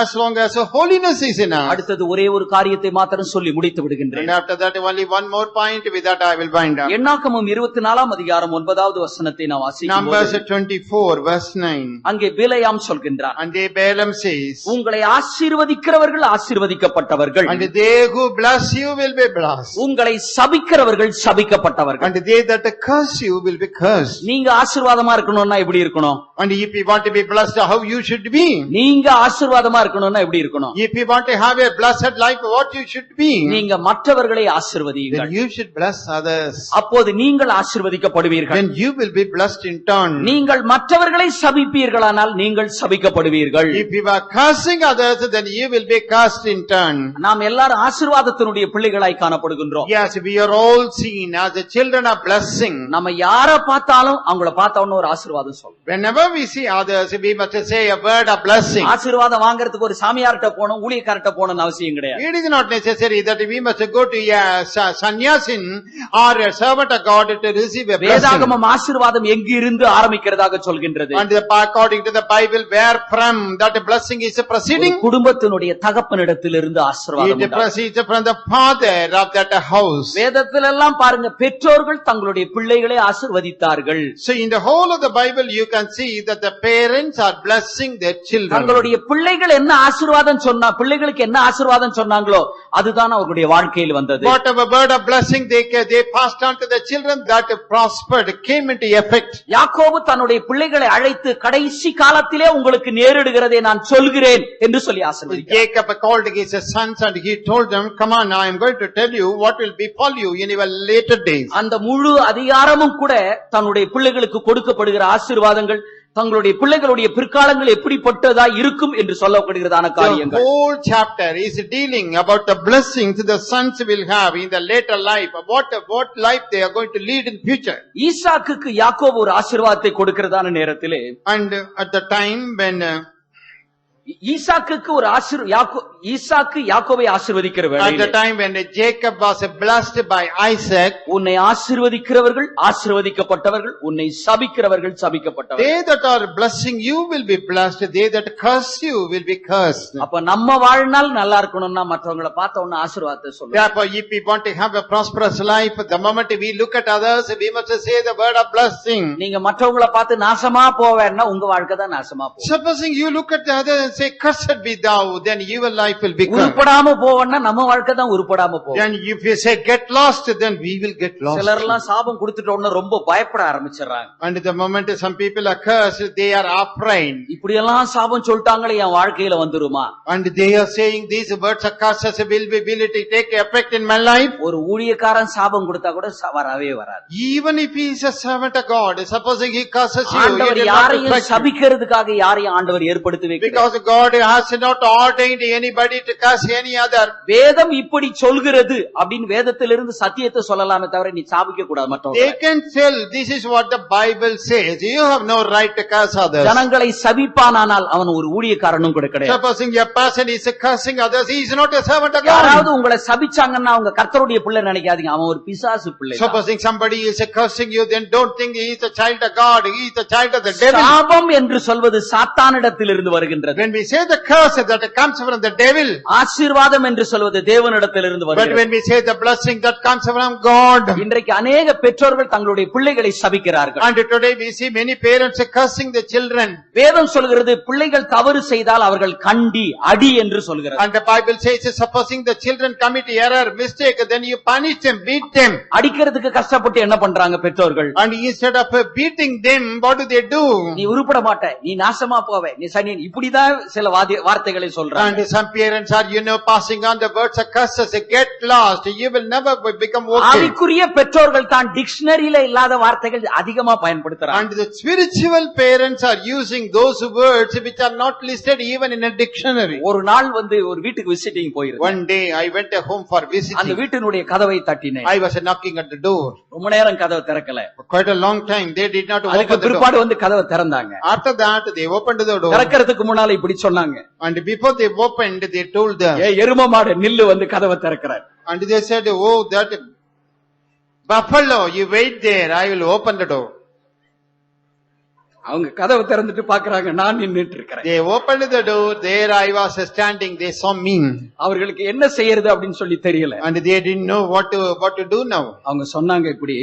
B: as long as holiness is in us.
A: அடுத்தது ஒரே ஒரு காரியத்தை மாத்திரம் சொல்லி முடித்து விடுகின்றேன்.
B: And after that, only one more point. With that, I will wind up.
A: எண்ணாகமம் 24ஆம் அதிகாரம் 9வது வசனத்தை நான்
B: Numbers
A: வாசிக்கும்போது
B: 24, verse 9.
A: அங்கே பிலேயாம் சொல்கின்றார்,
B: And Balaam says,
A: உங்களை ஆசீர்வதிக்கிறவர்கள் ஆசீர்வதிக்கப்பட்டவர்கள்,
B: and they who bless you will be blessed,
A: உங்களை சபிக்கிறவர்கள் சபிக்கப்பட்டவர்கள்.
B: and they that curse you will be cursed.
A: நீங்க ஆசீர்வாதமா இருக்கணும்னா எப்படி இருக்கணும்?
B: And if you want to be blessed, how you should be?
A: நீங்க ஆசீர்வாதமா இருக்கணும்னா எப்படி இருக்கணும்?
B: If you want to have a blessed life, what you should be?
A: நீங்க மற்றவர்களை ஆசீர்வதியுங்கள்.
B: Then you should bless others.
A: அப்போது நீங்கள் ஆசீர்வதிக்கப்படுவீர்கள்.
B: Then you will be blessed in turn.
A: நீங்கள் மற்றவர்களை சபிப்பீர்களானால் நீங்கள் சபிக்கப்படுவீர்கள்.
B: If you are cursing others, then you will be cursed in turn.
A: நாம் எல்லாரும் ஆசீர்வாதத்தினுடைய பிள்ளைகளாய் காணப்படுகின்றோம்.
B: Yes, we are all seen as the children of blessing.
A: நம்ம யார பார்த்தாலும் அவங்கள பார்த்த உடனே ஒரு ஆசீர்வாதம் சொல்றோம்.
B: Whenever we see others, we must say a word of blessing.
A: ஆசீர்வாதம் வாங்குறதுக்கு ஒரு சாமியார்ட்ட போகணும், ஊழியக்காரர்ட்ட போகணும்னு அவசியம் கிடையாது.
B: It is not necessary that we must go to a sannyasin or a servant of God to receive a blessing.
A: வேதாகமம் ஆசீர்வாதம் எங்கு இருந்து ஆரம்பிக்கிறதாக சொல்கின்றது?
B: And according to the Bible, where from that blessing is proceeding?
A: குடும்பத்தினுடைய தகப்பனிடத்திலிருந்து ஆசீர்வாதம்
B: It
A: உண்டாகும்.
B: proceeds from the father of that house.
A: வேதத்திலெல்லாம் பாருங்க, பெற்றோர்கள் தங்களுடைய பிள்ளைகளை ஆசீர்வதித்தார்கள்.
B: So in the whole of the Bible, you can see that the parents are blessing their children.
A: தங்களுடைய பிள்ளைகள் என்ன ஆசீர்வாதம் சொன்னா, பிள்ளைகளுக்கு என்ன ஆசீர்வாதம் சொன்னாங்களோ அதுதான் அவர்களுடைய வாழ்க்கையில் வந்தது.
B: Whatever word of blessing they passed on to the children, that prospered, came into effect.
A: யாக்கோபு தன்னுடைய பிள்ளைகளை அழைத்து கடைசி காலத்திலே உங்களுக்கு நேரிடுகிறதை நான் சொல்கிறேன் என்று சொல்லி ஆசீர்வதித்தார்.
B: Jacob called his sons and he told them, come on, I am going to tell you what will befall you in your later days.
A: அந்த முழு அதிகாரமும் கூட தன்னுடைய பிள்ளைகளுக்கு கொடுக்கப்படுகிற ஆசீர்வாதங்கள், தங்களுடைய பிள்ளைகளுடைய பிற்காலங்கள் எப்படிப்பட்டதா இருக்கும் என்று சொல்லப்படுகிறதான
B: The
A: காரியங்கள்.
B: whole chapter is dealing about the blessings the sons will have in the later life, what life they are going to lead in future.
A: ஈசாக்குக்கு யாக்கோபு ஒரு ஆசீர்வாதத்தை கொடுக்கிறதான நேரத்திலே,
B: And at the time when
A: ஈசாக்குக்கு ஒரு ஈசாக்கு யாக்கோபை ஆசீர்வதிக்கிற
B: at the
A: வேளையிலே,
B: time when Jacob was blessed by Isaac,
A: உன்னை ஆசீர்வதிக்கிறவர்கள் ஆசீர்வதிக்கப்பட்டவர்கள், உன்னை சபிக்கிறவர்கள் சபிக்கப்பட்டவர்கள்.
B: they that are blessing you will be blessed, they that curse you will be cursed.
A: அப்ப நம்ம வாழ்நாள் நல்லா இருக்கணும்னா மற்றவங்களை பார்த்த உடனே ஆசீர்வாதத்தை சொல்லுங்க.
B: Therefore, if we want to have a prosperous life, the moment we look at others, we must say the word of blessing.
A: நீங்க மற்றவங்களை பார்த்து நாசமா போவேன்னா உங்க வாழ்க்கை தான் நாசமா போகும்.
B: Supposing you look at the others and say, cursed be thou, then your life will be cursed.
A: உருப்படாம போவேன்னா நம்ம வாழ்க்கை தான் உருப்படாம போகும்.
B: Then if you say get lost, then we will get lost.
A: சிலர்லாம் சாபம் கொடுத்துட்ட உடனே ரொம்ப பயப்பட ஆரம்பிச்சிடறாங்க.
B: And the moment some people are cursed, they are afraid.
A: இப்படி எல்லாம் சாபம் சொல்லிட்டாங்களே என் வாழ்க்கையில வந்துருமா?
B: And they are saying these words of curses will it take effect in my life?
A: ஒரு ஊழியக்காரன் சாபம் கொடுத்தா கூட வரவே வராது.
B: Even if he is a servant of God, supposing he curses you,
A: ஆண்டவர்
B: it will not
A: யாரையும்
B: affect you.
A: சபிக்கிறதுக்காக யாரையும் ஆண்டவர் ஏற்படுத்தி வைக்கிறார்.
B: Because God has not ordained anybody to curse any other.
A: வேதம் இப்படி சொல்கிறது அப்படின்னு வேதத்திலிருந்து சத்தியத்தை சொல்லலாமே தவிர நீ சாபிக்க கூடாது
B: They
A: மற்றவங்களை.
B: can tell this is what the Bible says. You have no right to curse others.
A: ஜனங்களை சபிப்பானால் அவன் ஒரு ஊழியக்காரனும் கூட கிடையாது.
B: Supposing a person is cursing others, he is not a servant of
A: யாராவது
B: God.
A: உங்களை சபிச்சாங்கன்னா அவங்க கர்த்தருடைய பிள்ளை நினைக்காதீங்க, அவன் ஒரு பிசாசு பிள்ளை.
B: Supposing somebody is cursing you, then don't think he is a child of God. He is a child of the devil.
A: சாபம் என்று சொல்வது சாத்தானிடத்திலிருந்து வருகின்றது.
B: When we say the curse, that comes from the devil.
A: ஆசீர்வாதம் என்று சொல்வது தேவனிடத்திலிருந்து
B: But
A: வருகிறது.
B: when we say the blessing, that comes from God.
A: இன்றைக்கு அநேக பெற்றோர்கள் தங்களுடைய பிள்ளைகளை சபிக்கிறார்கள்.
B: And today we see many parents cursing the children.
A: வேதம் சொல்கிறது பிள்ளைகள் தவறு செய்தால் அவர்கள் கண்டி அடி என்று சொல்கிறது.
B: And the Bible says, supposing the children commit error, mistake, then you punish them, beat them.
A: அடிக்கிறதுக்கு கஷ்டப்பட்டு என்ன பண்றாங்க பெற்றோர்கள்?
B: And instead of beating them, what do they do?
A: நீ உருப்பட மாட்ட, நீ நாசமா போவே, நீ சனி, இப்படிதான் சில வார்த்தைகளை சொல்றாங்க.
B: And some parents are, passing on the words of curses, get lost, you will never become okay.
A: ஆவிக்குரிய பெற்றோர்கள் தான் டிக்ஷனரியில இல்லாத வார்த்தைகள் அதிகமா பயன்படுத்துறாங்க.
B: And the spiritual parents are using those words which are not listed even in a dictionary.
A: ஒரு நாள் ஒரு வீட்டுக்கு விசிட்டிங் போயிருந்தேன்.
B: One day I went home for
A: அந்த
B: visiting.
A: வீட்டினுடைய கதவை தட்டினேன்.
B: I was knocking at the door.
A: ரொம்ப நேரம் கதவை திறக்கல.
B: For quite a long time they did not
A: அதுக்கு
B: open the door.
A: பிற்பாடு கதவை திறந்தாங்க.
B: After that they opened the door.
A: திறக்கிறதுக்கு முன்னால இப்படி சொன்னாங்க.
B: And before they opened, they told them.
A: எரும மாடு நில்லு கதவை திறக்கிறார்.
B: And they said, oh, that buffalo, you wait there, I will open the door.
A: அவங்க கதவை திறந்துட்டு பாக்குறாங்க, நான் நின்னுட்டு இருக்கிறேன்.
B: They opened the door, there I was standing, they saw me.
A: அவர்களுக்கு என்ன செய்யறது அப்படின்னு சொல்லி தெரியல.
B: And they didn't know what to do now.
A: அவங்க சொன்னாங்க இப்படி,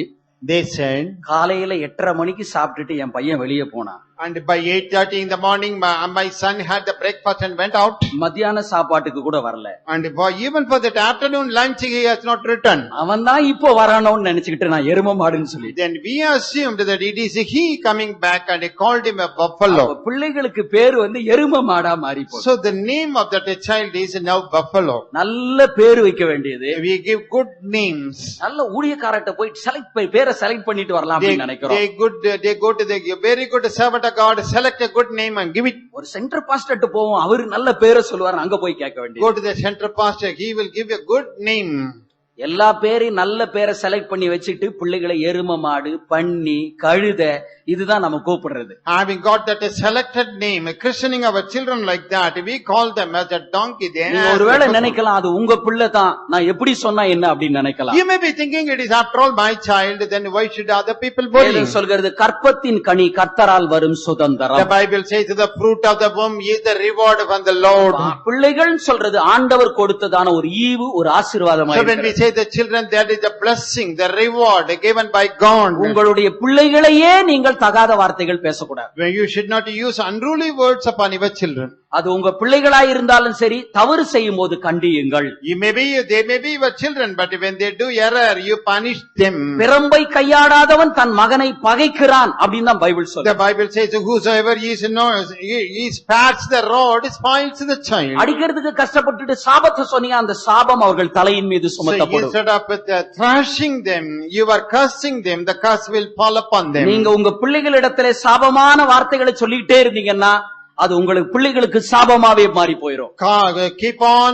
B: They said,
A: காலையில 8:30 மணிக்கு சாப்பிட்டுட்டு என் பையன் வெளியே போனான்.
B: and by 8:30 in the morning, my son had the breakfast and went out.
A: மத்தியான சாப்பாட்டுக்கு கூட வரல.
B: And even for that afternoon lunch, he has not returned.
A: அவன் தான் இப்போ வரானோன்னு நினைச்சுக்கிட்டு நான் எரும மாடுன்னு சொல்லி.
B: Then we assumed that it is he coming back, and he called him a buffalo.
A: பிள்ளைகளுக்கு பேரு எரும மாடா மாறி போச்சு.
B: So the name of that child is now buffalo.
A: நல்ல பேரு வைக்க வேண்டியது.
B: We give good names.
A: நல்ல ஊழியக்காரட்ட போய் பேரை செலக்ட் பண்ணிட்டு வரலாம் அப்படின்னு நினைக்கிறோம்.
B: They go to the very good servant of God, select a good name and give it.
A: ஒரு சென்டர் பாஸ்டர்ட்ட போவோம், அவரு நல்ல பேரை சொல்லுவார், அங்க போய் கேட்க வேண்டியது.
B: Go to the center pastor, he will give a good name.
A: எல்லா பேரையும் நல்ல பேரை செலக்ட் பண்ணி வச்சுட்டு பிள்ளைகளை எரும மாடு, பன்னி, கழுத இதுதான் நம்ம கூப்பிடுறது.
B: Having got that a selected name, christening our children like that, we call them as a donkey.
A: நீங்க ஒருவேளை நினைக்கலாம் அது உங்க பிள்ளை தான், நான் எப்படி சொன்னா என்ன அப்படின்னு நினைக்கலாம்.
B: You may be thinking it is after all my child, then why should other people bully?
A: சொல்கிறது கற்பத்தின் கனி கர்த்தரால் வரும் சுதந்திரம்.
B: The Bible says the fruit of the womb is the reward from the Lord.
A: பிள்ளைகள் சொல்றது ஆண்டவர் கொடுத்ததான ஒரு ஈவு, ஒரு ஆசீர்வாதமா
B: So when we say the children, that is the blessing, the reward given by God.
A: உங்களுடைய பிள்ளைகளையே நீங்கள் தகாத வார்த்தைகள் பேசக்கூடாது.
B: When you should not use unruly words upon your children.
A: அது உங்க பிள்ளைகளாய் இருந்தாலும் சரி, தவறு செய்யும் போது கண்டியுங்கள்.
B: They may be your children, but when they do error, you punish them.
A: பிரம்பை கையாடாதவன் தன் மகனை பகைக்கிறான் அப்படின்னு தான் பைபிள் சொல்லுது.
B: The Bible says whosoever he spats the rod spoils the child.
A: அடிக்கிறதுக்கு கஷ்டப்பட்டுட்டு சாபத்தை சொன்னீங்க, அந்த சாபம் அவர்கள் தலையின் மீது சுமத்தப்படும்.
B: So instead of thrashing them, you are cursing them, the curse will fall upon them.
A: நீங்க உங்க பிள்ளைகளிடத்திலே சாபமான வார்த்தைகளை சொல்லிட்டே இருந்தீங்கன்னா அது உங்களுக்கு பிள்ளைகளுக்கு சாபமாவே மாறி போயிடும்.
B: Keep on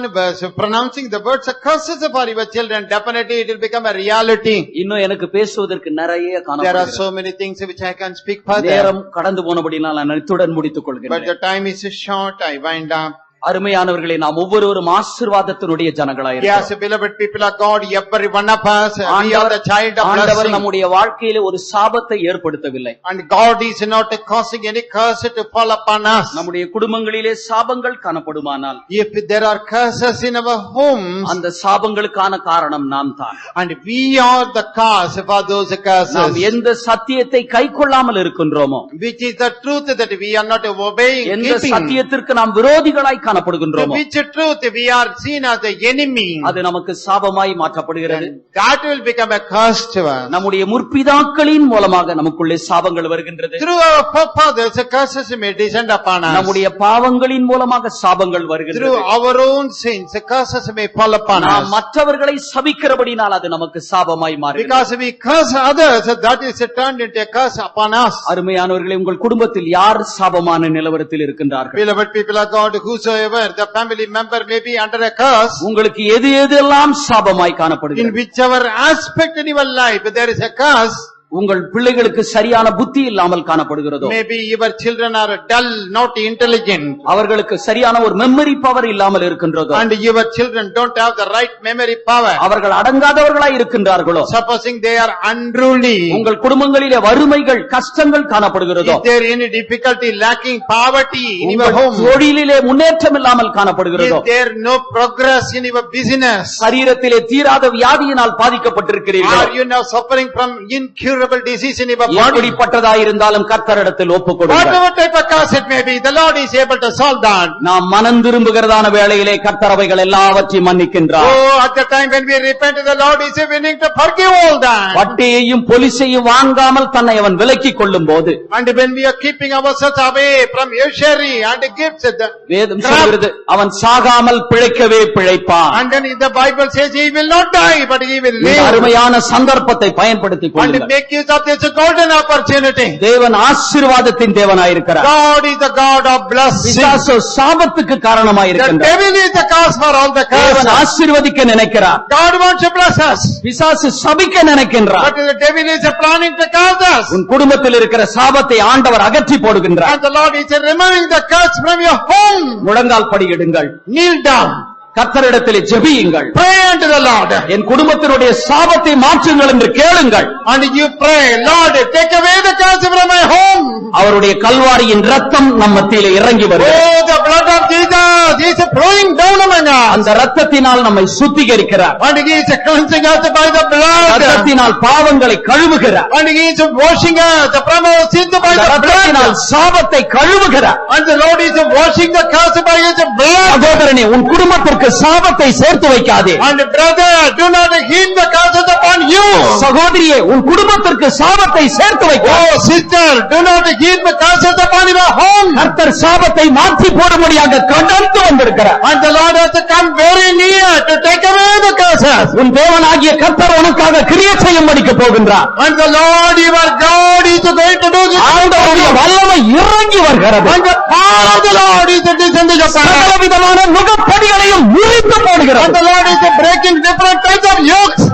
B: pronouncing the words of curses for your children, definitely it will become a reality.
A: இன்னும் எனக்கு பேசுவதற்கு நிறைய காணப்படுகிறது.
B: There are so many things which I can speak further.
A: நேரம் கடந்து போனபடியால் நான் இத்துடன் முடித்துக் கொள்கிறேன்.
B: But the time is short, I wind up.
A: அருமையானவர்களே, நாம் ஒவ்வொருவரும் ஆசீர்வாதத்தினுடைய ஜனங்களாய்
B: Yes, beloved people of God, every one of us, we are the child of
A: ஆண்டவர்
B: blessing.
A: நம்முடைய வாழ்க்கையிலே ஒரு சாபத்தை ஏற்படுத்தவில்லை.
B: And God is not causing any curse to fall upon us.
A: நம்முடைய குடும்பங்களிலே சாபங்கள் காணப்படுமானால்,
B: If there are curses in our homes,
A: அந்த சாபங்களுக்கான காரணம் நாம் தான்.
B: and we are the cause for those
A: நாம்
B: curses,
A: எந்த சத்தியத்தை கைக்கொள்ளாமல் இருக்கின்றோமோ,
B: which is the truth that we are not obeying,
A: எந்த
B: keeping,
A: சத்தியத்திற்கு நாம் விரோதிகளாய்
B: to
A: காணப்படுகின்றோமோ,
B: which truth we are seen as the enemy,
A: அது நமக்கு சாபமாய் மாற்றப்படுகிறது.
B: that will become a curse to us.
A: நம்முடைய முற்பிதாக்களின் மூலமாக நமக்குள்ளே சாபங்கள் வருகின்றது.
B: Through our forefathers, curses may descend upon us.
A: நம்முடைய பாவங்களின் மூலமாக சாபங்கள்
B: Through
A: வருகின்றது.
B: our own sins, curses may fall upon
A: நாம்
B: us.
A: மற்றவர்களை சபிக்கிறபடினால் அது நமக்கு சாபமாய் மாறுகிறது.
B: Because we curse others, that is turned into a curse upon us.
A: அருமையானவர்களே, உங்கள் குடும்பத்தில் யார் சாபமான நிலவரத்தில் இருக்கின்றார்கள்?
B: Beloved people of God, whosoever the family member may be under a curse,
A: உங்களுக்கு எது எதெல்லாம் சாபமாய்
B: in
A: காணப்படுகிறது?
B: whichever aspect in your life there is a curse,
A: உங்கள் பிள்ளைகளுக்கு சரியான புத்தி இல்லாமல் காணப்படுகிறதோ,
B: maybe your children are dull, not intelligent,
A: அவர்களுக்கு சரியான ஒரு மெமரி பவர் இல்லாமல் இருக்கின்றதோ,
B: and your children don't have the right memory power,
A: அவர்கள் அடங்காதவர்களாய் இருக்கின்றார்களோ,
B: supposing they are unruly,
A: உங்கள் குடும்பங்களிலே வறுமைகள், கஷ்டங்கள் காணப்படுகிறதோ,
B: if there any difficulty, lacking poverty in your
A: உங்கள்
B: home,
A: தொழிலிலே முன்னேற்றம் இல்லாமல் காணப்படுகிறதோ,
B: if there no progress in your business,
A: சரீரத்திலே தீராத வியாதியினால் பாதிக்கப்பட்டிருக்கிறீர்கள்,
B: are you now suffering from incurable disease in your body,
A: எப்படிப்பட்டதாயிருந்தாலும் கர்த்தரிடத்தில் ஒப்புக்கொடுங்கள்.
B: whatever type of curse it may be, the Lord is able to solve that.
A: நாம் மனம் திரும்புகிறதான வேளையிலே கர்த்தர் அவைகள் எல்லாவற்றையும் மன்னிக்கின்றார்.
B: Oh, at the time when we repent, the Lord is willing to forgive all that.
A: வட்டியையும் பொலிசையும் வாங்காமல் தன்னை அவன் விலக்கிக் கொள்ளும் போது,
B: And when we are keeping ourselves away from usury and gifts,
A: வேதம் சொல்கிறது அவன் சாகாமல் பிழைக்கவே பிழைப்பான்.
B: and then the Bible says he will not die, but he will
A: இந்த
B: live.
A: அருமையான சந்தர்ப்பத்தை பயன்படுத்திக்
B: And
A: கொள்ளுங்கள்.
B: make use of this golden opportunity.
A: தேவன் ஆசீர்வாதத்தின் தேவனாயிருக்கிறார்.
B: God is the God of blessing.
A: பிசாசு சாபத்துக்கு
B: The
A: காரணமாயிருக்கின்றார்.
B: devil is the cause for all the
A: தேவன்
B: curses.
A: ஆசீர்வதிக்க நினைக்கிறார்,
B: God wants to bless us,
A: பிசாசு சபிக்க நினைக்கின்றார்.
B: but the devil is planning to curse us.
A: உன் குடும்பத்தில் இருக்கிற சாபத்தை ஆண்டவர் அகற்றி போடுகின்றார்.
B: And the Lord is removing the curse from your home.
A: முழங்கால் படியிடுங்கள்,
B: Kneel down.
A: கர்த்தரிடத்திலே ஜெபியுங்கள்.
B: Pray unto the Lord.
A: என் குடும்பத்தினுடைய சாபத்தை மாற்றுங்கள் என்று கேளுங்கள்.
B: And you pray, Lord, take away the curse from my home.
A: அவருடைய கல்வாரியின் ரத்தம் நம் மத்தியிலே இறங்கி வருகிறது.
B: Oh, the blood of Jesus is flowing down among us.
A: அந்த ரத்தத்தினால் நம்மை சுத்திகரிக்கிறார்.
B: And he is cleansing us by the blood.
A: ரத்தத்தினால் பாவங்களை கழுவுகிறார்.
B: And he is washing us from our sins by
A: அந்த
B: the
A: ரத்தத்தினால்
B: blood.
A: சாபத்தை கழுவுகிறார்.
B: And the Lord is washing the curse by his blood.
A: சகோதரனே, உன் குடும்பத்திற்கு சாபத்தை சேர்த்து வைக்காதே.
B: And brother, do not heap the curses upon you.
A: சகோதரியே, உன் குடும்பத்திற்கு சாபத்தை சேர்த்து வைக்காதே.
B: Oh sister, do not heap the curses upon your home.
A: கர்த்தர் சாபத்தை மாற்றி போடும்படியாக கடந்து வந்திருக்கிறார்.
B: And the Lord has come very near to take away the curses.
A: உன் தேவனாகிய கர்த்தர் உனக்காக கிரியை செய்யும்படிக்கு போகின்றார்.
B: And the Lord your God is going to do this.
A: ஆண்டவருடைய வல்லமை இறங்கி வருகிறது.
B: And the power of the Lord is descending upon us.
A: சகலவிதமான நுகப்படிகளையும் முறித்து போடுகிறது.
B: And the Lord is breaking different types of yokes.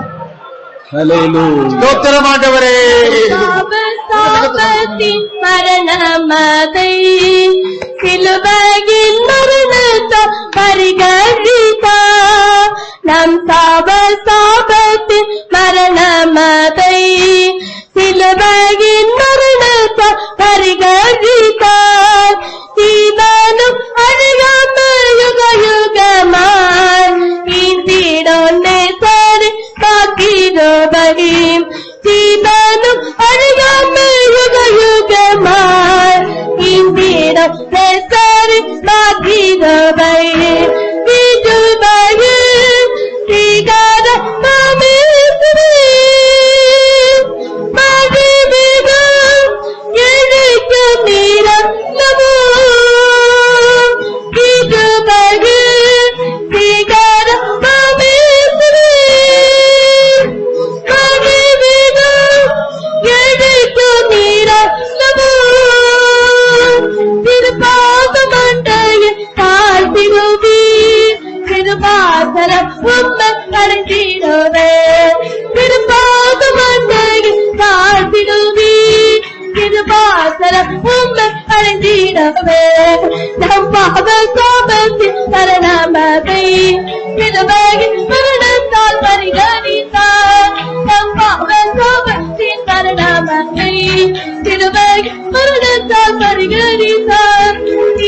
A: Hallelujah.
B: ஸ்தோத்திரம் ஆண்டவரே.
E: சாபத்தின் மரணமதை சிலுவையின் மரணத்தால் பரிகரித்தார். நம் சாபத்தின் மரணமதை சிலுவையின் மரணத்தால் பரிகரித்தார். தீவனும் அழியாமல் யுக யுகமாய் இந்திடொன்னே சரி காக்கிறபடி. தீவனும் அழியாமல் யுக யுகமாய் இந்திடொன்னே சரி காக்கிறபடி. விஜுபையில் ஸ்ரீகர மாமேஸ்வரி மகிமிகம் எழிக்கும் நிரந்தமோ. விஜுபையில் ஸ்ரீகர மாமேஸ்வரி மகிமிகம் எழிக்கும் நிரந்தமோ. திருப்பாதமண்டையில் தாழ்த்திடுவி திருபாசரம் உம்மை அடைந்திடுவே. திருப்பாதமண்டையில் தாழ்த்திடுவி திருபாசரம் உம்மை அடைந்திடவே. நம் பாவ சாபத்தின் மரணமதை திருவையின் மரணத்தால் பரிகரித்தார். நம் பாவ சாபத்தின் மரணமதை திருவையின் மரணத்தால் பரிகரித்தார்.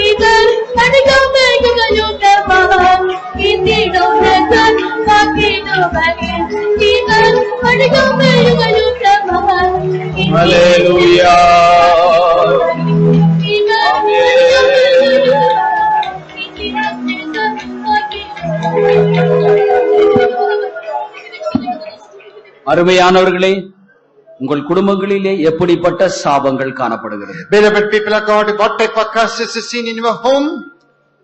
E: இதர் அடிக்காம யுகயுகமாய் இந்திடொன்னே சரி காக்கிறபடி. இதர் அடிக்காம யுகயுகமாய்
A: Hallelujah. அருமையானவர்களே, உங்கள் குடும்பங்களிலே எப்படிப்பட்ட சாபங்கள் காணப்படுகிறது?
B: Beloved people of God, what type of curses is seen in your home?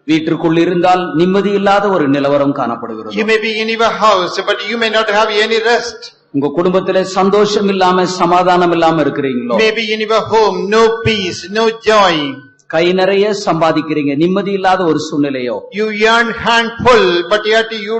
A: வீட்டிற்குள் இருந்தால் நிம்மதி இல்லாத ஒரு நிலவரம் காணப்படுகிறது.
B: You may be in your house, but you may not have any rest.
A: உங்க குடும்பத்திலே சந்தோஷம் இல்லாம சமாதானம் இல்லாம இருக்கிறீங்களோ?
B: Maybe in your home, no peace, no joy.
A: கை நிறைய சம்பாதிக்கிறீங்க, நிம்மதி இல்லாத ஒரு சூழ்நிலையோ?
B: You earn handful, but yet you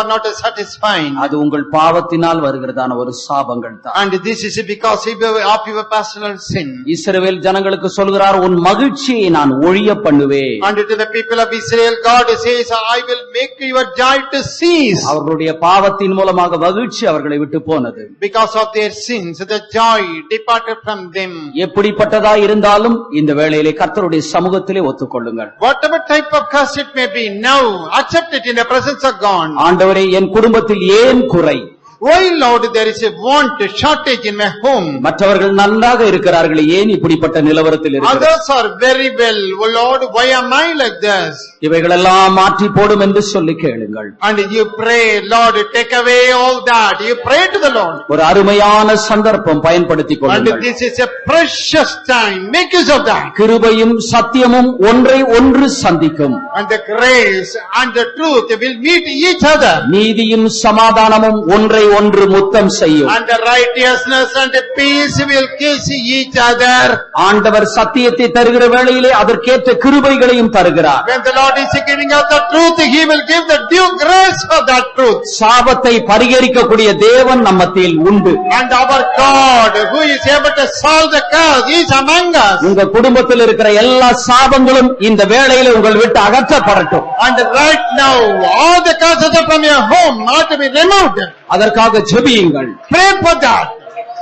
B: are not satisfied.
A: அது உங்கள் பாவத்தினால் வருகிறதான ஒரு சாபங்கள் தான்.
B: And this is because of your personal sin.
A: இஸ்ரவேல் ஜனங்களுக்கு சொல்கிறார், உன் மகிழ்ச்சியை நான் ஒழிய பண்ணுவேன்.
B: And to the people of Israel, God says, I will make your joy to cease.
A: அவர்களுடைய பாவத்தின் மூலமாக மகிழ்ச்சி அவர்களை விட்டு போனது.
B: Because of their sins, the joy departed from them.
A: எப்படிப்பட்டதா இருந்தாலும் இந்த வேளையிலே கர்த்தருடைய சமூகத்திலே ஒத்துக்கொள்ளுங்கள்.
B: Whatever type of curse it may be, now accept it in the presence of God.
A: ஆண்டவரே, என் குடும்பத்தில் ஏன் குறை?
B: Why, Lord, there is a want, a shortage in my home?
A: மற்றவர்கள் நன்றாக இருக்கிறார்கள், ஏன் இப்படிப்பட்ட நிலவரத்தில் இருக்கிறார்கள்?
B: Others are very well. Oh Lord, why am I like this?
A: இவைகளெல்லாம் மாற்றி போடும் என்று சொல்லி கேளுங்கள்.
B: And you pray, Lord, take away all that. You pray to the Lord.
A: ஒரு அருமையான சந்தர்ப்பம் பயன்படுத்திக்
B: And
A: கொள்ளுங்கள்.
B: this is a precious time. Make use of that.
A: கிருபையும் சத்தியமும் ஒன்றை ஒன்று சந்திக்கும்.
B: And the grace and the truth will meet each other.
A: நீதியும் சமாதானமும் ஒன்றை ஒன்று முத்தம் செய்யும்.
B: And the righteousness and the peace will kiss each other.
A: ஆண்டவர் சத்தியத்தை தருகிற வேளையிலே அதற்கேற்ற கிருபைகளையும் தருகிறார்.
B: When the Lord is giving out the truth, He will give the due grace for that truth.
A: சாபத்தை பரிகரிக்கக்கூடிய தேவன் நம்ம மத்தியில் உண்டு.
B: And our God, who is able to solve the curse, is among us.
A: உங்க குடும்பத்தில் இருக்கிற எல்லா சாபங்களும் இந்த வேளையிலே உங்கள் விட்டு அகற்றப்படட்டும்.
B: And right now, all the curses are from your home, not to be removed.
A: அதற்காக ஜெபியுங்கள்.
B: Pray for that.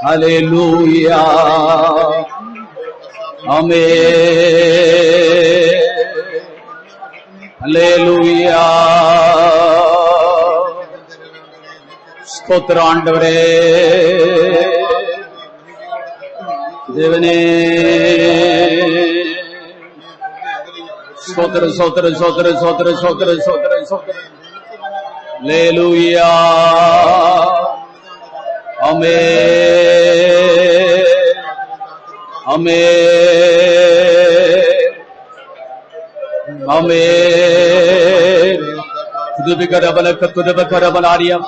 A: ஹல்லேலூயா. ஆமென். ஹல்லேலூயா. ஸ்தோத்திரம் ஆண்டவரே. தேவனே ஸ்தோத்திரம் ஸ்தோத்திரம் ஸ்தோத்திரம் ஸ்தோத்திரம் ஸ்தோத்திரம் ஸ்தோத்திரம் ஸ்தோத்திரம். ஹல்லேலூயா. ஆமென். ஆமென். ஆமென். துதிகரபலகத்துதபகரபலாரியம்.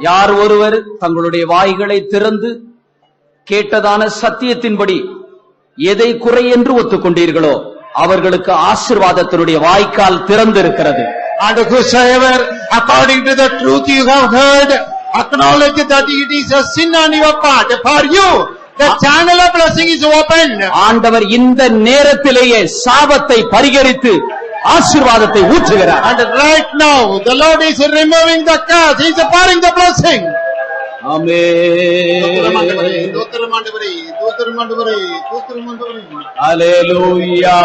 A: யார் ஒருவர் தங்களுடைய வாய்களை திறந்து கேட்டதான சத்தியத்தின்படி எதை குறை என்று ஒத்துக்கொண்டீர்களோ அவர்களுக்கு ஆசீர்வாதத்தினுடைய வாய்க்கால் திறந்திருக்கிறது.
B: And whosoever, according to the truth you have heard, Acknowledge that it is a sin on your part. For you, the channel of blessing is opened.
A: ஆண்டவர் இந்த நேரத்திலேயே சாபத்தை பரிகரித்து ஆசீர்வாதத்தை ஊற்றுகிறார்.
B: And right now, the Lord is removing the curse. He is pouring the blessing.
A: ஆமென். அல்லேலூயா.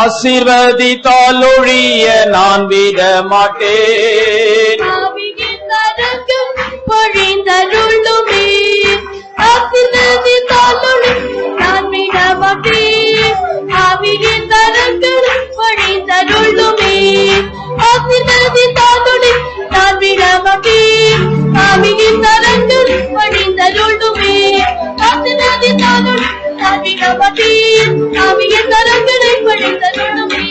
A: ஆசீர்வதித்தால் ஒழிய நான் விட மாட்டேன்.
E: ஆவியின் நரகம் பொழிந்தருளுமே. ஆசீர்வதித்தாலுமே நான் விட மாட்டேன். ஆவியின் நரகம் பொழிந்தருளுமே. ஆசீர்வதித்தாலுமே நான் விட மாட்டேன். ஆவியின் நரங்கள் பொழிந்தருளுமே. ஆசீர்வதித்தாலுமே நான் விட மாட்டேன். ஆவியின் நரங்களை பொழிந்தருளுமே.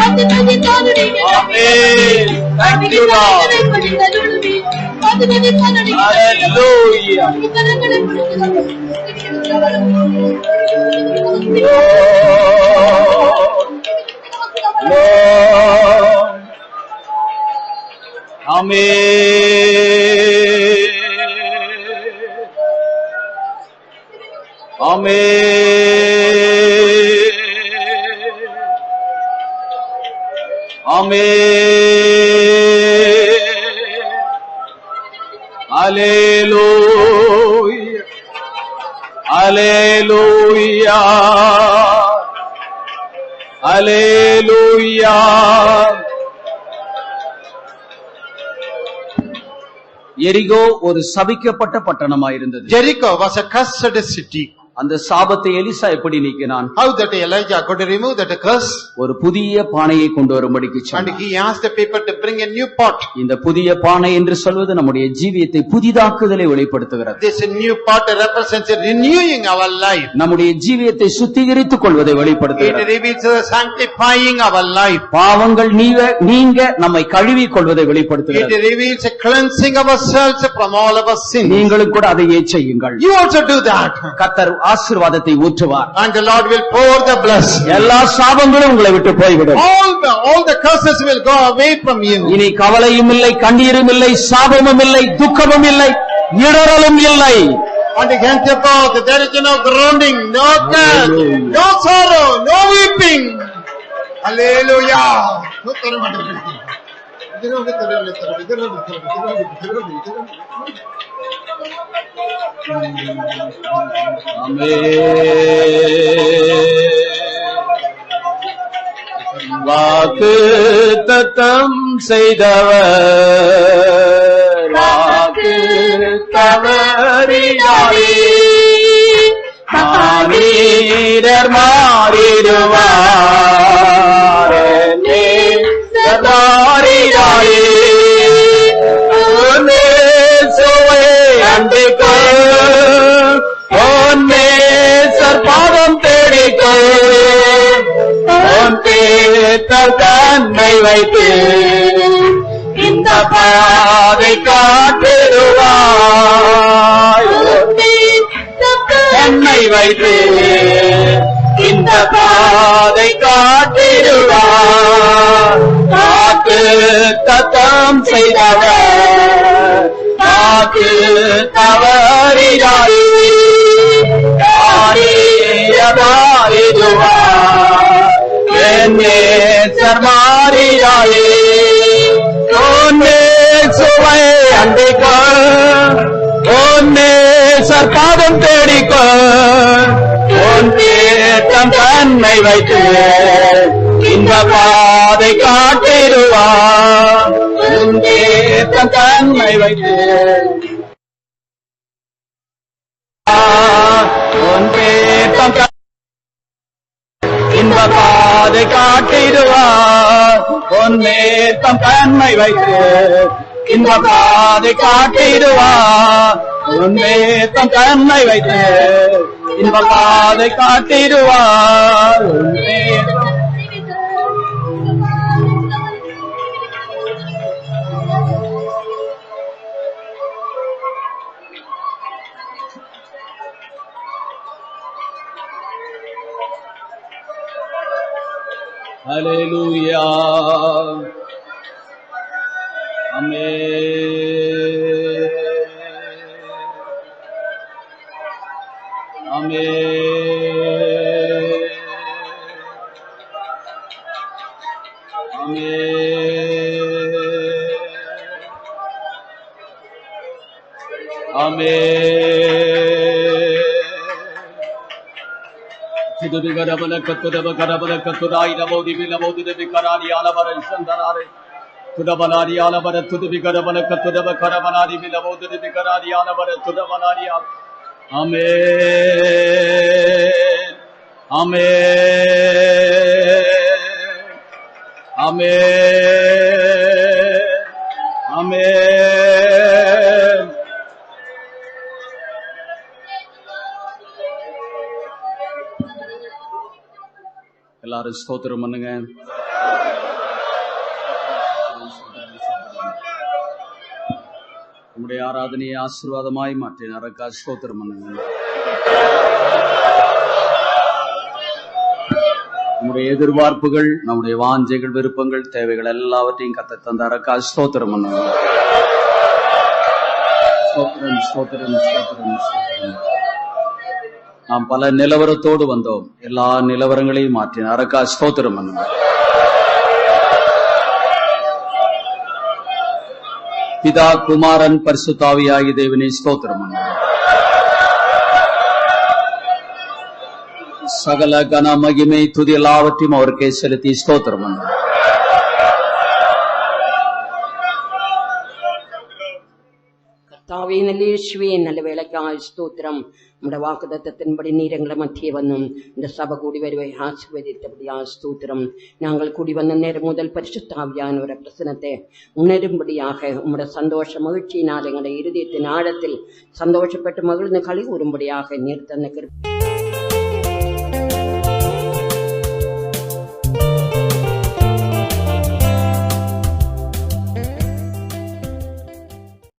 E: ஆசீர்வதித்தாலுமே
A: ஆமென். Thank you, Lord. Hallelujah. Lord. Amen. Amen. Amen. Hallelujah. Hallelujah. Hallelujah. எரிகோ ஒரு சபிக்கப்பட்ட பட்டணமாயிருந்தது.
B: Jericho was a cursed city.
A: அந்த சாபத்தை எலிசா எப்படி நீக்கினான்?
B: How that Elijah could remove that curse?
A: ஒரு புதிய பானையை கொண்டு வரும்படிக்கு
B: And
A: சொன்னான்.
B: he asked the people to bring a new pot.
A: இந்த புதிய பானை என்று சொல்வது நம்முடைய ஜீவியத்தை புதிதாக்குதலை வெளிப்படுத்துகிறது.
B: This new pot represents a renewing our life.
A: நம்முடைய ஜீவியத்தை சுத்திகரித்துக் கொள்வதை
B: It
A: வெளிப்படுத்துகிறது.
B: reveals the sanctifying our life.
A: பாவங்கள் நீங்க நம்மை கழுவி கொள்வதை
B: It
A: வெளிப்படுத்துகிறது.
B: reveals a cleansing ourselves from all our sins.
A: நீங்களும் கூட அதையே செய்யுங்கள்.
B: You also do that.
A: கர்த்தர் ஆசீர்வாதத்தை ஊற்றுவார்.
B: And the Lord will pour the blessing.
A: எல்லா சாபங்களும் உங்களை விட்டு போய்விடும்.
B: All the curses will go away from you.
A: இனி கவலையும் இல்லை, கண்ணீரும் இல்லை, சாபமும் இல்லை, துக்கமும் இல்லை, இடறலும் இல்லை.
B: And henceforth there is no groaning, no death, no sorrow, no weeping. Hallelujah.
A: வாக்கு தத்தம் செய்தவர் வாக்கு தவறினாரே மாறீரர் மாறிடுவார் மாறினாரே பாதம் தேடிக்கொள் தன்மை வைத்து இந்த பாதை காட்டிடுவாய். தன்மை வைத்து இந்த பாதை காட்டிடுவார். காத்து தத்தம் செய்தவர் காத்து தவறினாரே மாறிடுவார். என்னேசர் மாறினாரே சுவை அண்டிக்கொள் ஒன்னேசர் பாதம் தேடிக்கொள் தம் தன்மை வைத்து இந்த பாதை காட்டிடுவார். தம் தன்மை வைத்து இந்த பாதை காட்டிடுவார். தம் தன்மை வைத்து இந்த பாதை காட்டிடுவார். தம் தன்மை வைத்து இந்த பாதை காட்டிடுவார். Hallelujah. எல்லாரும் ஸ்தோத்திரம் பண்ணுங்க. உங்களுடைய ஆராதனையை ஆசீர்வாதமாய் மாற்றினாரக்கா ஸ்தோத்திரம் பண்ணுங்க. நம்முடைய எதிர்பார்ப்புகள், நம்முடைய வாஞ்சைகள், விருப்பங்கள், தேவைகள் எல்லாவற்றையும் கத்த தந்தாரக்கா ஸ்தோத்திரம் பண்ணுங்க. ஸ்தோத்திரம் ஸ்தோத்திரம் ஸ்தோத்திரம் ஸ்தோத்திரம். நாம் பல நிலவரத்தோடு வந்தோம், எல்லா நிலவரங்களையும் மாற்றினாரக்கா ஸ்தோத்திரம் பண்ணுங்க. பிதா, குமாரன், பரிசுத்தாவியாகிய தேவனை ஸ்தோத்திரம் பண்ணுங்க. சகல கன மகிமை துதி எல்லாவற்றையும் அவருக்கே செலுத்தி ஸ்தோத்திரம் பண்ணுங்க.
F: கர்த்தாவே, நல்ல இயேசுவே, நல்ல வேலைக்காய் ஸ்தோத்திரம். நம்முடைய வாக்குத்தத்தத்தின்படி நீர் எங்களை மத்திய வந்தும் இந்த சபை கூடி வருவை ஆசீர்வதித்தபடியா ஸ்தோத்திரம். நாங்கள் கூடி வந்த நேரம் முதல் பரிசுத்த ஒரு பிரசனத்தை உணரும்படியாக உம்முடைய சந்தோஷ மகிழ்ச்சியினால் எங்களுடைய இருதயத்தின் ஆழத்தில் சந்தோஷப்பட்டு மகிழ்ந்து களி கூறும்படியாக நீர் தந்த